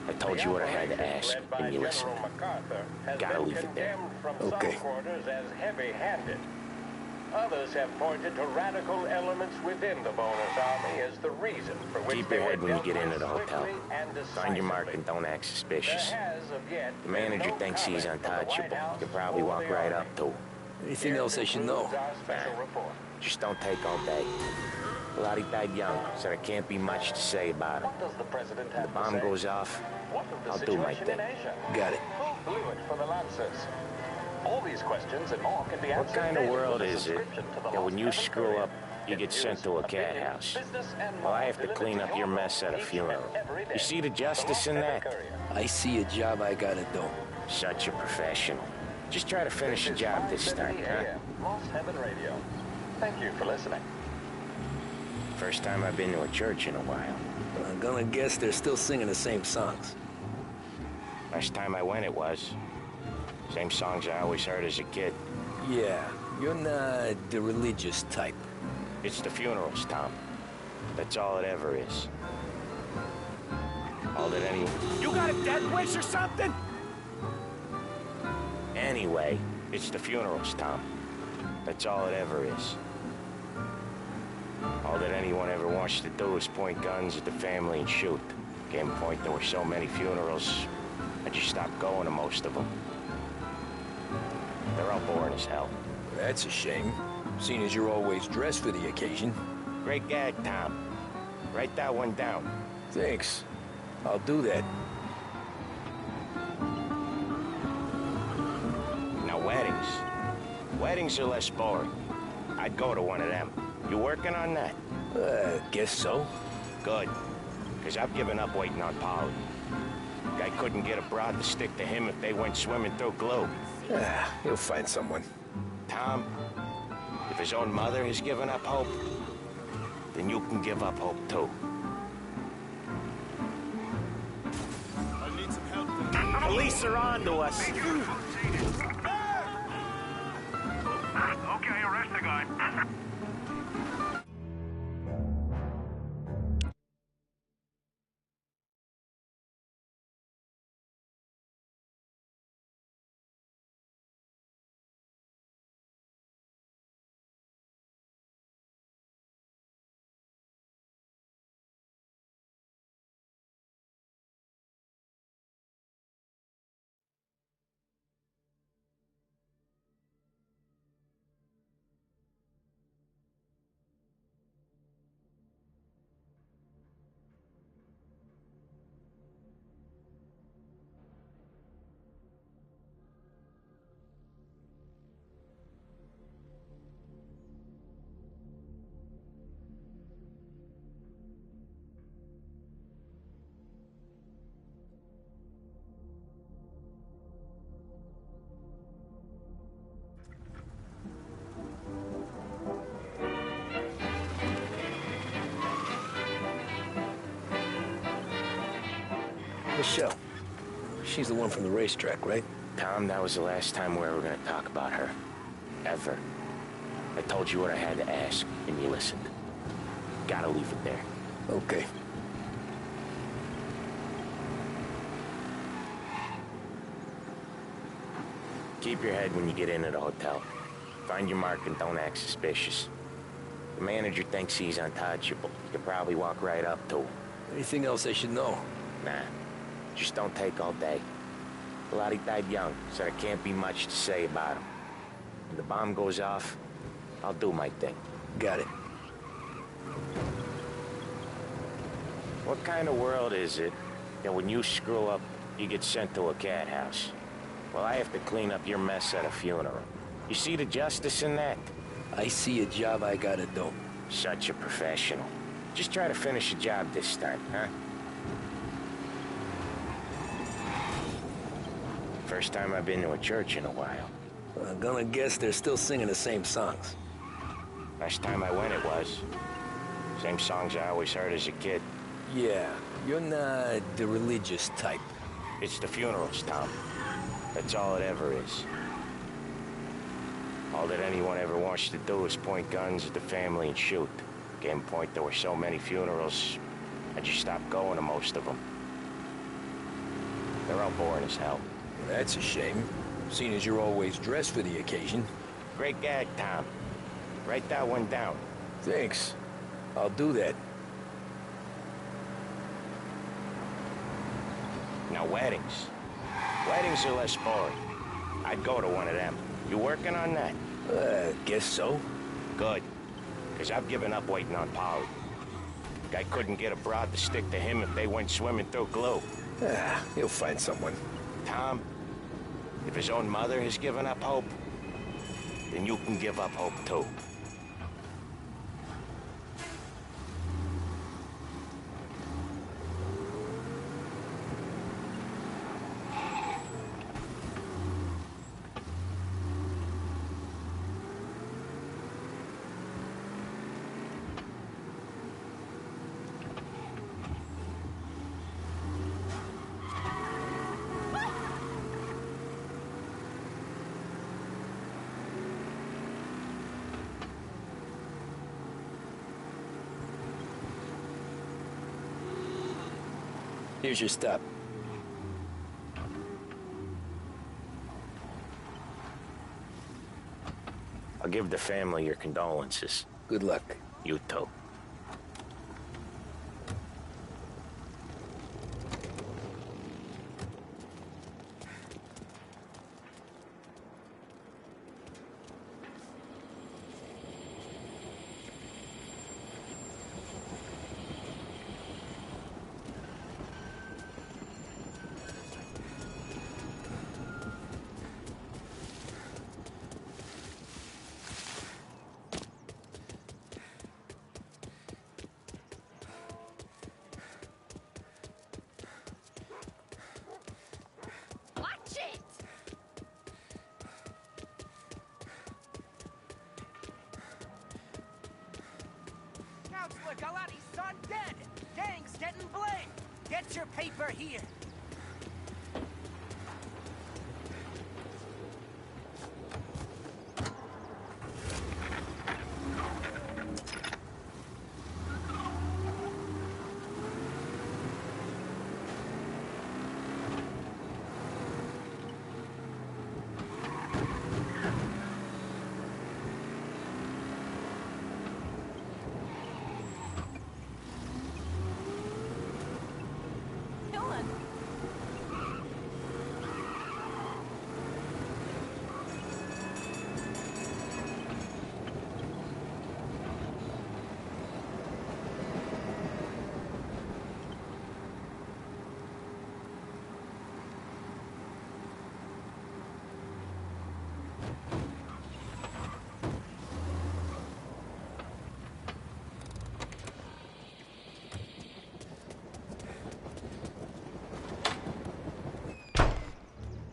I told you what I had to ask, and you listened. Gotta leave it there. Okay. Some quarters as heavy-handed. Others have pointed to radical elements within the bonus army as the reason for which Keep they your were head when you dealt get with into the hotel. swiftly and Find your mark decisively. and don't act suspicious. There has, of yet, The manager been no thinks he's comment from the White untouchable. House You could probably or walk the right Army. up to him. Anything else I should know? Our special report. Just don't take all day. Lottie died young, so there can't be much to say about her. What does the president When have the to bomb say? goes off, What of the I'll do my situation thing. in Asia? Got it. Who blew it for the Lancers? All these questions and more can be What answered kind of daily world with a is it subscription to the that when you Lost screw Heaven up, you get sent to a cat house? business and Well, I more have to delivered clean up your your home mess at a each and funeral. every day. You see the The justice Lost in Heaven that? Courier. I see a job I gotta do. Such a professional. Just try to finish the This is job this 5:70 time, huh? AM, Lost Heaven Radio. Thank you for listening. First time I've been to a church in a while. I'm gonna guess they're still singing the same songs. Last time I went, it was. Same songs I always heard as a kid. Yeah, you're not the religious type. It's the funerals, Tom. That's all it ever is. All that anyone... You got a death wish or something? Anyway, it's the funerals, Tom. That's all it ever is. All that anyone ever wants to do is point guns at the family and shoot. Came a point there were so many funerals, I just stopped going to most of them. They're all boring as hell. That's a shame, seeing as you're always dressed for the occasion. Great gag, Tom. Write that one down. Thanks. I'll do that. Now, weddings. Weddings are less boring. I'd go to one of them. You working on that? Guess so. Good. Because I've given up waiting on Polly. Guy couldn't get a broad to stick to him if they went swimming through glue. He'll find someone. Tom, if his own mother has given up hope, then you can give up hope too. I need some help. Police are on to us. Okay, arrest the guy. Michelle. She's the one from the racetrack, right? Tom, that was the last time we were going to talk about her. Ever. I told you what I had to ask, and you listened. Gotta leave it there. Okay. Keep your head when you get into the hotel. Find your mark and don't act suspicious. The manager thinks he's untouchable. You can probably walk right up to him. Anything else I should know? Nah, just don't take all day. Lottie died young, so there can't be much to say about him. When the bomb goes off, I'll do my thing. Got it. What kind of world is it that when you screw up, you get sent to a cat house? Well, I have to clean up your mess at a funeral. You see the justice in that? I see a job I gotta do. Such a professional. Just try to finish the job this time, huh? First time I've been to a church in a while. I'm gonna guess they're still singing the same songs. Last time I went, it was. Same songs I always heard as a kid. Yeah, you're not the religious type. It's the funerals, Tom. That's all it ever is. All that anyone ever wants to do is point guns at the family and shoot. Game point, there were so many funerals, I just stopped going to most of them. They're all boring as hell. That's a shame, seeing as you're always dressed for the occasion. Great gag, Tom. Write that one down. Thanks. I'll do that. Now, weddings. Weddings are less boring. I'd go to one of them. You working on that? Guess so. Good. Because I've given up waiting on Polly. Guy couldn't get a broad to stick to him if they went swimming through glue. He'll find someone. Tom, if his own mother has given up hope, then you can give up hope too. Here's your stop. I'll give the family your condolences. Good luck. You too. Counselor Galati's son dead! Gang's getting blamed! Get your paper here!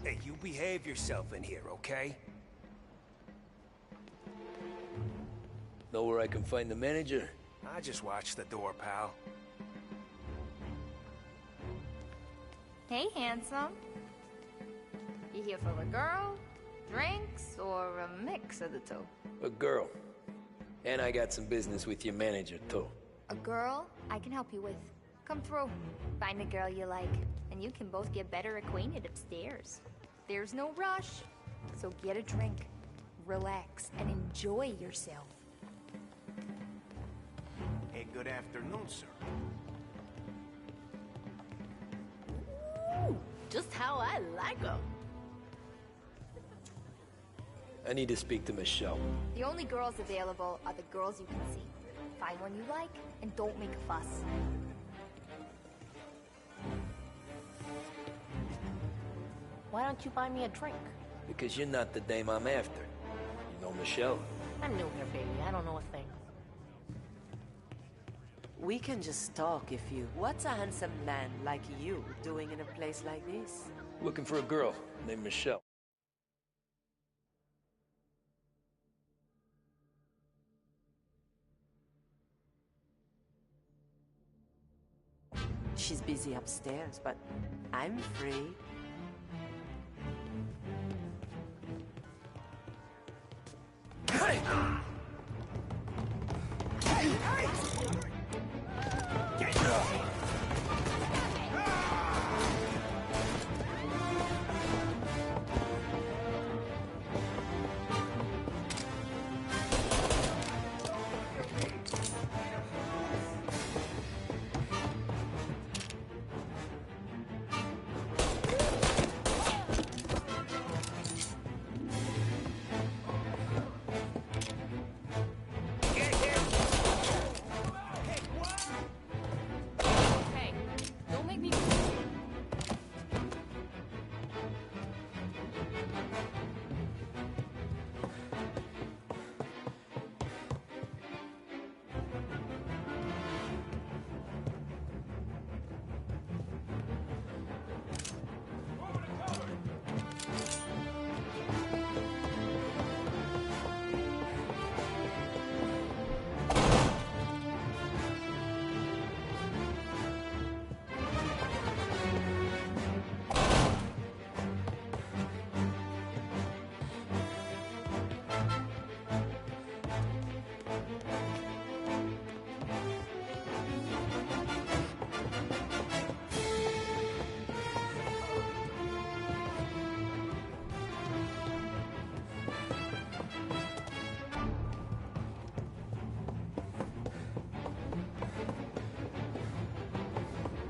Hey, you behave yourself in here, okay? Know where I can find the manager? I just watched the door, pal. Hey, handsome. You here for a girl, drinks, or a mix of the two? A girl. And I got some business with your manager, too. A girl I can help you with. Come through. Find a girl you like, and you can both get better acquainted upstairs. There's no rush, so get a drink, relax, and enjoy yourself. good afternoon, sir. Ooh, just how I like 'em. I need to speak to Michelle. The only girls available are the girls you can see. Find one you like, and don't make a fuss. Why don't you buy me a drink? Because you're not the dame I'm after. You know Michelle? I'm new here, baby. I don't know a thing. We can just talk if you... What's a handsome man like you doing in a place like this? Looking for a girl named Michelle. She's busy upstairs, but I'm free. Hey! Hey, don't make me...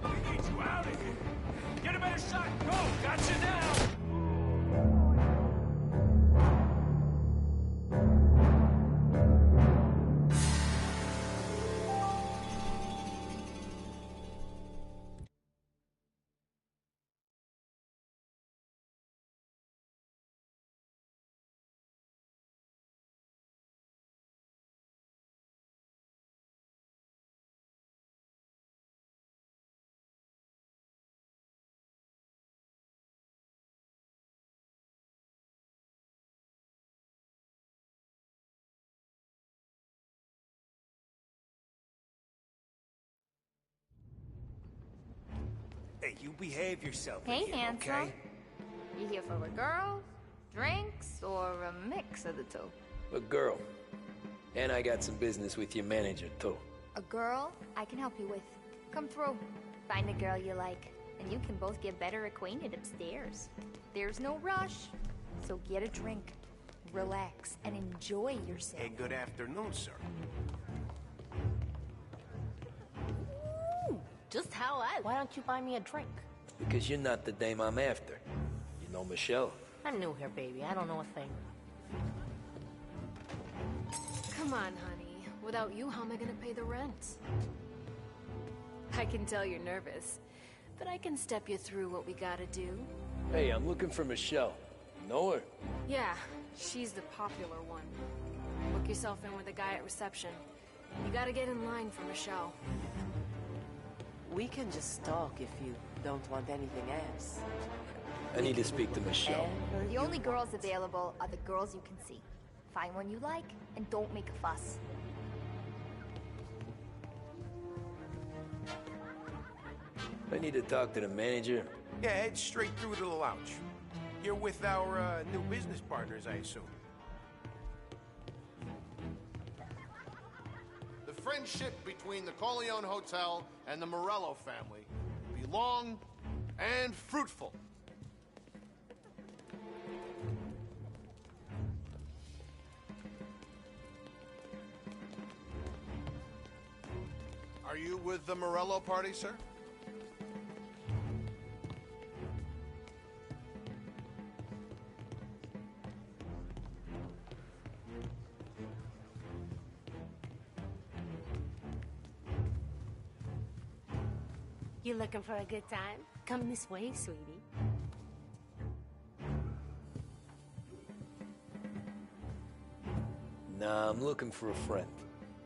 We need you out of here. Get a better shot. Go. Got you now. Hey, you behave yourself. Hey, again, handsome. okay? You here for a girl, drinks, or a mix of the two? A girl. And I got some business with your manager, too. A girl I can help you with. Come through. Find a girl you like, and you can both get better acquainted upstairs. There's no rush, so get a drink, relax, and enjoy yourself. Hey, good afternoon, sir. Ooh, just how I... Why don't you buy me a drink? Because you're not the dame I'm after. You know Michelle? I'm new here, baby. I don't know a thing. Come on, honey. Without you, how am I gonna pay the rent? I can tell you're nervous, but I can step you through what we gotta do. Hey, I'm looking for Michelle. You know her? Yeah, she's the popular one. Book yourself in with the guy at reception. You gotta get in line for Michelle. We can just talk if you don't want anything else. I need to speak to Michelle. The only girls available are the girls you can see. Find one you like, and don't make a fuss. I need to talk to the manager. Yeah, head straight through to the lounge. You're with our new business partners, I assume. The friendship between the Corleone Hotel and the Morello family will be long and fruitful. Are you with the Morello party, sir? You looking for a good time? Come this way, sweetie. Nah, I'm looking for a friend.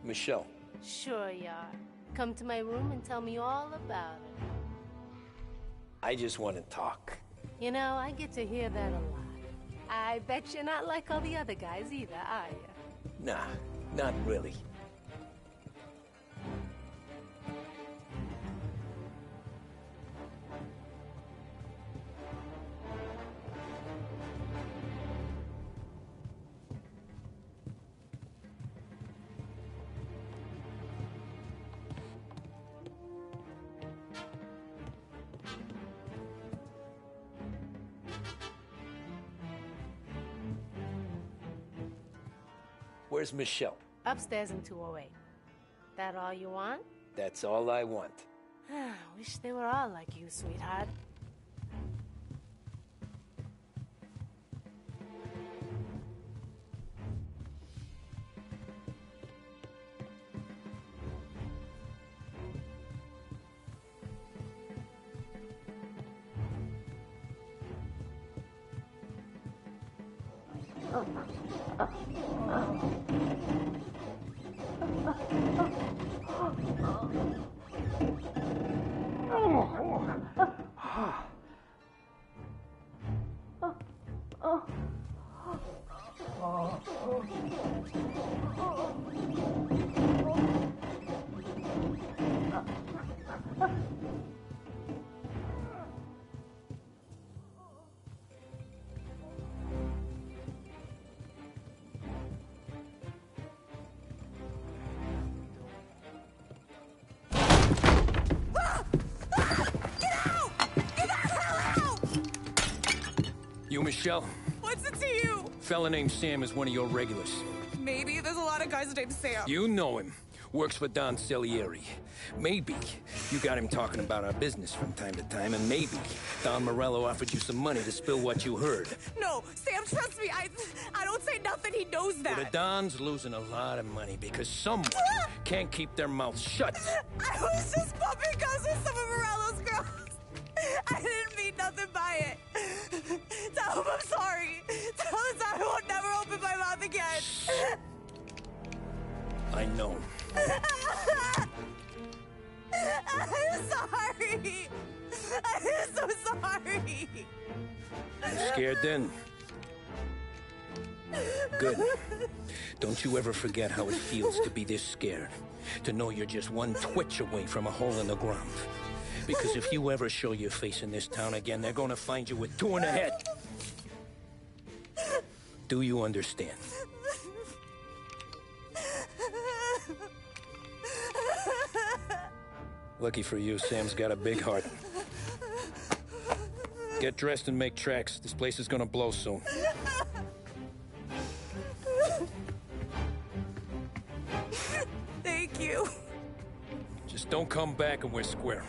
Michelle. Sure you are. Come to my room and tell me all about it. I just want to talk. You know, I get to hear that a lot. I bet you're not like all the other guys either, are you? Nah, not really. Where's Michelle? Upstairs in 208. That all you want? That's all I want. Wish they were all like you, sweetheart. You Michelle? What's it to you? Fella named Sam is one of your regulars. Maybe there's a lot of guys named Sam. You know him. Works for Don Salieri. Maybe you got him talking about our business from time to time, and maybe Don Morello offered you some money to spill what you heard. No, Sam, trust me. I don't say nothing. He knows that. Well, the Don's losing a lot of money because someone can't keep their mouth shut. I was just bumping guns with some of Morello's girls. I didn't mean nothing by it. Tell him I'm sorry. Tell him I won't never open my mouth again. I know. I'm sorry. I'm so sorry. You scared then? Good. Don't you ever forget how it feels to be this scared. To know you're just one twitch away from a hole in the ground. Because if you ever show your face in this town again, they're gonna find you with two in the head. Do you understand? Lucky for you, Sam's got a big heart. Get dressed and make tracks. This place is gonna blow soon. Thank you. Just don't come back and we're square.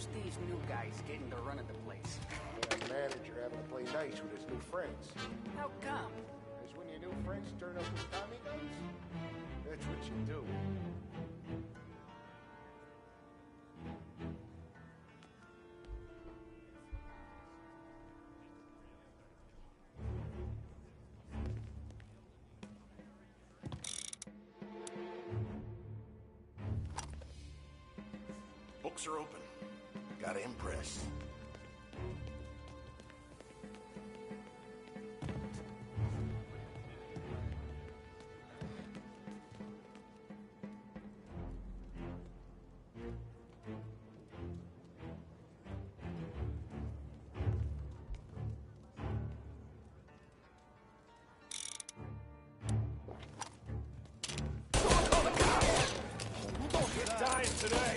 How's these new guys getting the run of the place? And a manager having to play nice with his new friends. How come? Because when your new friends turn up with Tommy guns, that's what you do. Books are open. Gotta impress. Don't get dying today!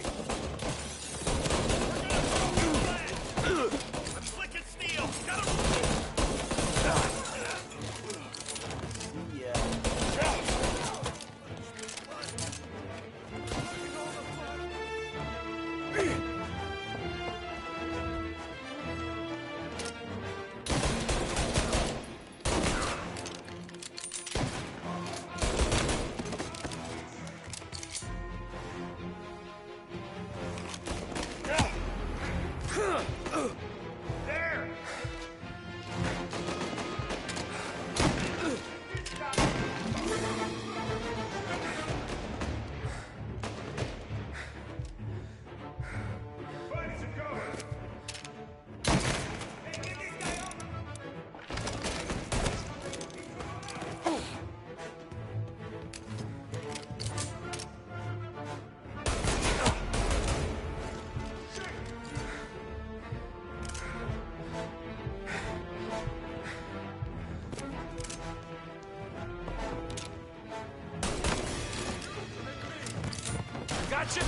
Gotcha!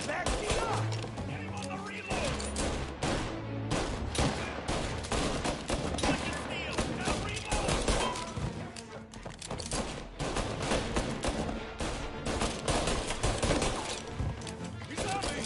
Back me up! Get him on the reload! He's on me!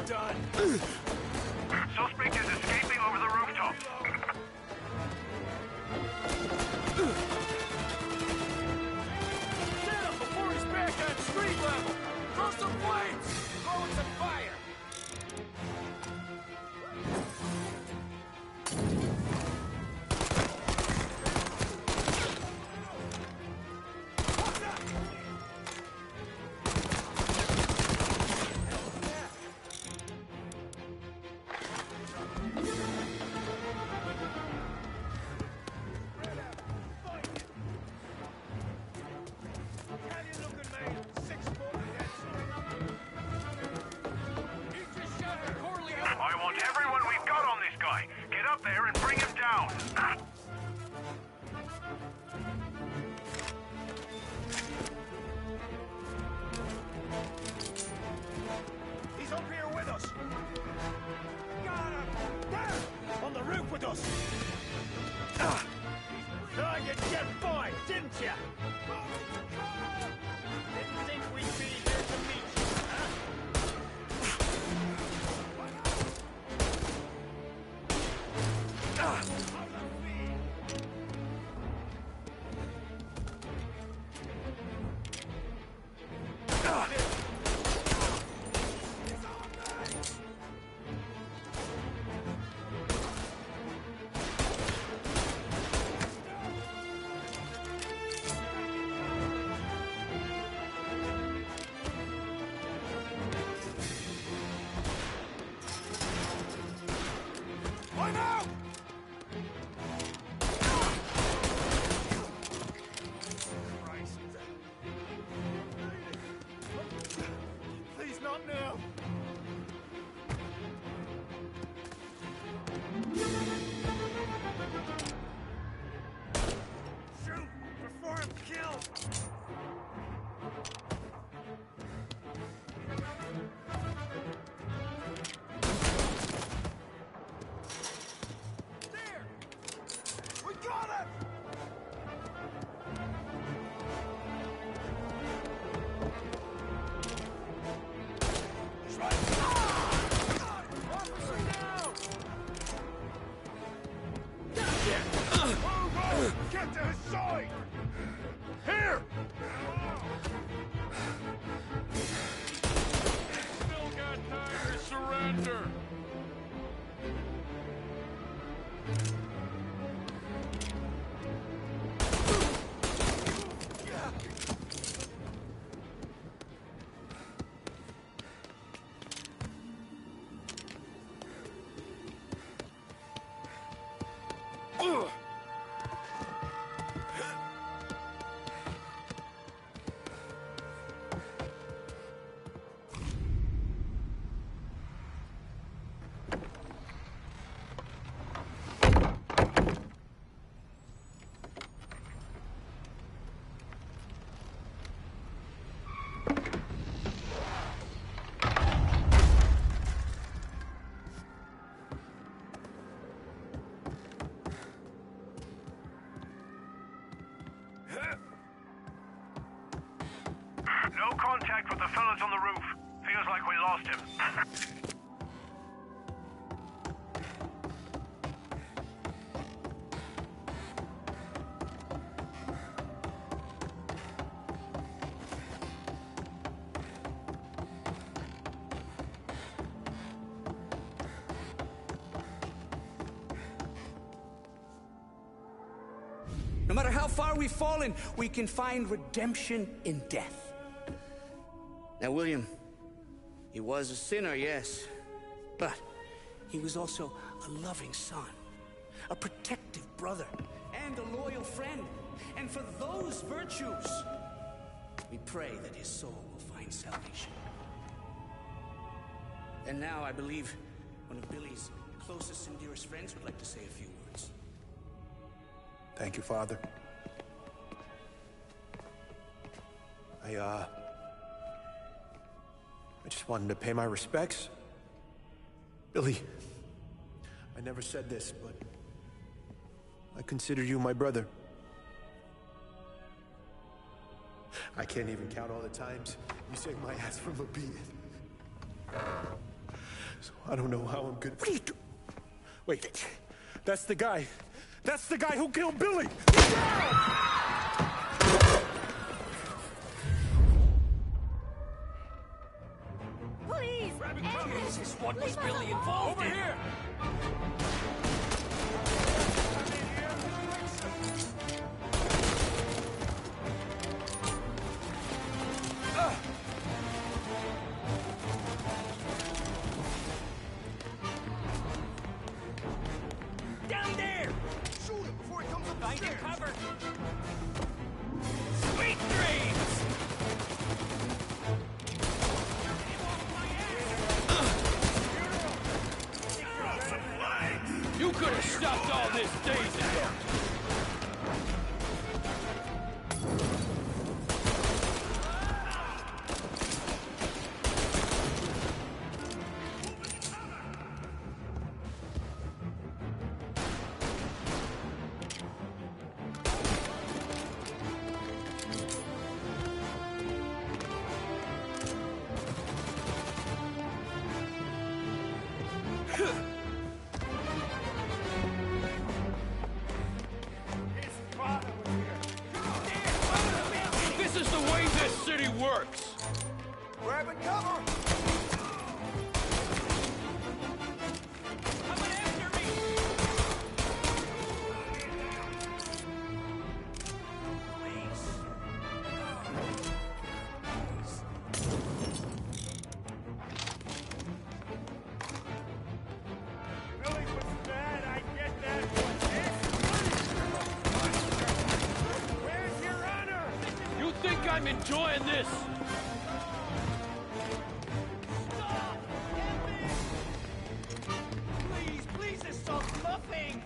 done. Suspect is escaping over the rooftop. Get him before he's back on street level! Throw some flames! Throw some fire! I want everyone we've got on this guy. Get up there and bring him down. He's up here with us. Got him! There! On the roof with us. Thought you'd get by, didn't you? Didn't think we'd be here to meet you, huh? I'm out! Christ. Please, not now. Shoot before I'm killed. We got him! He's right. Officer down! Move! Get to his side! Here! Still got time to surrender! No contact with the fellas on the roof. Feels like we lost him. No matter how far we've fallen, we can find redemption in death. Now, William, he was a sinner, yes, but he was also a loving son, a protective brother, and a loyal friend. And for those virtues, we pray that his soul will find salvation. And now I believe one of Billy's closest and dearest friends would like to say a few words. Thank you, Father. I just wanted to pay my respects. Billy, I never said this, but I consider you my brother. I can't even count all the times you saved my ass from a beating. So I don't know how I'm good. What are you doing? Wait, that's the guy. That's the guy who killed Billy! Please! Jesus, what was Billy involved in? Over here! Down there! Shoot him before he comes up the stairs! Cover! Sweet dreams! You could have stopped all this days ago! This is the way this city works! Grabbing cover! Coming after me! Billy was bad, I get that, Where's your honor? You think I'm enjoying this? Please, this solves nothing!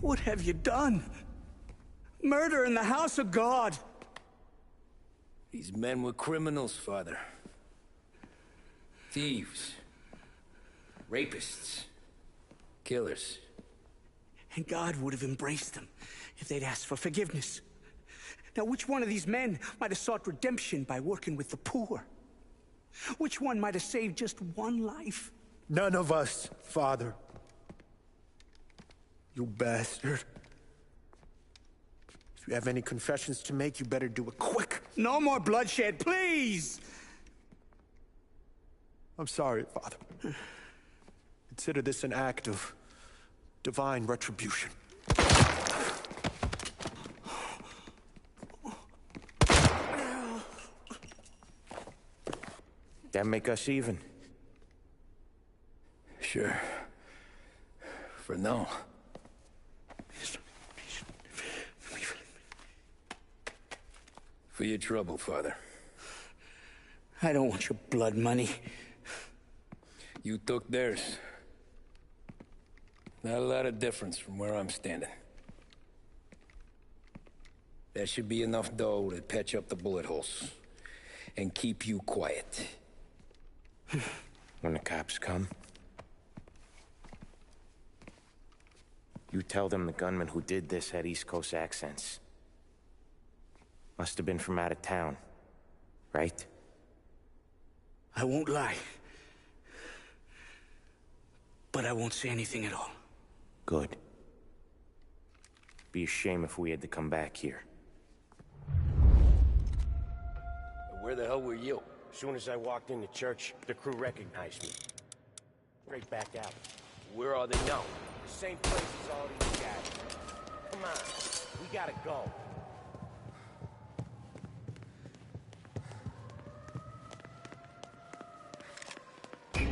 What have you done? Murder in the house of God! These men were criminals, Father. Thieves. Rapists. Killers. And God would have embraced them if they'd asked for forgiveness. Now, which one of these men might have sought redemption by working with the poor? Which one might have saved just one life? None of us, Father. You bastard. If you have any confessions to make, you better do it quick. No more bloodshed, please! I'm sorry, Father. Consider this an act of divine retribution. That make us even? Sure. For now. For your trouble, Father. I don't want your blood money. You took theirs. Not a lot of difference from where I'm standing. That should be enough dough to patch up the bullet holes. And keep you quiet. When the cops come, you tell them the gunman who did this had East Coast accents. Must have been from out of town, right? I won't lie. But I won't say anything at all. Good. Be a shame if we had to come back here. Where the hell were you? As soon as I walked into church, the crew recognized me. Straight back out. Where are they now? The same place as all these guys. Come on, we gotta go. The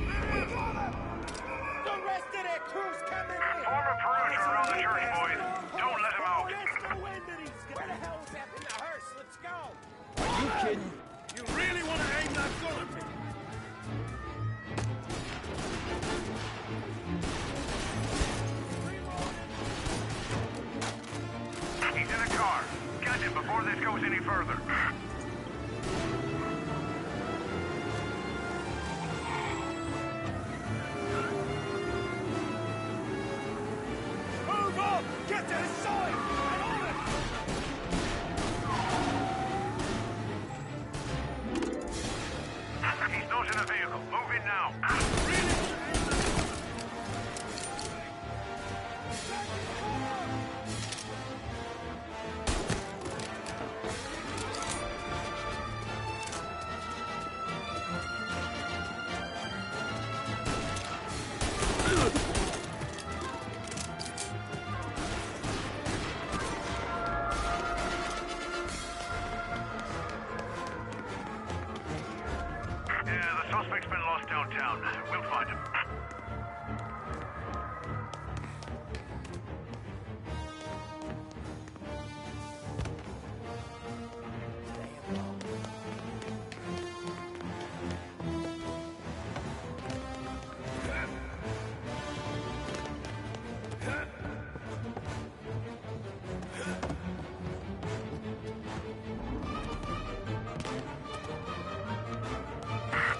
rest of their crew's coming in! Form a perimeter around the church, boys. Don't let them out. Where the hell is that in the hearse? Let's go! Are you kidding? You really want to aim that gun at me? He's in a car. Catch him before this goes any further. Move up! Get to his side! And on it! the vehicle. Move in now. Suspect's been lost downtown. We'll find him.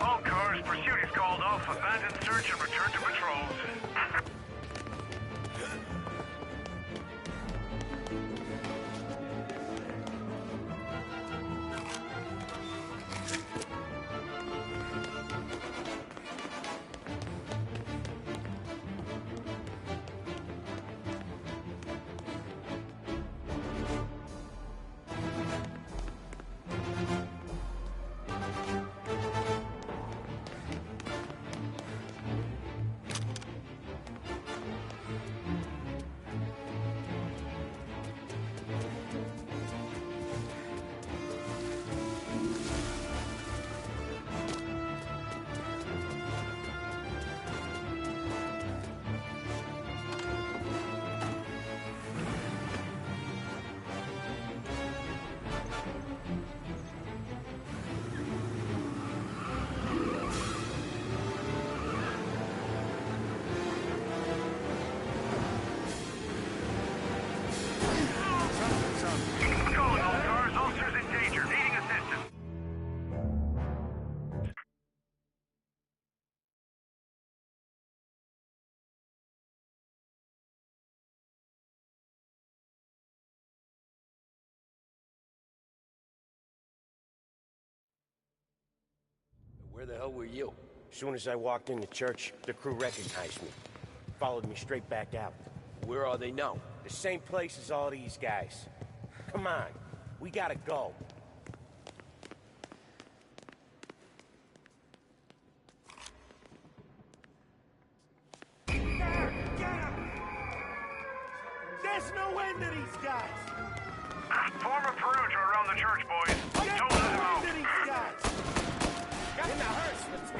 All cars, pursuit is called off. Abandon search and return to patrols. Calling all cars, officers in danger, needing assistance. Where the hell were you? As soon as I walked in the church, the crew recognized me. Followed me straight back out. Where are they now? The same place as all these guys. Come on, we gotta go. There's no end to these guys! Form a perimeter around the church, boys. Don't let them out. These guys! Got in the hearse, let's go!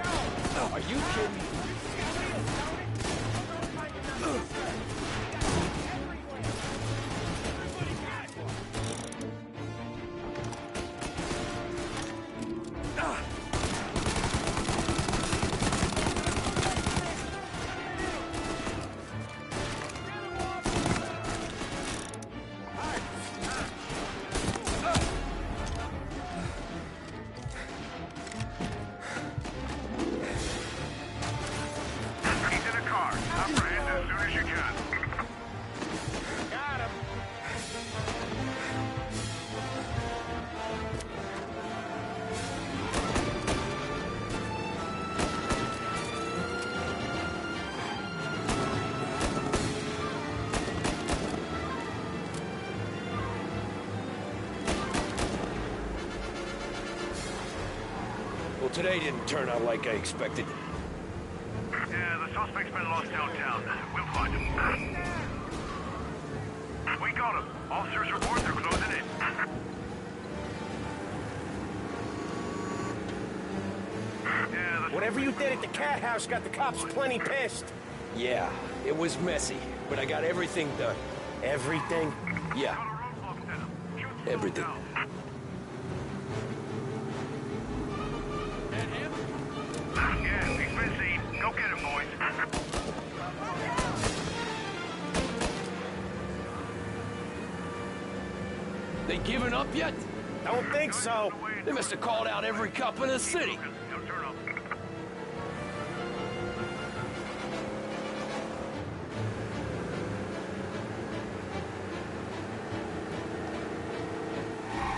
Are you kidding me? He's in a car. Apprehend as soon as you can. Got him! Well, today didn't turn out like I expected. Yeah, the suspect's been lost downtown. We'll find him. We got him. Officers report they're closing in. Yeah, Whatever you did at the cat house got the cops plenty pissed. Yeah, it was messy, but I got everything done. Everything? Yeah, everything. Yeah, he's been seen. Go get him, boys. They giving up yet? Don't think so. They must have called out every cop in the city.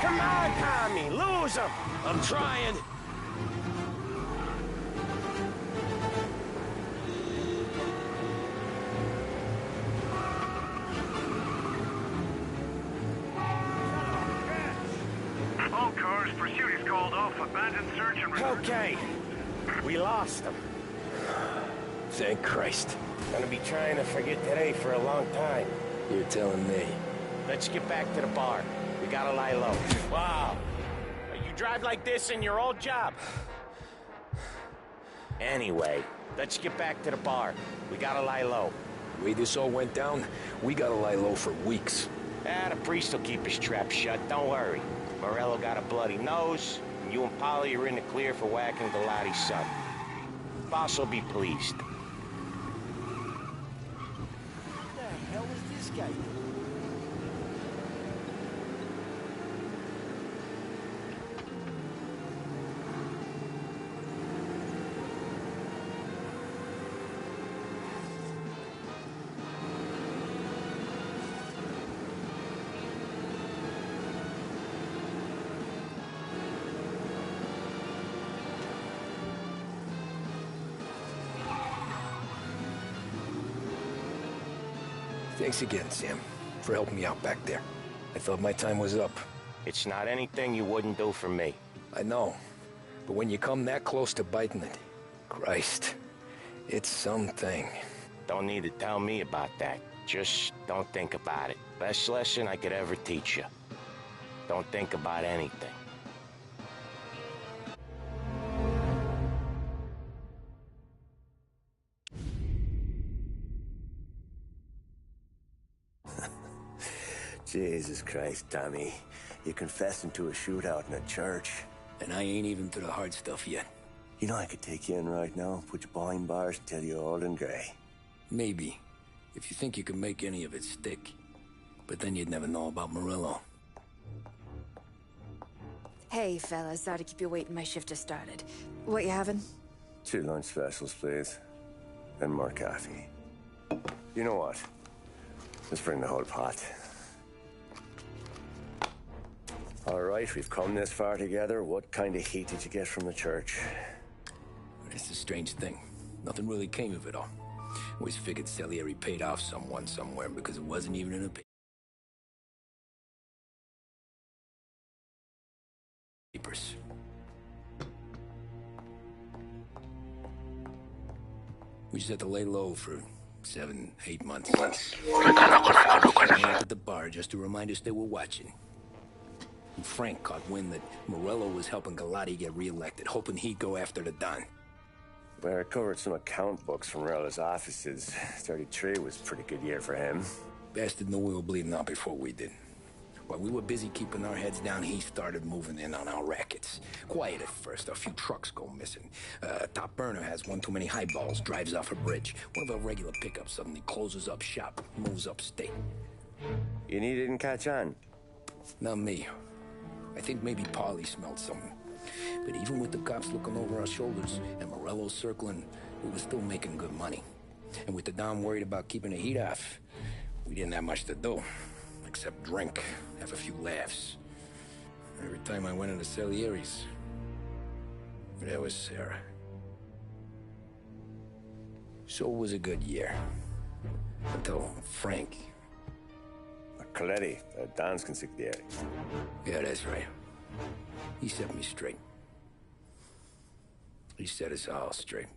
Come on, Tommy, lose him! I'm trying. Abandon search and... Okay. We lost him. Thank Christ. Gonna be trying to forget today for a long time. You're telling me. Let's get back to the bar. We gotta lie low. Wow. You drive like this in your old job? Anyway, let's get back to the bar. We gotta lie low. The way this all went down, we gotta lie low for weeks. The priest will keep his trap shut, don't worry. Morello got a bloody nose, and you and Polly are in the clear for whacking Galati's son. Boss will be pleased. What the hell is this guy doing? Thanks again, Sam, for helping me out back there. I thought my time was up. It's not anything you wouldn't do for me. I know. But when you come that close to biting it, Christ, it's something. Don't need to tell me about that. Just don't think about it. Best lesson I could ever teach you. Don't think about anything. Jesus Christ, Tommy. You're confessing to a shootout in a church. And I ain't even to the hard stuff yet. You know I could take you in right now, put you behind bars until you're old and gray. Maybe. If you think you can make any of it stick. But then you'd never know about Morello. Hey, fellas. Sorry to keep you waiting. My shift just started. What you having? 2 lunch specials, please. And more coffee. You know what? Let's bring the whole pot. All right, we've come this far together. What kind of heat did you get from the church? It's a strange thing. Nothing really came of it all. Always figured Salieri paid off someone somewhere because it wasn't even in the papers. We just had to lay low for 7, 8 months. At the bar just to remind us they were watching. And Frank caught wind that Morello was helping Galati get reelected, hoping he'd go after the Don. Well, I recovered some account books from Morello's offices. 33 was a pretty good year for him. Bastard knew we were bleeding out before we did. While we were busy keeping our heads down, he started moving in on our rackets. Quiet at first, a few trucks go missing. Top burner has one too many highballs, drives off a bridge. One of our regular pickups suddenly closes up shop, moves upstate. And he didn't catch on? Not me. I think maybe Polly smelled something. But even with the cops looking over our shoulders and Morello circling, we were still making good money. And with the Don worried about keeping the heat off, we didn't have much to do. Except drink, have a few laughs. Every time I went into Salieri's, there was Sarah. So it was a good year. Until Frank. Coletti, Don's consigliere. Yeah, that's right. He set me straight. He set us all straight.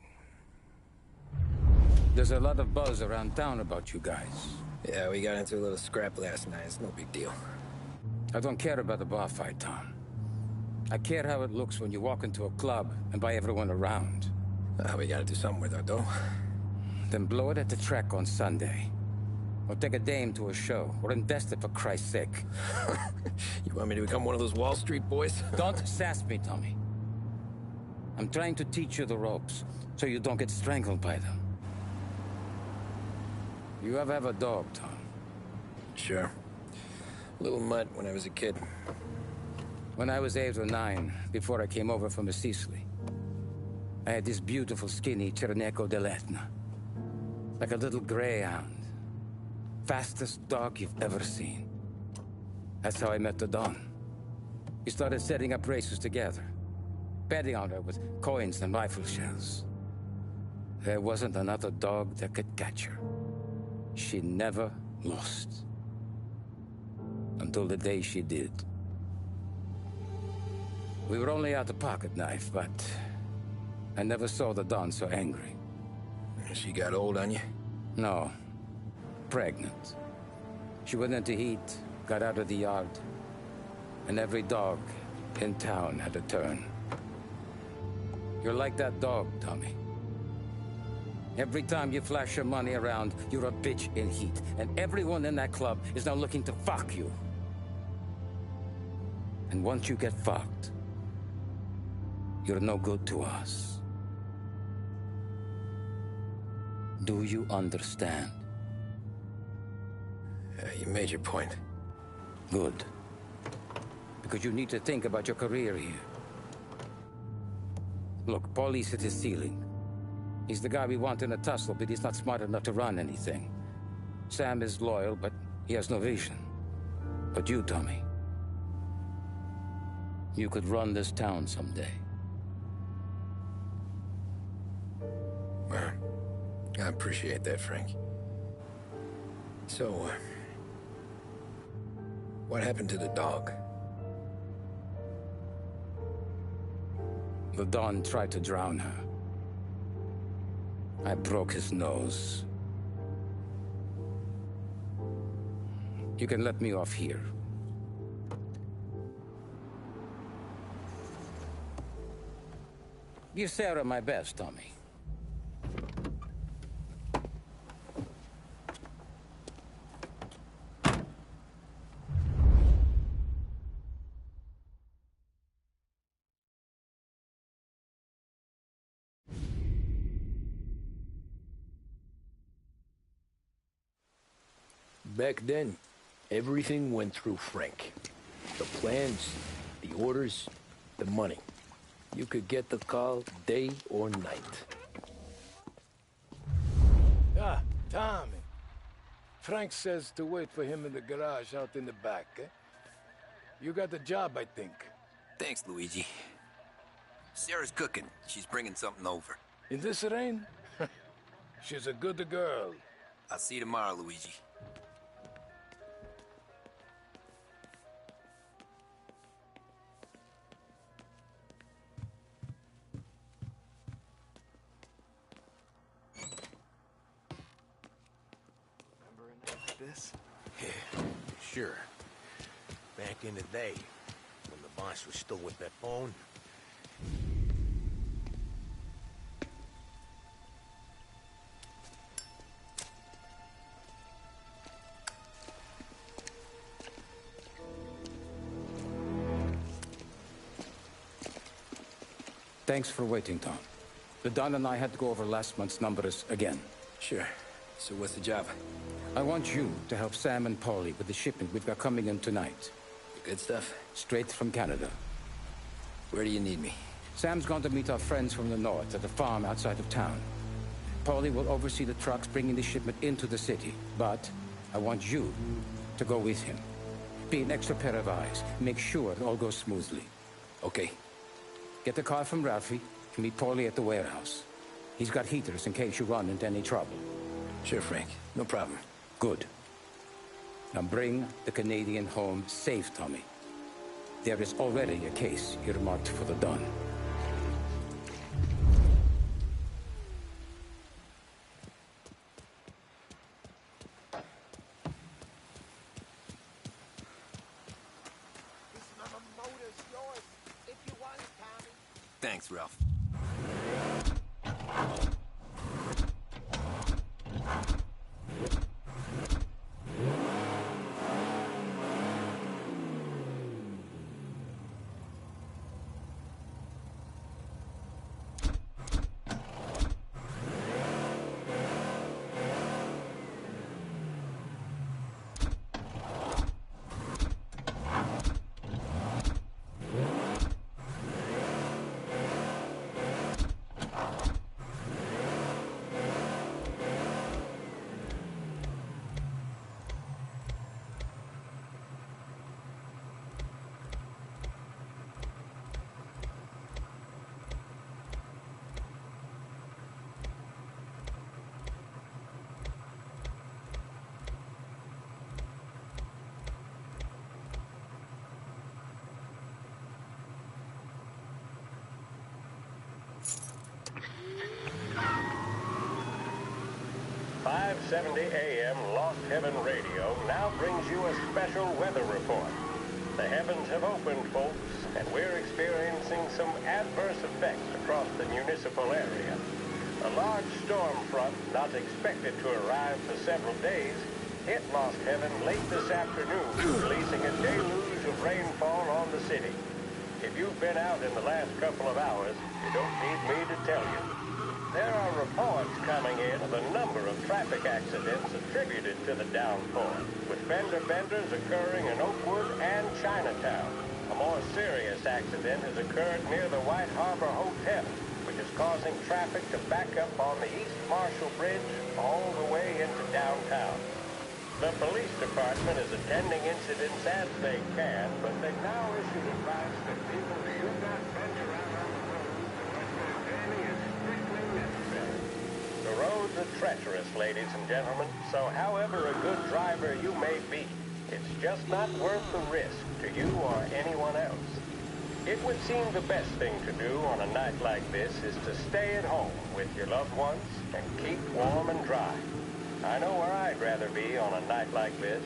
There's a lot of buzz around town about you guys. Yeah, we got into a little scrap last night. It's no big deal. I don't care about the bar fight, Tom. I care how it looks when you walk into a club and by everyone around. We gotta do something with our dough. Then blow it at the track on Sunday. Or take a dame to a show, or invest it for Christ's sake. You want me to become one of those Wall Street boys? Don't sass me, Tommy. I'm trying to teach you the ropes, so you don't get strangled by them. You ever have a dog, Tom? Sure. Little mutt when I was a kid. When I was 8 or 9, before I came over from Sicily, I had this beautiful, skinny Cerneco dell'Etna. Like a little greyhound. Fastest dog you've ever seen. That's how I met the Don. We started setting up races together, betting on her with coins and rifle shells. There wasn't another dog that could catch her. She never lost. Until the day she did. We were only out a pocket knife, but I never saw the Don so angry. She got old on you? No. Pregnant. She went into heat, got out of the yard, and every dog in town had a turn. You're like that dog, Tommy. Every time you flash your money around, you're a bitch in heat, and everyone in that club is now looking to fuck you. And once you get fucked, you're no good to us. Do you understand? You made your point. Good. Because you need to think about your career here. Look, Paulie's hit his ceiling. He's the guy we want in a tussle, but he's not smart enough to run anything. Sam is loyal, but he has no vision. But you, Tommy, you could run this town someday. Well, I appreciate that, Frank. So, what happened to the dog? The Don tried to drown her. I broke his nose. You can let me off here. Give Sarah my best, Tommy. Back then, everything went through Frank. The plans, the orders, the money. You could get the call day or night. Ah, Tommy. Frank says to wait for him in the garage out in the back, eh? You got the job, I think. Thanks, Luigi. Sarah's cooking. She's bringing something over. In this rain? She's a good girl. I'll see you tomorrow, Luigi. This? Yeah, sure. Back in the day, when the boss was still with that phone. Thanks for waiting, Tom. The Don and I had to go over last month's numbers again. Sure. So what's the job? I want you to help Sam and Paulie with the shipment we've got coming in tonight. The good stuff? Straight from Canada. Where do you need me? Sam's going to meet our friends from the north at a farm outside of town. Paulie will oversee the trucks bringing the shipment into the city. But I want you to go with him. Be an extra pair of eyes. Make sure it all goes smoothly. Okay. Get the car from Ralphie and meet Paulie at the warehouse. He's got heaters in case you run into any trouble. Sure, Frank. No problem. Good. Now bring the Canadian home safe, Tommy. There is already a case earmarked for the Don. Thanks, Ralph. .570 AM Lost Heaven Radio now brings you a special weather report. The heavens have opened, folks, and we're experiencing some adverse effects across the municipal area. A large storm front, not expected to arrive for several days, hit Lost Heaven late this afternoon, releasing a deluge of rainfall on the city. If you've been out in the last couple of hours, you don't need me to tell you. There are reports coming in of a number of traffic accidents attributed to the downpour, with fender benders occurring in Oakwood and Chinatown. A more serious accident has occurred near the White Harbor Hotel, which is causing traffic to back up on the East Marshall Bridge all the way into downtown. The police department is attending incidents as they can, but they've now issued advice that people should not venture out on the road unless their journey is strictly necessary. The roads are treacherous, ladies and gentlemen, so however a good driver you may be, it's just not worth the risk to you or anyone else. It would seem the best thing to do on a night like this is to stay at home with your loved ones and keep warm and dry. I know where I'd rather be on a night like this.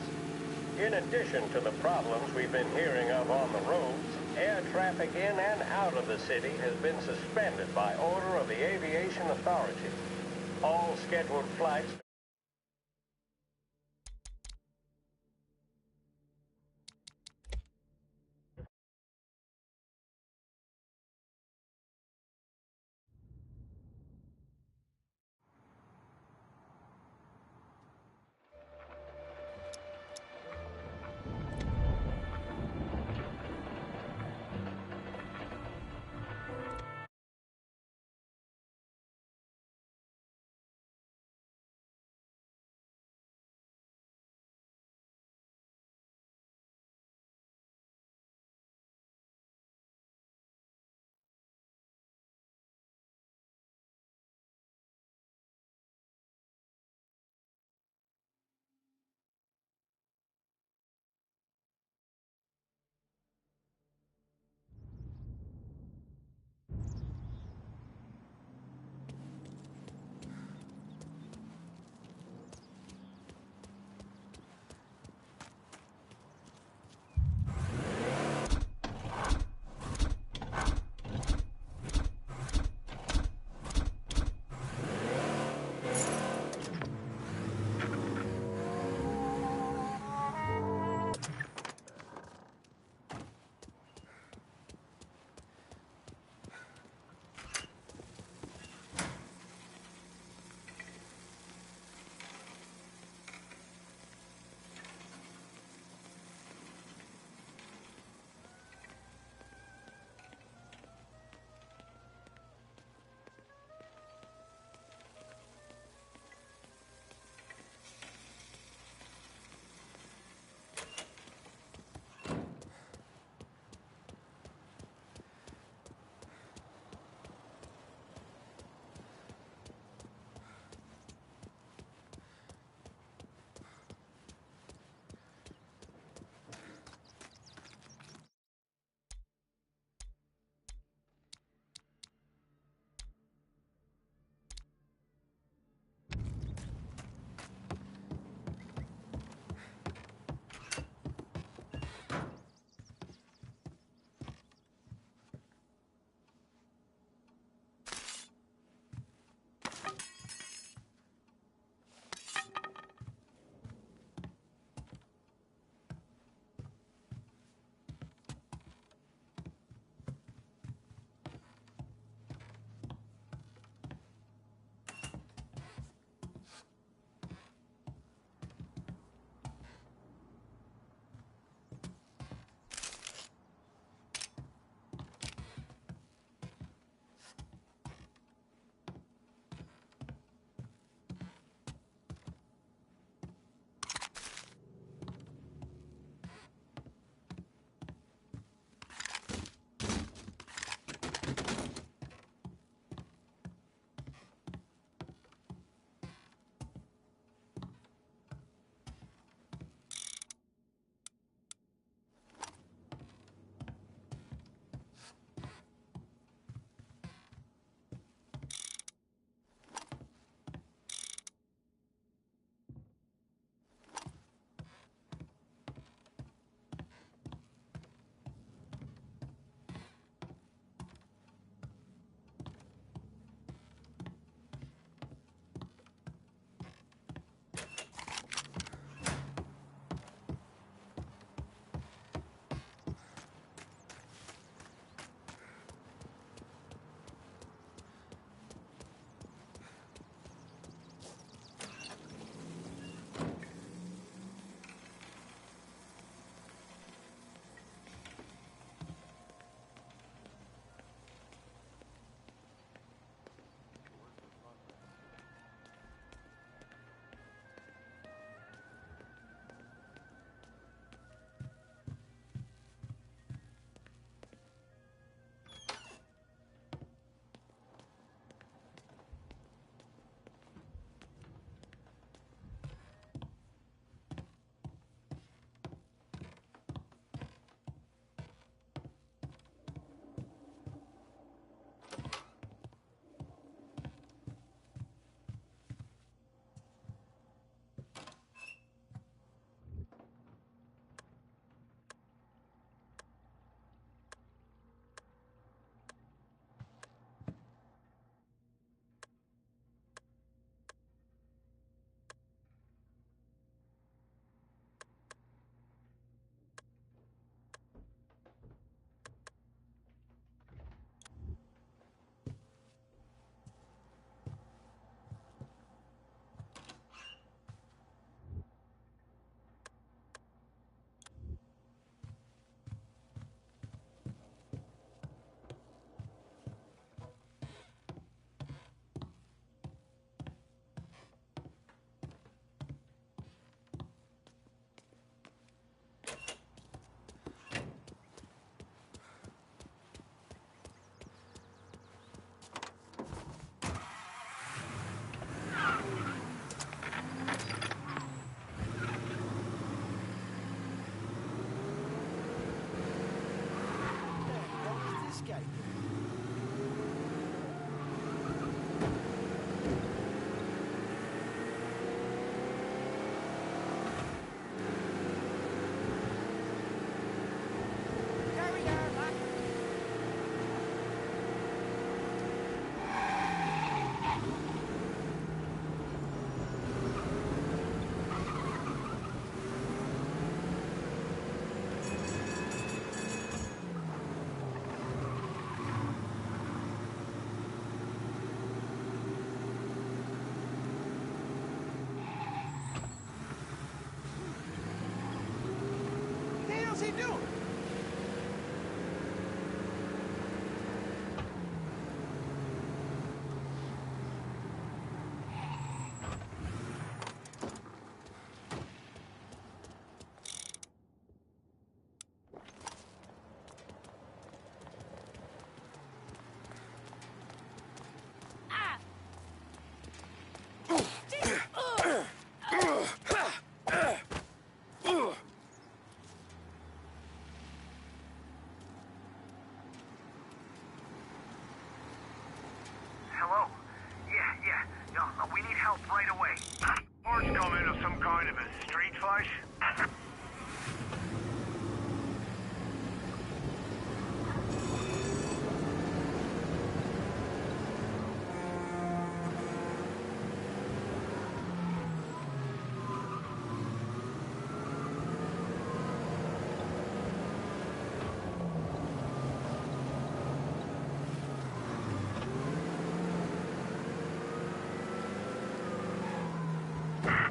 In addition to the problems we've been hearing of on the roads, air traffic in and out of the city has been suspended by order of the aviation authorities. All scheduled flights escape. What's he doing? Hello? Yeah. We need help right away. Reports come in of some kind of a street fight.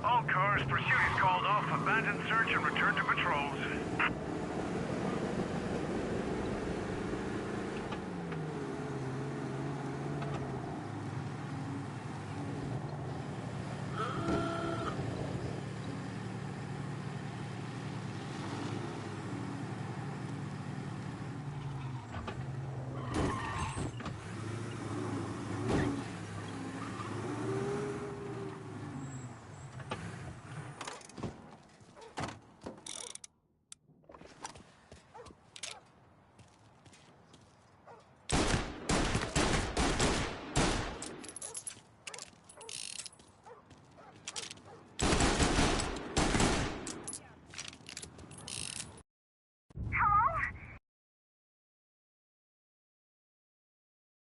All cars, pursuit is called off, abandon search and return to patrols.